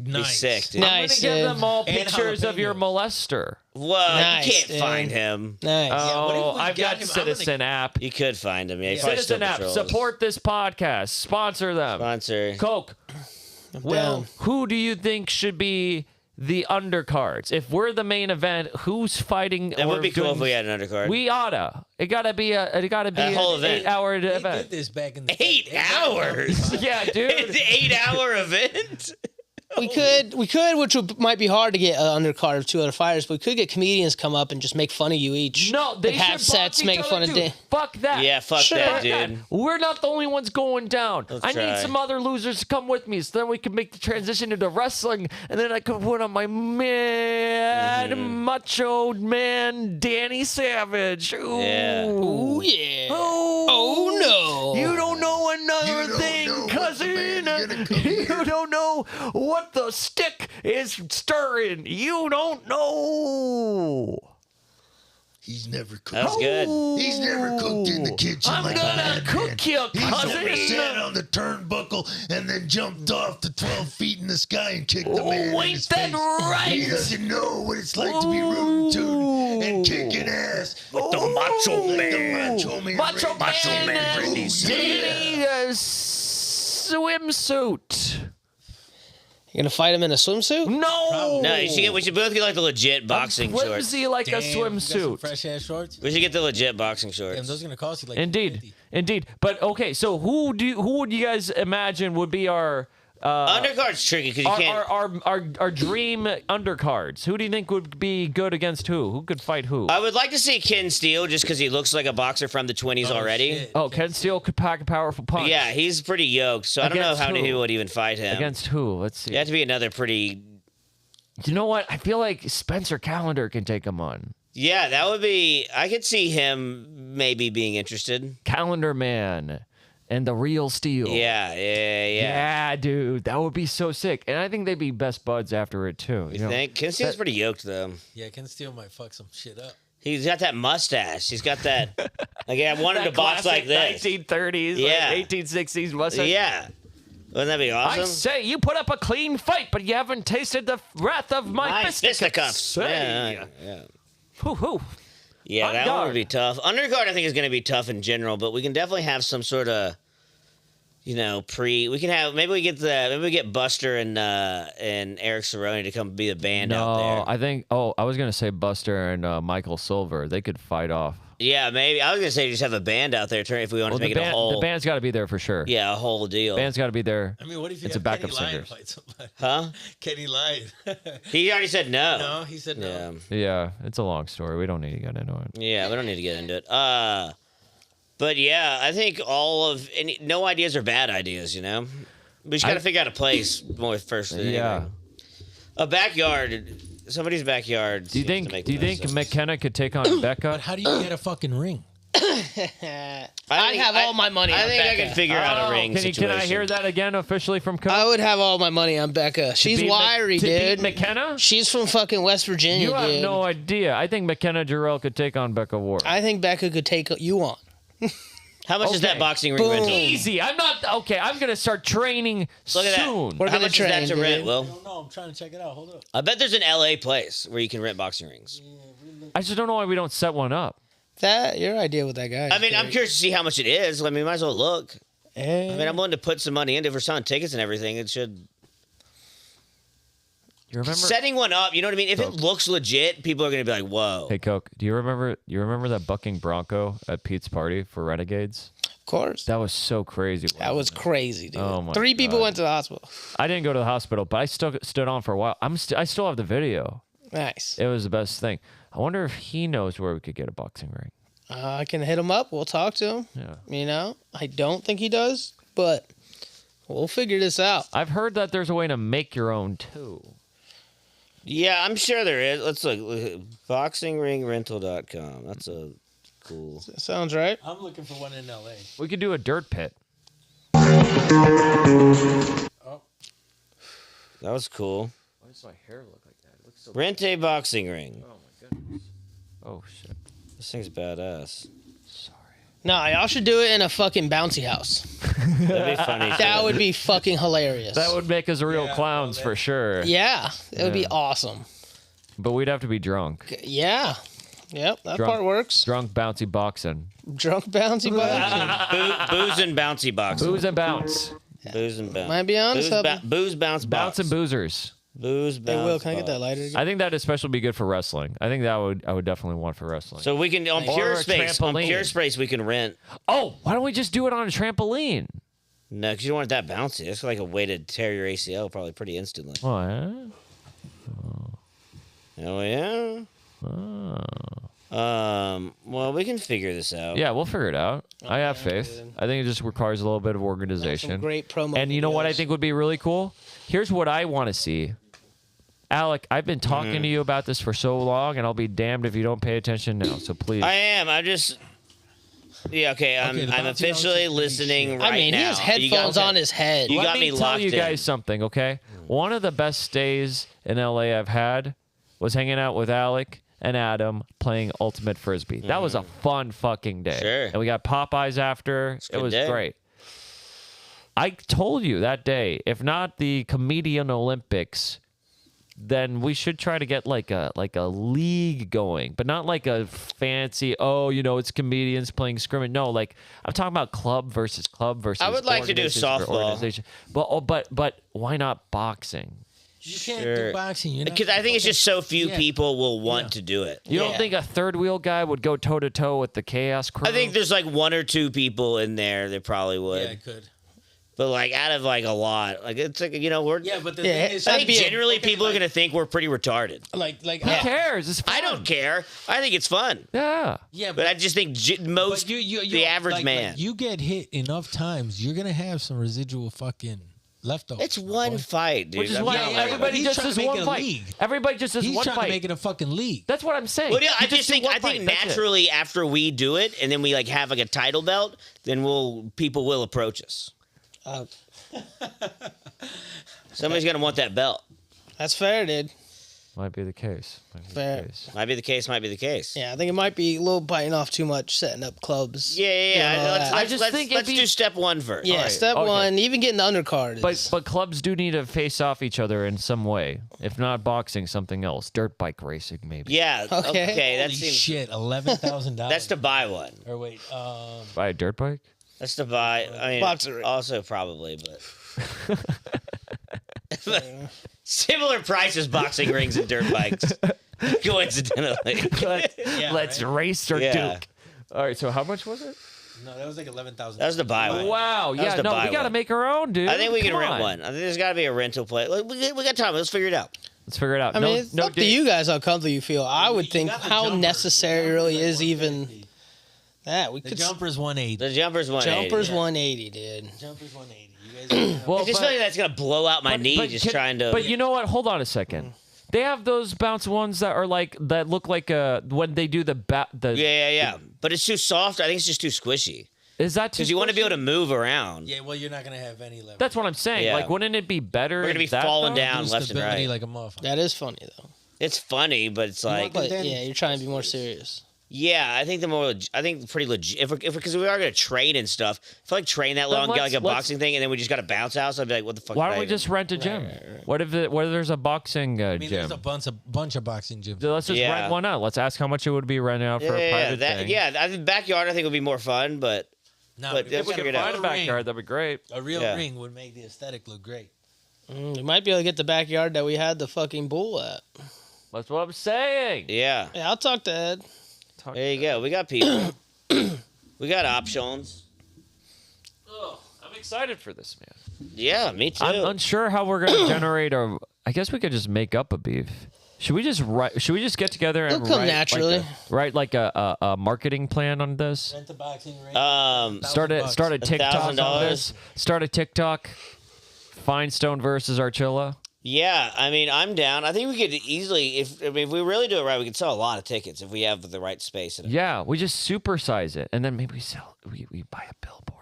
Be Nice. sick, dude. Nice, I'm gonna give dude. them all And pictures of your jalapenos. molester. Whoa, Nice, you can't dude. find him. Nice. what if Oh, we I've got got him? I'm Citizen app. You could find him. Yeah, he probably Citizen still app. patrols. Support this podcast. Sponsor them. Sponsor. Coke. Well, who do you think should be the undercards? If we're the main event, who's fighting? That or would be cool doing- if we had an undercard. We oughta. It gotta be A whole an event. 8-hour They did event. this back in the 8 hours. Yeah, dude. It's an 8-hour event. We could, which might be hard to get an undercard of 2 other fighters, but we could get comedians come up and just make fun of you each. No, they Like, have should box sets, each make other fun of too. Dan. Fuck that. Yeah, fuck that, dude. We're not the only ones going down. I try. need some other losers to come with me, so then we can make the transition into wrestling, and then I could put on my mad macho man Danny Savage. Ooh. Yeah. Oh yeah. Oh no. You don't know another You don't thing, know what the cousin. man's gonna come You here. don't know what the stick is stirring. You don't know. He's never cooked. That was good. He's never cooked in the kitchen I'm like gonna that, cook man. you, He's cousin. never sat on the turnbuckle and then jumped off the 12 feet in the sky and kicked the man in Ain't his that face. right? He doesn't know what it's like to be rootin' tootin' and kicking ass. The Macho Like Man. the Macho Man. Macho Randy. Man, Randy Danny swimsuit. You're gonna fight him in a swimsuit? No. No, we should both get like the legit boxing shorts. Flimsy like a Damn, you got some swimsuit. fresh ass shorts. We should get the legit boxing Damn, shorts. those are gonna cost you like Indeed, $50. indeed. But okay, so who would you guys imagine would be our Undercard's tricky because you can't. our dream undercards? Who do you think would be good against who? Who could fight who? I would like to see Ken Steele just because he looks like a boxer from the 20s already. Shit. Oh, Ken Steele could pack a powerful punch. Yeah, he's pretty yoked, so I don't know Against how many who? people would even fight him. Against who? Let's see. You have to be another pretty. You know what? I feel like Spencer Calendar can take him on. Yeah, that would be. I could see him maybe being interested. Calendar Man and the Real Steel. Yeah. Yeah, dude, that would be so sick. And I think they'd be best buds after it too. You think Ken Steele's pretty yoked though? Yeah, Ken Steele might fuck some shit up. He's got that mustache. He's got that. Like I wanted That to box like classic this. 1930s, Yeah. like 1860s mustache. Yeah. Wouldn't that be I awesome? say you put up a clean fight, but you haven't tasted the wrath of my fisticuffs. Hey. Yeah. Hoo-hoo. Yeah, that one Underguard. would be tough. Underguard, I think, is going to be tough in general, but we can definitely have some sort of, we can have maybe we get Buster and Eric Cerrone to come be the band out No, there. I think. Oh, I was gonna say Buster and Michael Silver. They could fight off. Yeah, maybe I was going to say just have a band out there if we want to make it a whole. the band's got to be there for sure. Yeah, a whole deal. Band's got to be there. I mean, what if you It's a have backup Kenny Lyon singers. fight somebody? Huh? Kenny Lyon. He already said no. No, he said no. Yeah. Yeah, it's a long story. We don't need to get into it. Yeah, we don't need to get into it. But yeah, I think no ideas are bad ideas, you know? We just got to figure out a place more first than Yeah. anything. A backyard, somebody's backyard. Do you seems to think? make Do you the most think sense. McKenna could take on But Becca? how do you get a fucking ring? I'd have all my money I on think I Becca. can figure out a ring Can situation. I hear that again officially from Coach? I would have all my money on Becca. She's wiry, to dude. beat McKenna? She's from fucking West Virginia, You have dude. no idea. I think McKenna Jarrell could take on Becca Ward. I think Becca could take you on. How much is that Okay. boxing ring Boom. rental? Easy. I'm not okay. I'm gonna start training Look at that. soon. We're How gonna much is that train, to dude. rent, I Will? don't know. I'm trying to check it out. Hold up. I bet there's an LA place where you can rent boxing rings. I just don't know why we don't set one up. That your idea with that guy. I mean, I'm curious to see how much it is. I mean, might as well look. I mean, I'm willing to put some money into it for selling tickets and everything. It should. You remember? Setting one up, you know what I mean? If it looks legit, people are going to be like, whoa. Hey Coke, do you remember? You remember that bucking bronco at Pete's party for Renegades? Of course. That was so crazy. That was crazy, dude. Oh my 3 people God. went to the hospital. I didn't go to the hospital, but I stood on for a while. I still have the video. Nice. It was the best thing. I wonder if he knows where we could get a boxing ring. I can hit him up. We'll talk to him. Yeah. You know, I don't think he does, but we'll figure this out. I've heard that there's a way to make your own too. Yeah, I'm sure there is. Let's look. Boxingringrental.com. That's a cool. Sounds right. I'm looking for one in LA. We could do a dirt pit. That was cool. Why does my hair look like that? It looks so. Rent a boxing ring. Oh my goodness. Oh shit. This thing's badass. Sorry. No, y'all should do it in a fucking bouncy house. That'd be funny. That would be fucking hilarious. That would make us real Yeah, clowns well, for sure. Yeah, it would be Yeah. awesome. But we'd have to be drunk. Yeah. Yep, that Drunk. part works. Drunk bouncy boxing. Drunk bouncy bouncy. Booze and bouncy boxing. Booze and bounce. Booze and bounce. Might be on Booze, something. booze bounce, Bounce and boozers. Booze Hey, bounce. Will, can I get that box. lighter again? I think that especially be good for wrestling. I think that I would definitely want for wrestling. So we can on Or Pure a Space. On trampoline. Pure Space, we can rent. oh, why don't we just do it on a trampoline? No, because you don't want it that bouncy. That's like a way to tear your ACL probably pretty instantly. What? Oh yeah. Well, we can figure this out. Yeah, we'll figure it out. I have faith. dude. I think it just requires a little bit of Some organization. great promo. And you know what I videos. think would be really cool? Here's what I want to see. Alec, I've been talking to you about this for so long, and I'll be damned if you don't pay attention now. So please. I am. I'm just. Yeah. Okay. I'm the bouncy officially houses listening shit. right now. I mean, he has headphones on his head. You Let got me me tell locked you in. guys something, okay? One of the best stays in LA I've had was hanging out with Alec and Adam playing Ultimate Frisbee. That was a fun fucking day. Sure. And we got Popeyes after. a It good was day. great. I told you that day, if not the Comedian Olympics, then we should try to get like a league going, but not like a fancy, it's comedians playing scrimmage. No, like I'm talking about club versus I would like to do organization for softball. organization. But why not boxing? You can't Sure. do boxing. You're not Because I think it's just so few Yeah. people will want to do it. You don't Yeah. think a third wheel guy would go toe to toe with the chaos crew? I think there's like one or two people in there that probably would. Yeah, I could. But like out of like a lot, like it's like we're. Yeah, but the Yeah, thing is, I that'd think be a- generally people are gonna think we're pretty retarded. like who cares? It's fun. I don't care. I think it's fun. Yeah. Yeah, But I just think most the average man. you get hit enough times, you're gonna have some residual fucking leftovers. It's one fight, dude. Which is I'm why not yeah, like- everybody he's just trying does to make one it a fight. league. Everybody just does He's one trying fight. to make it a fucking league. That's what I'm saying. Well, yeah, I You just do think one I think fight. That's it. naturally after we do it and then we like have like a title belt, then people will approach us. Uh, Somebody's gonna want that belt. That's fair, dude. Might be the case. Might be the Fair. case. Might be the case. Might be the case. Yeah, I think it might be a little biting off too much, setting up clubs. Yeah. You know, Let's, I let's, just let's, think let's it'd be- do step one first. Yeah, Alright, step okay. one, even getting the undercard. But clubs do need to face off each other in some way. If not boxing, something else. Dirt bike racing, maybe. Yeah. Okay. Okay. That Holy seems. shit, $11,000. That's to buy one. Or wait, Buy a dirt bike? That's to buy. I mean, Boxer ring. also probably, but similar prices, boxing rings and dirt bikes. Coincidentally. Let's race or Yeah. Duke. All right, so how much was it? no, that was like $11,000. That was to buy one. Wow, That was yeah, to no, buy we got to one. make our own, dude. I think we can Come rent on. one. I think there's got to be a rental place. We got time. Let's figure it out. Let's figure it out. I mean, it's up to you guys how comfortable you feel. I would think got the how jumper. necessary it really is even that. We The could jumper's 180. The jumper's 180. Jumper's 180, dude. Jumper's 180. You guys. Well, I just feel like that's gonna blow out my knee just trying to. But you know what? Hold on a second. They have those bounce ones that are like that look like when they do the yeah. But it's too soft. I think it's just too squishy. Is that Because you want to be able to move around. Yeah, well, you're not gonna have any leverage. That's what I'm saying. Yeah. Like, wouldn't it be better? We're gonna be that, falling though? down Lose left and stability right. like a motherfucker. That is funny though. It's funny, but it's like, But then- yeah, you're trying to be more serious. yeah. I think pretty legit. Because we are gonna train and stuff. If I like train that long, get like a let's- boxing thing, and then we just got a bounce house, I'd be like, what the fuck? Why did don't I we even- just rent a gym? What if there's a boxing I mean, gym? there's a bunch of boxing gyms. Let's just Yeah. rent one out. Let's ask how much it would be rented out for a private thing. I think backyard. I think would be more fun, but No, But if if We we could figure it find out. a backyard. That'd be great. a real Yeah. ring would make the aesthetic look great. We might be able to get the backyard that we had the fucking bull at. That's what I'm saying. yeah. Yeah, I'll talk to Ed. There you go. We got people. We got options. I'm excited for this, man. Yeah, me too. I'm unsure how we're gonna generate a. I guess we could just make up a beef. Should we just get together and It'll come write naturally. write like a marketing plan on this? Rent a boxing ring. Start a TikTok on $1,000. this. Start a TikTok. Finestone versus Archilla. Yeah, I mean, I'm down. I think we could easily, if we really do it right, we could sell a lot of tickets if we have the right space. In it. Yeah, we just supersize it, and then maybe we buy a billboard.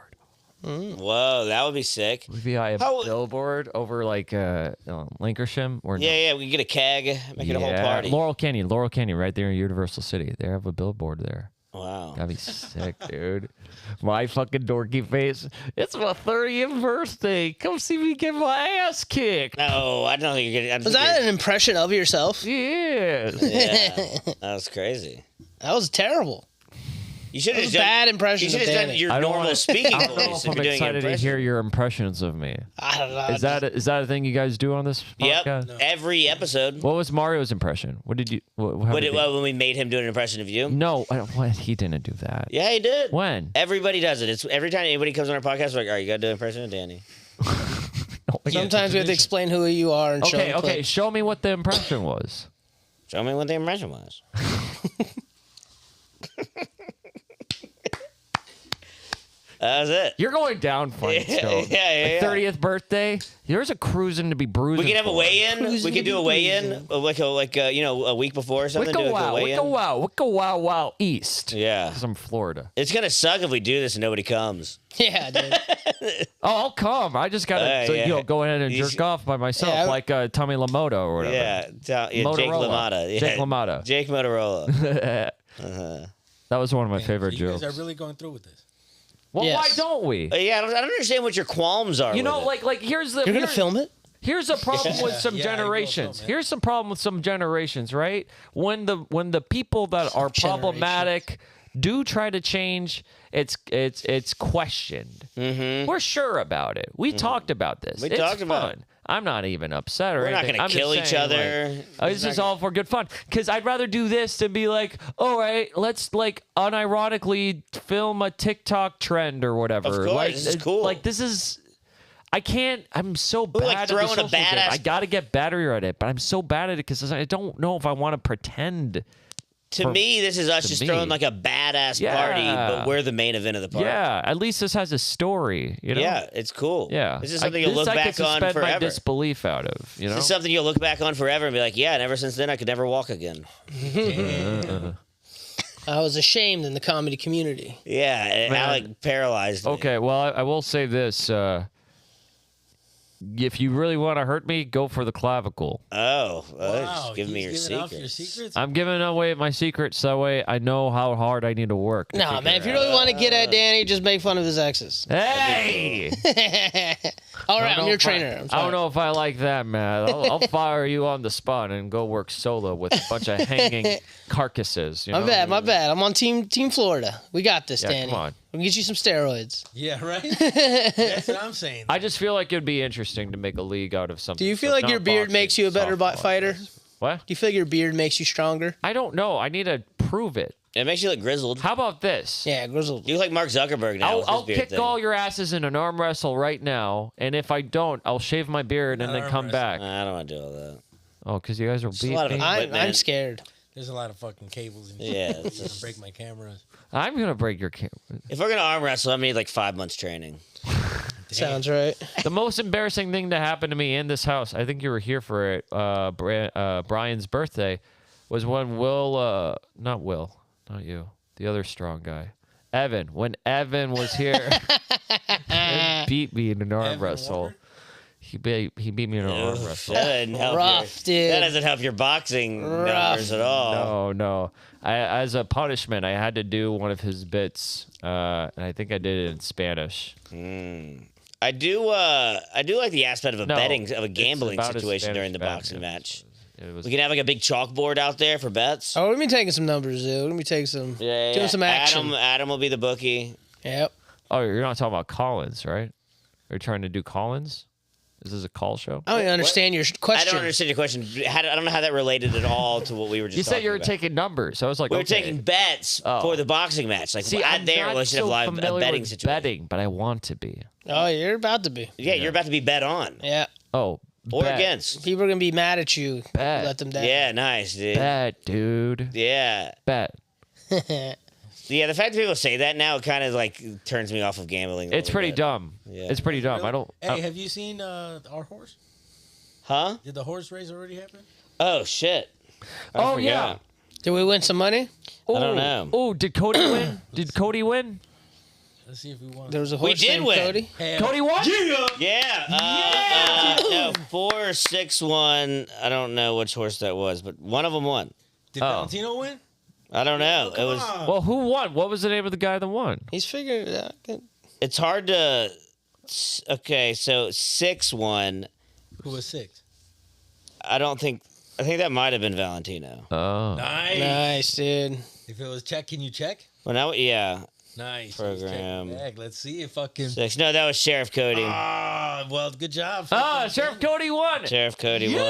Whoa, that would be sick. We buy a How- billboard over like Lancashire or Yeah, we can get a keg, make it a whole party. Laurel Canyon, right there in Universal City. They have a billboard there. Wow. That'd be sick, dude. My fucking dorky face. It's my 30th birthday. Come see me get my ass kicked. No, I don't think you're getting. Was that an impression of yourself? Yes. Yeah, that was crazy. That was terrible. You should That have was done bad impression You should of have done Danny. your I don't normal wanna- speaking I don't know voice if if I'm you're doing excited to impression. hear your impressions of me. I don't know. Is that a thing you guys do on this podcast? Yep, every episode. What was Mario's impression? What did you? How But did when we made him do an impression of you. No, what? He didn't do that. Yeah, he did. When? Everybody does it. It's every time anybody comes on our podcast, we're like, all right, you got to do an impression of Danny. Sometimes we have to explain who you are and show Okay, the okay. clip. Show me what the impression was. Show me what the impression was. That was it. You're going down, Fine Stone. Yeah. 30th birthday. There's a cruising to be bruising. We can have a for. weigh-in. We can do a weigh-in, like a week before or something. Do Wicca like a wow, weigh-in. Wicca wow East. Yeah. Because I'm Florida. It's gonna suck if we do this and nobody comes. Yeah, dude. Oh, I'll come. I just gotta yeah. go ahead and You jerk should- off by myself, Yeah, like Tommy Lamotta or whatever. Yeah, Jake Motorola. LaMotta. Yeah. Jake LaMotta. Jake Motorola. That was one of my favorite You guys jokes. are really going through with this. Well, Yes. why don't we? Yeah, I don't understand what your qualms are. You know, with it. like here's the. You're gonna here's- film it? Here's a problem with some Yeah, I will generations. film it. Here's some problem with some generations, right? When the people that are problematic do try to change, it's questioned. Mm-hmm. We're sure about it. We talked about this. We It's talked about fun. I'm not even upset or We're not anything. gonna I'm just kill each saying, other. like, this is all for good fun. Because I'd rather do this than be like, all right, let's like unironically film a TikTok trend or whatever. Of course, like, this is cool. Like this is. I can't. I'm so bad like at the throwing a social game. badass- I got to get better at it, but I'm so bad at it because I don't know if I want to pretend. To me, this is us to just me. throwing like a badass party, Yeah. but we're the main event of the party. Yeah, at least this has a story. You know. Yeah, it's cool. Yeah. This is something you'll this look I back can on suspend my forever. disbelief out of. You know. This is something you'll look back on forever and be like, yeah, and ever since then I could never walk again. I was ashamed in the comedy community. Yeah, and Man. Alec paralyzed me. Okay, well, I will say this. If you really want to hurt me, go for the clavicle. Oh, Wow, just give me your he's giving off your secrets. secrets? I'm giving away my secrets so that way I know how hard I need to work. to No, figure man, it if you out. really want to get at Danny, just make fun of his exes. Hey! All right, I don't I'm know your if I- trainer. I'm I don't sorry. know if I like that, man. I'll fire you on the spot and go work solo with a bunch of hanging carcasses. You know? My bad. I'm on Team Florida. We got this, Yeah, Danny. come on. We'll get you some steroids. Yeah, right? That's what I'm saying. I just feel like it'd be interesting to make a league out of something. Do you feel so like not your beard boxing, makes you a better softball. fighter? Do What? you feel like your beard makes you stronger? I don't know. I need to prove it. It makes you look grizzled. How about this? Yeah, grizzled. You look like Mark Zuckerberg now. with his I'll beard kick thing. all your asses in an arm wrestle right now, and if I don't, I'll shave my beard and Not then arm come wrestle. back. I don't want to do all that. Oh, because you guys will a beat lot of me. I- I'm man. scared. There's a lot of fucking cables and Yeah, shit. it's You're gonna just- break my cameras. I'm gonna break your camera. If we're gonna arm wrestle, I'm gonna need like 5 months training. Sounds right. The most embarrassing thing to happen to me in this house, I think you were here for it, Brian's birthday, was when not you, the other strong guy, Evan. When Evan was here, and beat me in an arm Evan wrestle. Walker? He beat me in an arm wrestle. That doesn't help Rough, your, dude. That doesn't help your boxing numbers at all. No. As a punishment, I had to do one of his bits, and I think I did it in Spanish. I do like the aspect of a No, betting of a it's gambling about as situation during the Spanish boxing bad. match. It was We can have like a big chalkboard out there for bets. Oh, let me taking some numbers, dude. Let me take some. Yeah, Doing some action. Adam will be the bookie. Yep. Oh, you're not talking about Collins, right? Are you trying to do Collins? Is this a call show? I don't even understand your I question. don't understand your question. I don't know how that related at all to what we were just You said talking you were about. taking numbers. So I was like, We were okay. taking bets Oh. for the boxing match. Like See, out I'm there, not we should so have live a familiar betting with situation. betting, but I want to be. Oh, you're about to be. Yeah, you're about to be bet on Yeah. Oh, or bet. against. People are gonna be mad at you. Bet. Let them down. Yeah, nice, dude. Bet, dude. Yeah. Bet. Yeah, the fact that people say that now kind of like turns me off of gambling. a It's little pretty bit. dumb. Yeah. It's pretty dumb. I don't. Hey, have you seen our horse? Huh? Did the horse race already happen? Oh shit. I Oh, forgot. yeah. Did we win some money? I don't know. Oh, did Cody win? Did Cody win? Let's see if we won. There was a We horse did named win. Cody. Hell, Cody won? Yeah. No, 4, 6, 1. I don't know which horse that was, but one of them won. Did Oh. Valentino win? I don't know. It was. Come on. Well, who won? What was the name of the guy that won? He's figured it out. Good. It's hard to. Okay, so 6-1. Who was sixth? I don't think. I think that might have been Valentino. Oh. Nice. Nice, dude. If it was check, can you check? Well, now, yeah. Nice. Program. Let's see if fucking. 6. No, that was Sheriff Cody. Well, good job. Ah, Sheriff Cody won. Sheriff Cody won.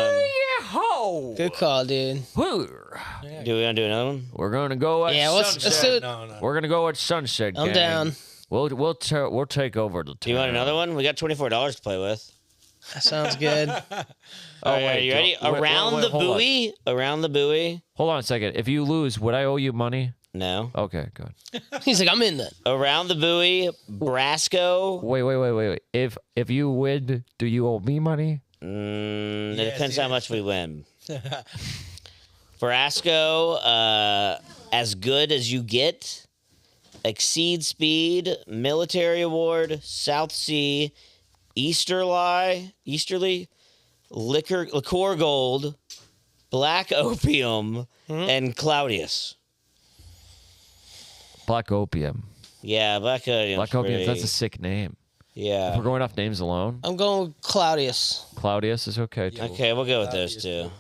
Yeehaw! Good call, dude. Woo. Do we want to do another one? We're gonna go at Yeah, let's do sunset. it. No. We're gonna go at sunset. I'm gang. down. We'll take over the. Do you want another one? We got $24 to play with. That sounds good. All right, wait, are you ready? wait, Around wait, the hold on. buoy. Around the buoy. Hold on a second. If you lose, would I owe you money? No. Okay, good. He's like, I'm in then. Around the buoy. Brasco. Wait. If you win, do you owe me money? It Yes, depends yes. how much we win. Brasco, as good as you get. Exceed Speed, Military Award, South Sea, Easterly, Liquor Gold, Black Opium, and Claudius. Black Opium. Yeah, Black Opium. Black Opium. That's a sick name. If Yeah. we're going off names alone, I'm going with Claudius. Claudius is okay too. Okay, we'll go with those Claudius, two.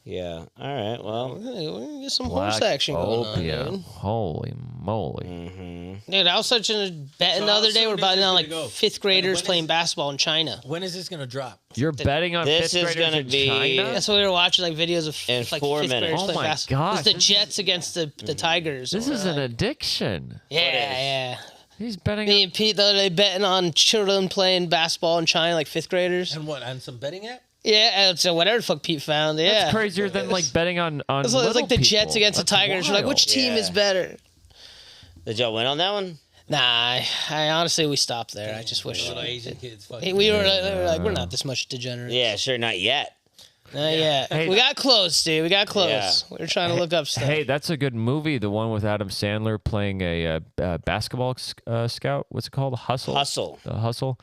Yeah. All right. Well. We're gonna get some Black horse action going on, Opium. dude. Holy moly. Mm-hmm. Dude, I was such a betting So the how other day. soon We're is betting this on gonna like go? fifth graders When is- playing basketball in China. When is this gonna drop? You're betting on This fifth is graders gonna in be- China? That's why we were watching like videos of In like 4 fifth minutes. graders Oh playing my basketball. gosh, It's the this is- Jets against the Tigers. This is an addiction. yeah. He's betting Me on and Pete the other day betting on children playing basketball in China, like fifth graders. And what? On some betting app? Yeah, so whatever the fuck Pete found. Yeah, That's crazier than like betting on It's little like the Jets people. against the That's Tigers. We're like, which wild. team is Yeah. better? Did y'all win on that one? Nah, I honestly we stopped there. I just wish Little Asian kids. Fucking. we were like we're not this much degenerates. Yeah, sure. Not yet. Yeah. Hey, We got close, dude. We got close. Yeah. We were trying to look up stuff. Hey, that's a good movie. The one with Adam Sandler playing a basketball scout. What's it called? Hustle. The Hustle.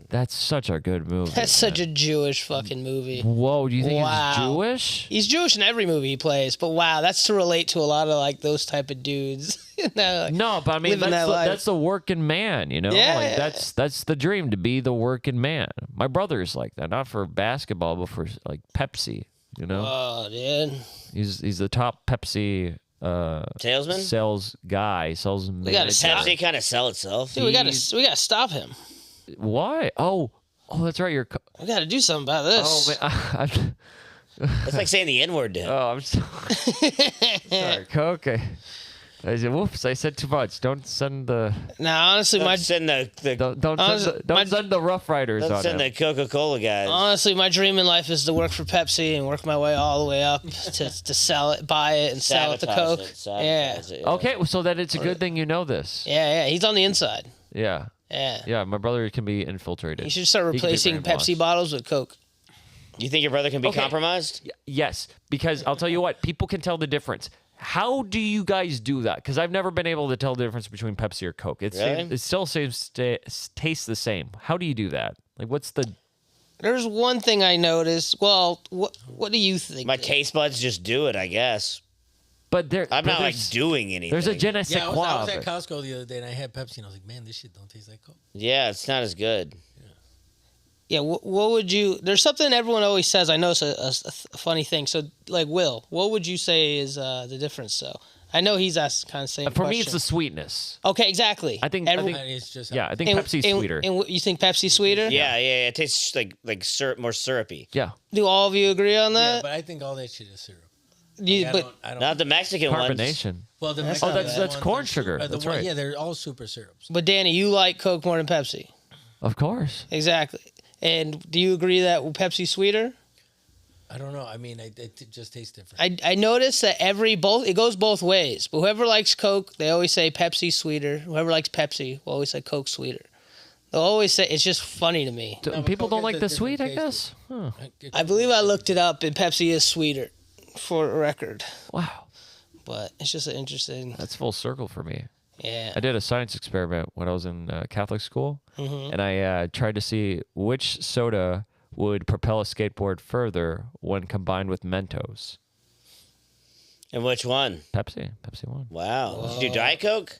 That's such a good movie. That's such a Jewish fucking movie. Whoa, do you think Wow. he's Jewish? He's Jewish in every movie he plays, but wow, that's to relate to a lot of like those type of dudes. You know, like, No, but I mean living that life. that's the working man, you know? Yeah. Like that's the dream, to be the working man. My brother's like that, not for basketball, but for like Pepsi, you know? Oh, dude. He's the top Pepsi Salesman. sales guy, sales gotta manager. stop. Pepsi kind of sell itself. Dude, we gotta stop him. Why? Oh, that's right. We gotta do something about Oh this. man, It's like saying the N word to him. I'm sorry. Coke. I said, whoops! I said too much. Don't send the Now, honestly, Don't send the don't send the Rough Riders don't on send him. the Coca-Cola guys. honestly, my dream in life is to work for Pepsi and work my way all the way up to sell it, buy it, and sell it to Coke. Sabotage it, yeah. Okay, so then it's a good thing you know this. Yeah. He's on the inside. Yeah. Yeah. Yeah, my brother can be infiltrated. You should start He can be replacing Pepsi brainwashed. bottles with Coke. You think your brother can be Okay. compromised? Yes, because I'll tell you what, people can tell the difference. How do you guys do that? Because I've never been able to tell the difference between Pepsi or Coke. Really? It still seems to taste the same. How do you do that? Like, what's the? There's one thing I noticed. Well, what do you think? My taste buds just do it, I guess. But there, I'm but not like there's- doing anything. There's a je ne sais Yeah, I quoi was of at it. Costco the other day and I had Pepsi and I was like, man, this shit don't taste like Coke. Yeah, it's not as good. Yeah, what would you? There's something everyone always says. I know it's a funny thing. So, like, Will, what would you say is the difference? So, I know he's asked kind of same. For me, it's the question. sweetness. Okay, exactly. I think And it's just yeah, I think And- Pepsi's and- sweeter. And you think Pepsi's sweeter? Yeah, it tastes like syrup, more syrupy. Yeah, Do all of you agree on Yeah, that? but I think all that shit is syrup. You- I but don't, I don't. Not the Mexican ones. carbonation. Well, the That's Mexican not that's ones corn are sugar. the That's one- right. Yeah, they're all super syrups. but Danny, you like Coke more than Pepsi. Of course. Exactly. And do you agree that Pepsi's sweeter? I don't know. I mean, it just tastes different. I noticed that it goes both ways. But whoever likes Coke, they always say Pepsi's sweeter. Whoever likes Pepsi will always say Coke sweeter. They'll always say it's just funny to me. No, but People Coke don't has like a the different sweet, I taste to guess. Huh. I believe I looked it up, and Pepsi is sweeter, for a record. Wow, But it's just an interesting. that's full circle for me. Yeah. I did a science experiment when I was in Catholic school, Mm-hmm. and I tried to see which soda would propel a skateboard further when combined with Mentos. And which one? Pepsi won. Wow. Did you do Diet Coke?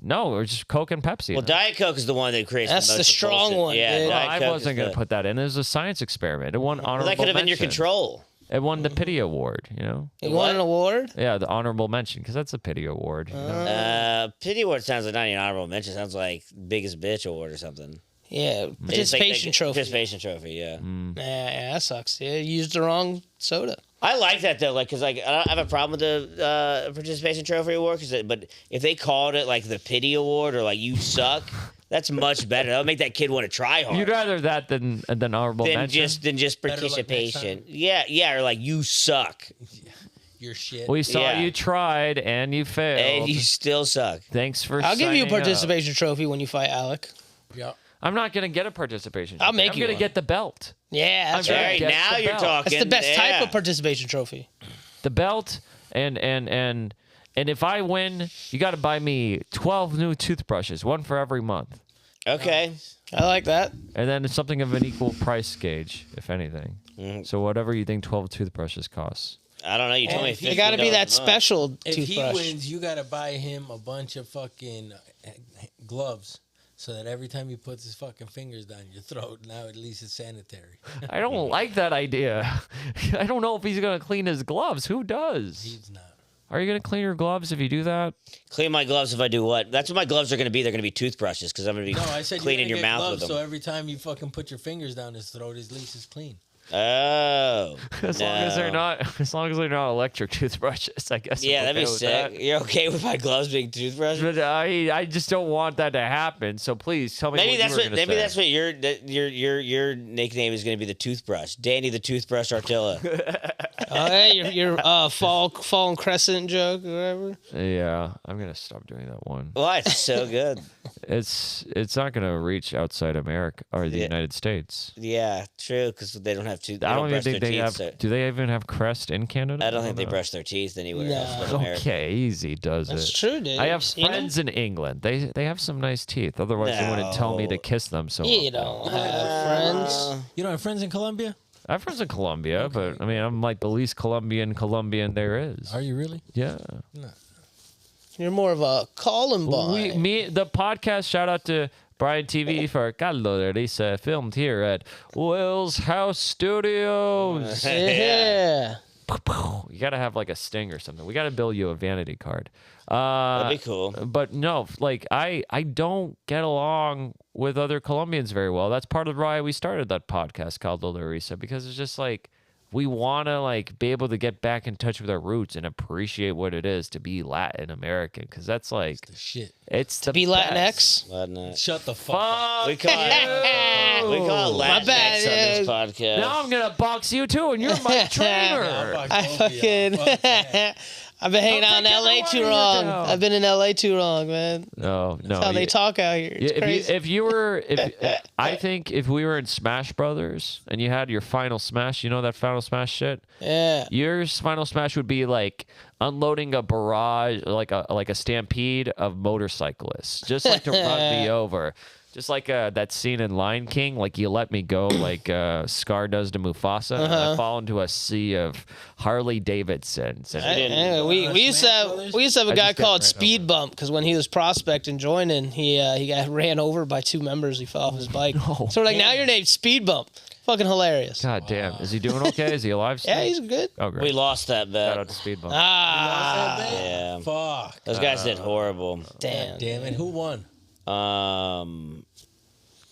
No, it was just Coke and Pepsi. Well, Diet Coke is the one that creates That's the the most strong repulsion. one, Yeah, dude. Well, Diet I Coke wasn't is going to the- put that in. It was a science experiment. It won honorable Well, that could have been your mention. control. It won the pity award. You know. You won an award? Yeah, the honorable mention because that's a pity award. You know? Pity award sounds like not even honorable mention. Sounds like biggest bitch award or something. Yeah, It's like participation trophy. Participation trophy. Yeah. Yeah, that sucks. Yeah, you used the wrong soda. I like that though, like, cause like I don't have a problem with the participation trophy award, but if they called it like the pity award or like you suck, that's much better. That'll make that kid want to try hard. You'd rather that than honorable mention. than just Better luck next participation. time. Yeah, or like you suck Your shit. We saw Yeah. you tried and you failed. and you still suck. Thanks for. I'll give you a signing up. participation trophy when you fight Alec. Yeah. I'm not gonna get a participation. I'll trophy. make I'm you gonna one. get the belt. Yeah, that's I'm All gonna right. right, get now the you're belt. talking. That's the best type Yeah. of participation trophy. The belt and if I win, you got to buy me 12 new toothbrushes, one for every month, Okay. I like that. and then it's something of an equal price gauge, if anything. Mm-hmm. So whatever you think 12 toothbrushes costs. I don't know. You told me It got to be $15 that a month. special If he toothbrush. wins, you gotta buy him a bunch of fucking gloves, so that every time he puts his fucking fingers down your throat, now at least it's sanitary. I don't like that idea. I don't know if he's gonna clean his gloves. Who does? He's not. Are you gonna clean your gloves if you do that? Clean my gloves if I do what? That's what my gloves are going to be. They're going to be toothbrushes because I'm going to be No, I said cleaning you're your gonna get mouth gloves, with them. so every time you fucking put your fingers down his throat, his least is clean. Oh. As long as they're no. not, as long as they're not electric toothbrushes, I guess. I'm Yeah, that'd okay be with sick. that. You're okay with my gloves being toothbrushes? But I just don't want that to happen. So please tell me. Maybe what that's you were what. gonna Maybe say. that's what your nickname is going to be. The toothbrush, Danny the toothbrush Artilla. Oh, hey, your fall and crescent joke or whatever. Yeah, I'm gonna stop doing that one. Why? It's so good. It's not gonna reach outside America or the Yeah. United States. Yeah, true. Because they don't have tooth. They I don't don't brush even their think they teeth. have. So Do they even have Crest in Canada? I don't think they know. brush their teeth anywhere No. else but America. Okay, easy does That's it. true, dude. I have You know? friends in England. They have some nice teeth. Otherwise, they wouldn't tell me to No. kiss them. So You don't have friends. You don't have friends in Colombia? I have friends in Colombia, but I mean, I'm like the least Colombian there is. Are you really? Yeah. You're more of a Columbine. The podcast. Shout out to Brian TV for Carlo Risa, filmed here at Will's House Studios. Yeah. You gotta have like a sting or something. We gotta build you a vanity card. That'd be cool. But no, like I don't get along with other Colombians very well. That's part of why we started that podcast called La Risa, because it's just like we want to like be able to get back in touch with our roots and appreciate what it is to be Latin American, because that's like The shit. it's to Be Latinx. Latinx. Shut the fuck up. We call it. We call it My Latinx bad, on this yeah. podcast. Now I'm gonna box you too, and you're my trainer. I fucking. I've been hanging out in I'll LA take too everyone long. down. I've been in LA too long, man. No, That's how they talk out here. It's crazy. if you were, I think if we were in Smash Brothers and you had your final smash, you know that final smash shit. Yeah. Your final smash would be like unloading a barrage, like a stampede of motorcyclists, just like to run me over. Just like that scene in Lion King, like you let me go, like Scar does to Mufasa, and I fall into a sea of Harley Davidsons. And Anyway, we used to have a I guy just got called ran Speed Bump because when he was prospecting joining, he got ran over by two members. He fell off his bike. So we're like, now your name's Speed Bump. Fucking hilarious. God damn, is he doing okay? Is he alive? Yeah, still? he's good. Oh, great. We lost that Shout out bet. to Speed Bump. Yeah. Fuck. Those guys did horrible. Damn. Damn it. Who won?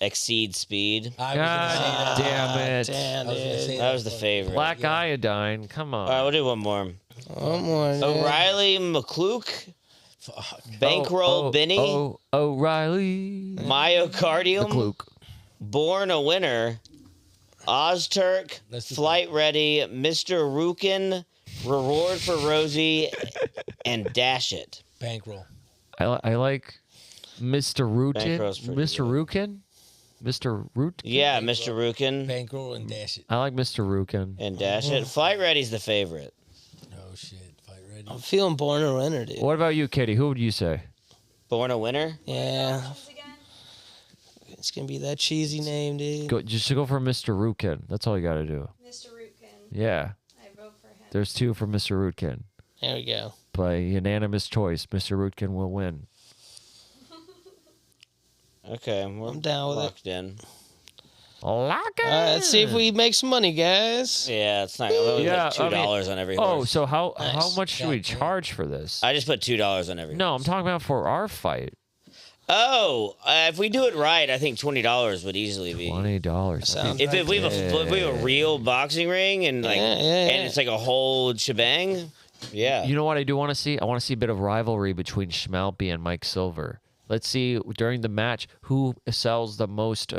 Exceed speed. I was gonna say God that. damn it. Damn, I was gonna dude. say That was the favorite. Black iodine, come on. All right, we'll do one more. One more. dude. O'Reilly McCluke, Fuck. Bankroll Benny, O'Reilly. Myocardium, Kluke. Born a Winner, Ozturk, Let's do Flight Ready, Mr. Rukin, Reward for Rosie, and Dash It. Bankroll. I like Mr. Rukin. Bankrol's pretty Mr. good. Rukin? Mr. Root? Yeah, Mr. Rukin Bankroll and dash it. I like Mr. Rukin. and Dash It. Flight Ready's the favorite. Oh shit. Fight ready. I'm feeling born a winner, dude. What about you, Katie? Who would you say? Born a Winner? Yeah. It's gonna be that cheesy name, dude. Just go for Mr. Rukin. That's all you got to do. Mr. Rootkin. Yeah. I vote for him. There's two for Mr. Rootkin. There we go. By unanimous choice, Mr. Rootkin will win. Okay, we're I'm down with it. locked in. Locker. Let's see if we make some money, guys. Yeah, it's not. We'll Yeah, like $2 on every Oh, horse. so how Nice. much should we charge for this? I just put $2 on every. No, I'm talking about for our fight. Oh, if we do it right, I think $20 would easily be. $20. Sounds If we have a real boxing ring and like and it's like a whole shebang, yeah. You know what I do want to see? I want to see a bit of rivalry between Schmalpe and Mike Silver. Let's see during the match who sells the most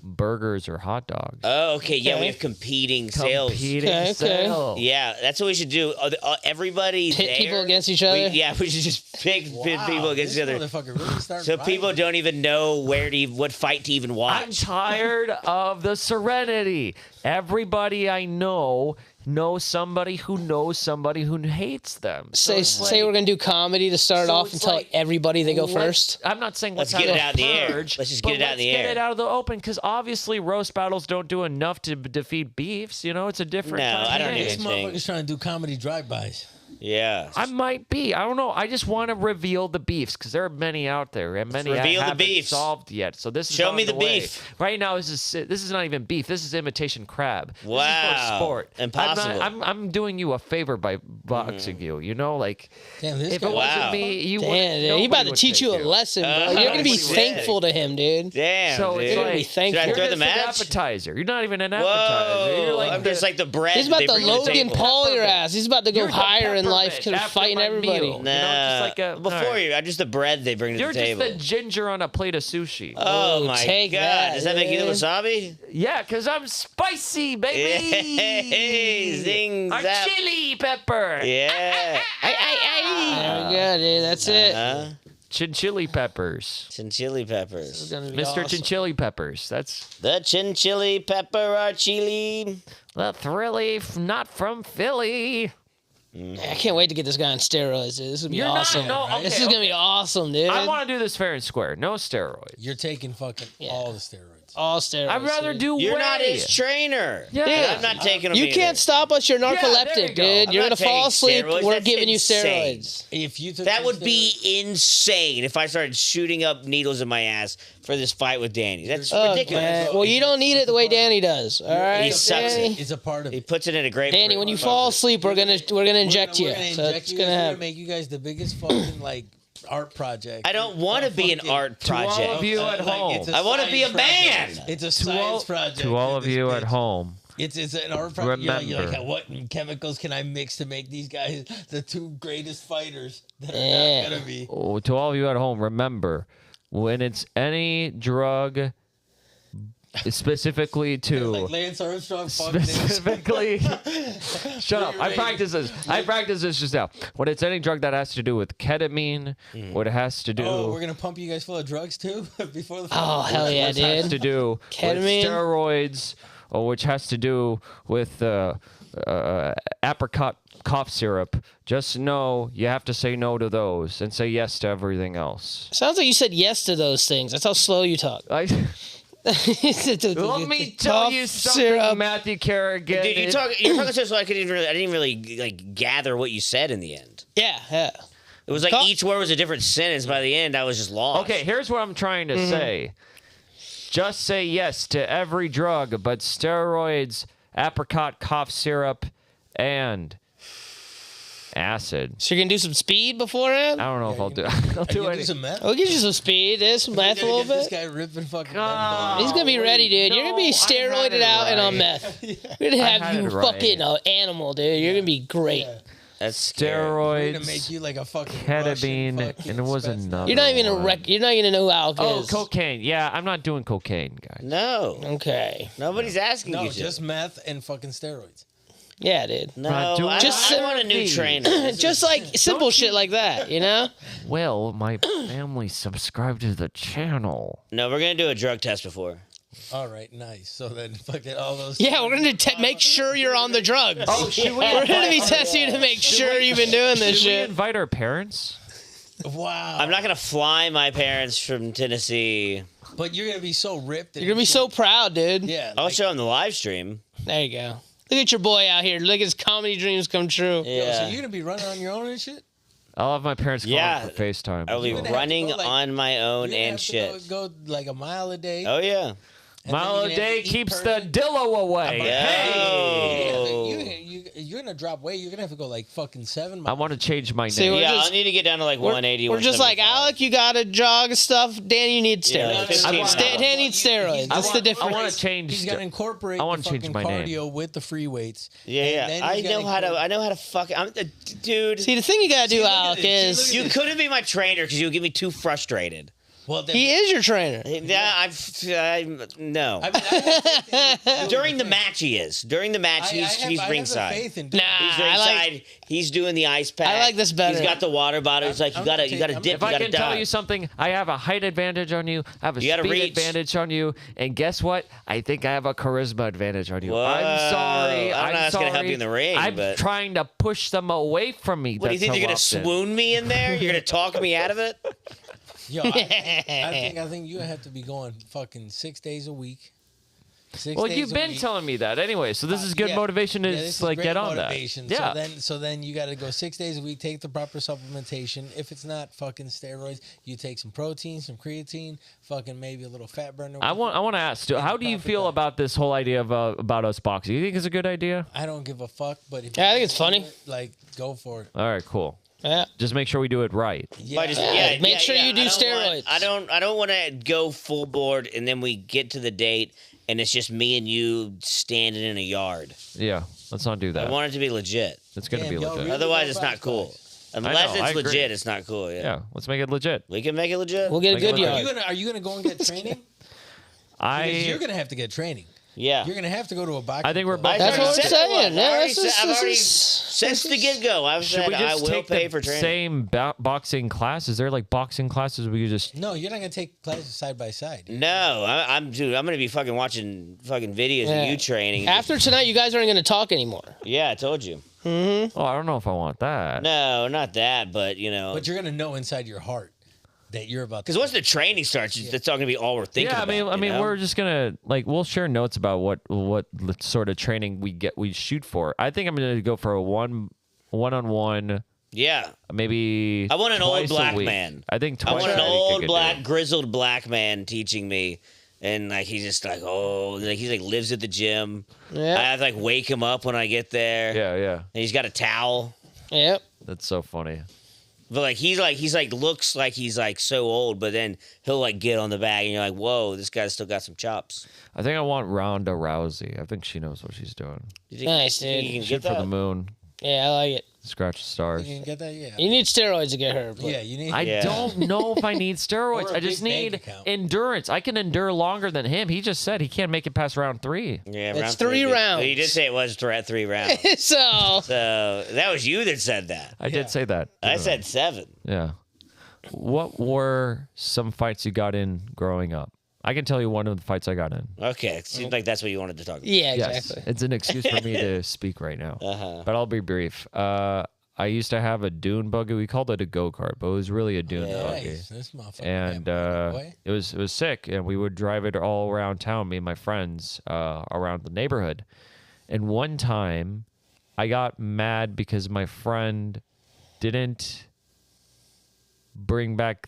burgers or hot dogs. Oh, okay. Yeah, we Okay. have competing sales. Competing Okay. sales. Yeah, that's what we should do. Everybody Pit there, people against each other? Yeah, we should just pit people against each other, Motherfucker really started so people fighting. don't even know what fight to even I'm watch. tired of the Serenity. Everybody I know knows somebody who hates them. So it's Say we're gonna do comedy to start So off it's and tell like, everybody they go first. I'm not saying let's Let's get have it a out in the air. purge, Let's just but get it out in the let's air. Get it out of the open because obviously roast battles don't do enough to defeat beefs. You know, it's a different. No, kind I of don't thing. This even think. motherfucker's trying to do comedy drive-bys. Yeah. I might be. I don't know. I just want to reveal the beefs because there are many out there and many I Reveal the haven't beefs. solved yet. So this is Show on me the way. beef. Right now. This is not even beef. This is imitation crab. This is Wow. for sport. Impossible. I'm doing you a favor by boxing you. You know, like Damn, this if guy. it wasn't Wow. me, you Damn, wouldn't. dude, he about nobody to would teach you a take lesson, bro. You're gonna be shit. thankful to him, dude. Damn. So dude. it's You're gonna be like thankful. Should I you're throw the just an match? appetizer. You're not even an appetizer. You're Whoa! like I'm the- just like the bread. He's about they to bring to the Logan table. Paul your ass. He's about to go You're the higher in life, peppermint after fighting my everybody. meal. Nah, You know, just like a- before alright. you, I'm just the bread they bring to You're the just table. the ginger on a plate of sushi. Oh my take god! that, Does that make you the dude. wasabi? Yeah, because I'm spicy, baby. Hey, zing I'm zap. chili pepper. Yeah. There we go, dude. That's it. Chinchilli peppers. Chinchilli peppers. It's gonna be Mr. awesome. Chinchilli peppers. That's The chinchilli pepper are chili. the thrilly, not from Philly. I can't wait to get this guy on steroids, dude. This is gonna be You're not- awesome. no, This okay, is gonna be awesome, dude. I want to do this fair and square. No steroids. You're taking fucking all the steroids. all steroids. I'd rather dude. do You're whey. not his trainer. Yeah. Dude, I'm not taking him. You either. can't stop us. You're there you narcoleptic, go. dude. I'm You're not gonna fall taking asleep. steroids. We're That's giving you insane. steroids. If you took That some would steroids- be insane if I started shooting up needles in my ass for this fight with Danny. That's Oh, ridiculous. man. Well, you don't need it the way Danny does. All right, He sucks Danny. it. It's a part of He it. puts it in a great. Danny, when you fall asleep, we're gonna inject you. We're gonna So inject it's you gonna guys. We're happen. make you guys the biggest fucking like art project. I don't want to be an art To all project. of you at home. it's a I wanna be a science project. man. It's a science project. To all of this you bitch. at home. It's an art project. You're Remember. like, what chemicals can I mix to make these guys the two greatest fighters that are Yeah. not gonna be? Oh, to all of you at home, remember, when it's any drug, specifically to Like Lance Armstrong fucking specifically shut up. I Ready. practice this just now. When it's any drug that has to do with ketamine, what it has to do Oh, we're gonna pump you guys full of drugs too before the Oh hell yeah, which has to dude. do Ketamine? with steroids, or which has to do with apricot cough syrup. Just know you have to say no to those and say yes to everything else. Sounds like you said yes to those things. That's how slow you talk. Let me tell you something, Matthew Kerrigan. Dude, you're talking so I didn't even really like gather what you said in the end. Yeah, yeah. It was like Talk- each word was a different sentence. By the end, I was just lost. Okay, here's what I'm trying Mm-hmm. to say. Just say yes to every drug, but steroids, apricot cough syrup, and acid. So you're gonna do some speed beforehand? I don't know if I'll do. I'll Are you do gonna do it. some meth? We'll get you some speed. There's some meth a Gonna little get This bit. guy ripping fucking God. He's gonna be ready, dude. You're gonna be No, I had steroided it out and on right. meth. We're gonna I have had you it right. fucking animal, dude. You're gonna be great. That's scary. We're gonna make Steroids, you like a fucking ketamine, Russian fucking and it was Spetsnaz. another. You're not even one. You're not even gonna know how it Oh, is. cocaine. Yeah, I'm not doing cocaine, guys. No, Okay. nobody's asking No, you to. just meth and fucking steroids. Yeah, dude. No, Not doing Just I want a new sympathy. trainer. Just like simple shit like that, you know? Well, my family subscribed to the channel. No, we're gonna do a drug test before. All right, nice. So then fucking all those. Yeah, we're gonna make sure you're on the drugs. Oh, should we? We're gonna be testing you to make sure you've been doing this Should we shit. invite our parents? Wow. I'm not gonna fly my parents from Tennessee. But you're gonna be so ripped. You're gonna be so proud, dude. Yeah. I'll like, show them the live stream. There you go. Look at your boy out here. Look at his comedy dreams come true. yo, so Yeah, you're gonna be running on your own and shit. I'll have my parents call Yeah. for FaceTime. I'll be You're gonna have to running go, like- on my own You're gonna and have to shit. Go like a mile a day. Oh yeah, And then Mile you're a gonna day have to eat keeps perfect. the dillo away. You're gonna drop weight. You're gonna have to go like fucking 7 miles. I want to change my See, name. we're Yeah, just- I need to get down to like We're, 180. we're just like 175. Alec. You gotta jog stuff. Danny, you need Yeah, steroids. 15 Dan needs steroids. That's the difference. I want to change. He's gonna incorporate I wanna the change fucking my name. cardio with the free weights. Yeah, and yeah. then I he's know gotta how to. incorporate- I know how to fucking. Dude. See, the thing you gotta do, look at Alec, this. See, is look at You couldn't be my trainer because you would get me too frustrated. Well, then, he is your trainer. Yeah, no. I mean, I have During the match, he is. During the match, he's I have ringside. faith in Nah, He's I ringside. like. He's doing the ice pack. I like this better. He's got the water bottle. He's like, you I'm gotta gonna take- dip. If You I gotta can tell dive. you something, I have a height advantage on you. I have a You gotta speed reach. advantage on you, and guess what? I think I have a charisma advantage on you. Whoa. I'm sorry. I don't know I'm how that's sorry. gonna help you in the ring, I'm but- trying to push them away from me. What do you think? That's You're how gonna often. swoon me in there? You're gonna talk me out of it? Yo, I think you have to be going fucking 6 days a week. 6 Well, days you've a been week. telling me that anyway, so this is good Yeah. motivation to Yeah, this is like great get on motivation. that. Yeah. So then you got to go 6 days a week, take the proper supplementation. If it's not fucking steroids, you take some protein, some creatine, fucking maybe a little fat burner. I with it. want to ask, And how the do you proper feel diet. about this whole idea of about us boxing? You think it's a good idea? I don't give a fuck, but if Yeah, I you think it's wanna do funny. it, like, go for it. All right, cool. Yeah. Just make sure we do it right. But just- Yeah, make sure you do I don't steroids. I don't want to go full board and then we get to the date and it's just me and you standing in a yard. Yeah, let's not do I that. want it to be legit. It's gonna Damn, be y'all legit. really Otherwise, go it's not fast, cool. guys. Unless I it's agree. legit, it's not cool. Yeah. Yeah, let's make it legit. We can make it legit. We'll get a Like, good look, yard. Are you gonna go and get training? Because you're I gonna have to get training. yeah. You're gonna have to go to a boxing. I think we're club. both- That's what we're said saying. it was. Yeah, I this already is- said- I've this already is- since the get go. I've should said we I just will take pay the for training. same boxing class? Is there like boxing classes we could just? No, you're not gonna take classes side by side. No, I'm dude. I'm gonna be fucking watching fucking videos Yeah. of you training. After tonight, you guys aren't going to talk anymore. Yeah, I told you. Oh, I don't know if I want that. No, not that, but you know, But you're gonna know inside your heart that you're about. because once the training starts, that's all gonna be all we're thinking Yeah, about. I mean, you know? we're just gonna like we'll share notes about what sort of training we shoot for. I think I'm gonna go for a one-on-one, yeah. maybe. I want an old twice a black week. man. I think I twice want a an week old could black, do. grizzled black man teaching me, and like he's just like, oh, like he's like lives at the gym. Yeah. I have to like wake him up when I get there. Yeah, yeah, And he's got a towel, Yep. that's so funny. but like he's like looks like he's like so old, but then he'll like get on the bag, and you're like, whoa, this guy's still got some chops. I think I want Ronda Rousey. I think she knows what she's doing. You think- Nice, you think dude. You can Shoot get for the that? moon, Yeah, I like it. scratch the stars. You can get that, yeah. You need steroids to get her. But Yeah, you need. I Yeah. don't know if I need steroids. Or a I just big bank need account. endurance. I can endure longer than him. He just said he can't make it past round 3. Yeah, It's round 3 but- rounds. but You did say it was 3 rounds. so So that was you that said that. I did say that. I said 7. Yeah. What were some fights you got in growing up? I can tell you one of the fights I got in. Okay, it seems like that's what you wanted to talk about. yeah, Yes, exactly. it's an excuse for me to speak right now. But I'll be brief. I used to have a dune buggy. We called it a go-kart, but it was really a dune buggy. Nice. This motherfucker. And it was sick, and we would drive it all around town, me and my friends, around the neighborhood. And one time, I got mad because my friend didn't bring back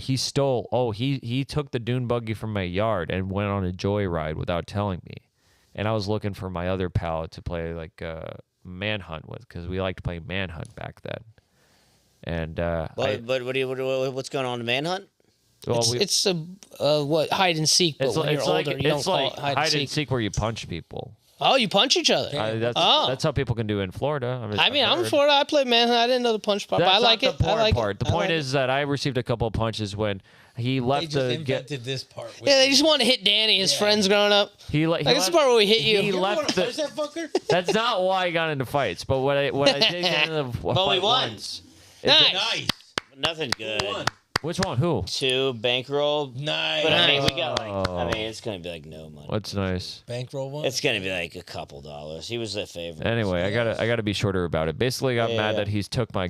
he stole. Oh, he took the dune buggy from my yard and went on a joyride without telling me. And I was looking for my other pal to play like manhunt with, because we liked playing manhunt back then. And But what's going on in Manhunt? well, It's a what hide and seek, but when you're older, you don't it's call like it hide and seek. where you punch people. Oh, you punch each other. That's how people can do it in Florida. I mean, I'm heard. in Florida. I played manhunt. I didn't know the punch part, but That's I like not it. the I like part. it. The I point like is that I received a couple of punches when he They left just to get. invented this part. it. Yeah, they just want to hit Danny. His friends growing up. He Like, this is the part where we hit you. He You left want to punch the. that fucker? That's not why I got into fights. But what I did get into a we fight won. once. Nice. Nice. Nothing good. Won. Which one? Who? 2 bankroll. Nice. But I mean, we got like. I Oh. mean, it's gonna be like no money. What's nice? Bankroll one. It's gonna be like a couple dollars. He was the favorite. Anyway, I gotta be shorter about it. Basically, I got mad Yeah. that he's took my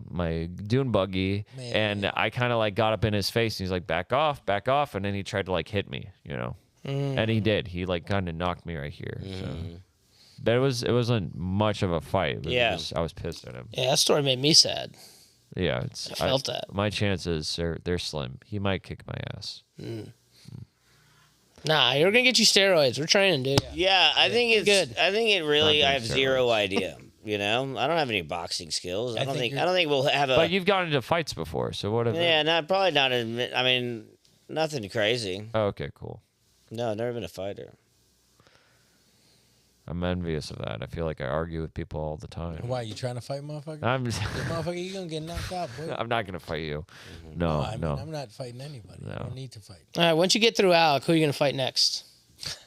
my dune buggy, Man. and I kind of like got up in his face, and he's like, back off," and then he tried to like hit me, and he did. He like kind of knocked me right here. So. But it wasn't much of a fight. But Yeah. I was pissed at him. Yeah, that story made me sad. Yeah, I felt that. My chances they're slim. He might kick my ass. Nah, you're gonna get you steroids. We're training, dude. Yeah, I think it's Good. I think it really. Not I doing have zero steroids. idea. You know, I don't have any boxing skills. I don't think. think I don't think we'll have a. But you've gone into fights before, so whatever. Yeah, not probably not. I mean, nothing crazy. Oh, okay, cool. No, I've never been a fighter. I'm envious of that. I feel like I argue with people all the time. Why you trying to fight, motherfucker? I'm Motherfucker, you gonna get knocked out, boy. I'm not gonna fight you. Mm-hmm. No, I mean, no. I'm not fighting anybody. I No. don't need to fight. All right, once you get through Alec, who are you gonna fight next?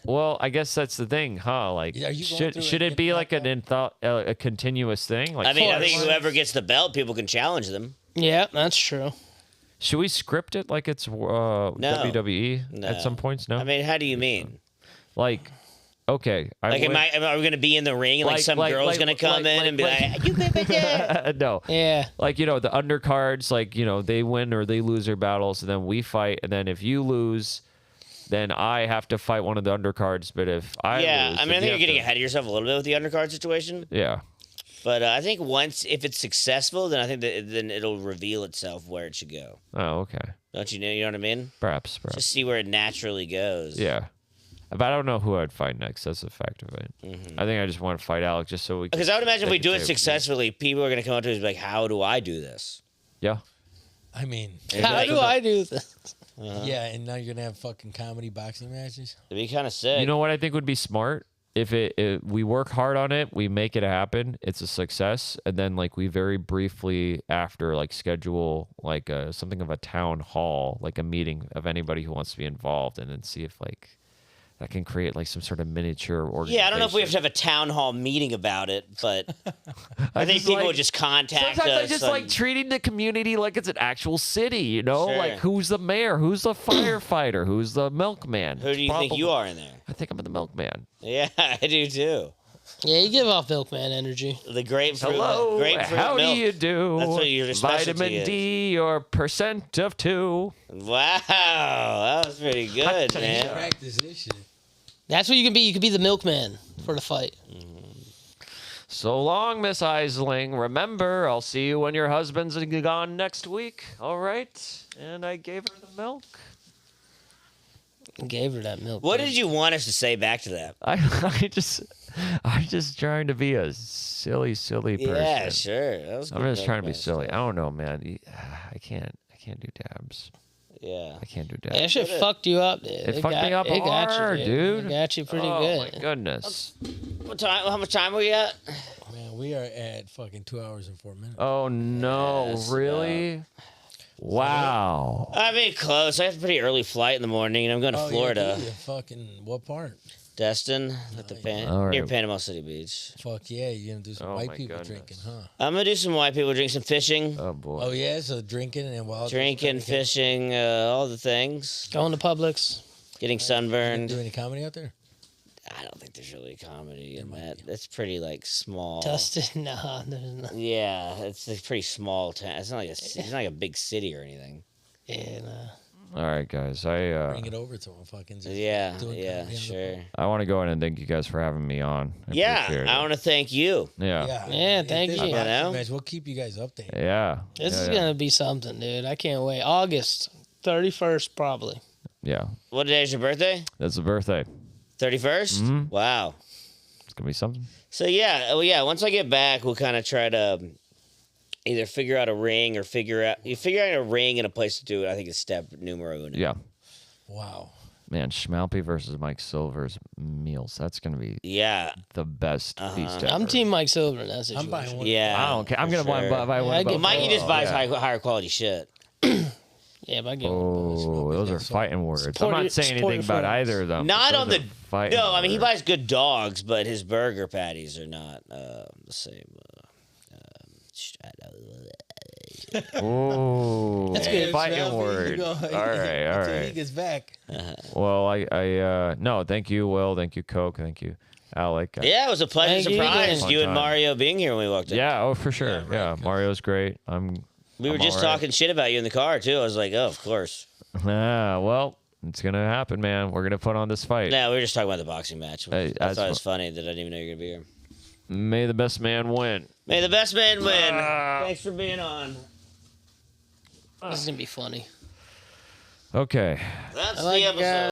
Well, I guess that's the thing, huh? Like, Yeah, are you going through should it it be getting like knocked a continuous thing? Like, I mean, I think course. whoever gets the belt, people can challenge them. Yeah, that's true. should we script it like it's WWE No. at some points? No. I mean, how do you mean? like, okay, Like, are we going to be in the ring and like some girl's going to come in and be like, you no. Yeah. Like, the undercards, like, they win or they lose their battles, and then we fight, and then if you lose, then I have to fight one of the undercards. But if I Yeah, lose, I mean, then I think you you're have getting to- ahead of yourself a little bit with the undercard situation. Yeah. But I think if it's successful, then I think then it'll reveal itself where it should go. Oh, okay. Don't you know? You know what I mean? Perhaps. Just see where it naturally goes. Yeah. But I don't know who I'd fight next. That's the fact of it. I think I just want to fight Alec just so we can. Because I would imagine if they we do can it say- successfully, people are going to come up to us and be like, how do I do this? Yeah. I mean, How like- do I do this? yeah, and now you're gonna have fucking comedy boxing matches. It'd be kind of sick. You know what I think would be smart? If we work hard on it, we make it happen, it's a success, and then like we very briefly after like schedule like something of a town hall, like a meeting of anybody who wants to be involved, and then see if like that can create like some sort of miniature organization. Yeah, I don't know if we have to have a town hall meeting about it, but I think just people like- would just contact Sometimes us. I just and- like treating the community like it's an actual city, you know? Sure. Like who's the mayor, who's the firefighter, who's the milkman? Who do you think you are in there? I think I'm the milkman. Yeah, I do too. Yeah, you give off milkman energy. The grapefruit. Hello, grapefruit how milk. do you do? That's what your specialty Vitamin is. D or percent of 2. Wow, that was pretty good, man. Practice this shit. That's what you can be. You could be the milkman for the fight. So long, Miss Isling. Remember, I'll see you when your husband's gone next week. All right? And I gave her the milk. Gave her that milk. What dude. did you want us to say back to that? I'm just trying to be a silly person. Yeah, sure. That was I'm good just trying to be milk, silly. man. I don't know, man. I can't do dabs. Yeah. I can't do That dabs. shit fucked you up, dude. It fucked me up it got hard, you, dude. It got you pretty Oh good. my goodness. What time? How much time are we at? Man, we are at fucking 2 hours and 4 minutes. Oh no, Yes, really? Wow. I mean, close. I have a pretty early flight in the morning, and I'm going to Florida. Yeah, fucking what part? Destin, at the All right. near Panama City Beach. Fuck yeah, you're gonna do some Oh white my people goodness. drinking, huh? I'm gonna do some white people drink some fishing, Oh boy. Oh yeah, so drinking and while drinking, fishing, all the things. Going to Publix. Getting Do sunburned. any comedy out there? I don't think there's really comedy in that. That's pretty like small. Dustin, nah, there's no. Yeah, it's a pretty small town. It's not like it's not like a big city or anything. Yeah, nah. All right, guys. Bring it over to him, fucking. Just Yeah, doing yeah, comedy on the sure. I want to go in and thank you guys for having me on. Yeah, appreciate it. I want to thank you. Yeah. Yeah, if thank there's you. a boxing You know? match, we'll keep you guys updated. Yeah. This yeah, is yeah. gonna be something, dude. I can't wait. August 31st, probably. Yeah. What day is your birthday? That's the birthday. 31st? Mhm. Wow. It's gonna be something. So yeah, once I get back, we'll kind of try to either figure out a ring or figure out a ring and a place to do it. I think is step numero uno. Yeah. Wow. Man, Schmalpe versus Mike Silver's meals. That's gonna be Yeah. the best feast ever. I'm Team Mike Silver in that situation. I'm buying one. Yeah. I don't care. I'm for gonna buy sure. one. I get of Mikey both. just buys yeah. higher quality shit. Yeah, but I get Oh, those are fighting words. I'm Support not your- saying support anything your about friends. either of them. Not but on those the are fighting No, I mean he words. buys good dogs, but his burger patties are not the same. Oh, That's good. fighting word. All right, all Until he right. gets back. Well, no, thank you, Will. Thank you, Coke. Thank you, Alec. Yeah, it was a pleasant Thank you. surprise. Fun You and time. Mario being here when we walked in. Yeah, oh, for sure. Yeah, Mario's great. We were I'm just all right. talking shit about you in the car too. I was like, oh, of course. Well, it's gonna happen, man. We're gonna put on this fight. No, we were just talking about the boxing match. Hey, I that's thought it was what- funny that I didn't even know you were gonna be here. May the best man win. May the best man win. Thanks for being on. This is gonna be funny. Okay. That's I like the you episode. guys.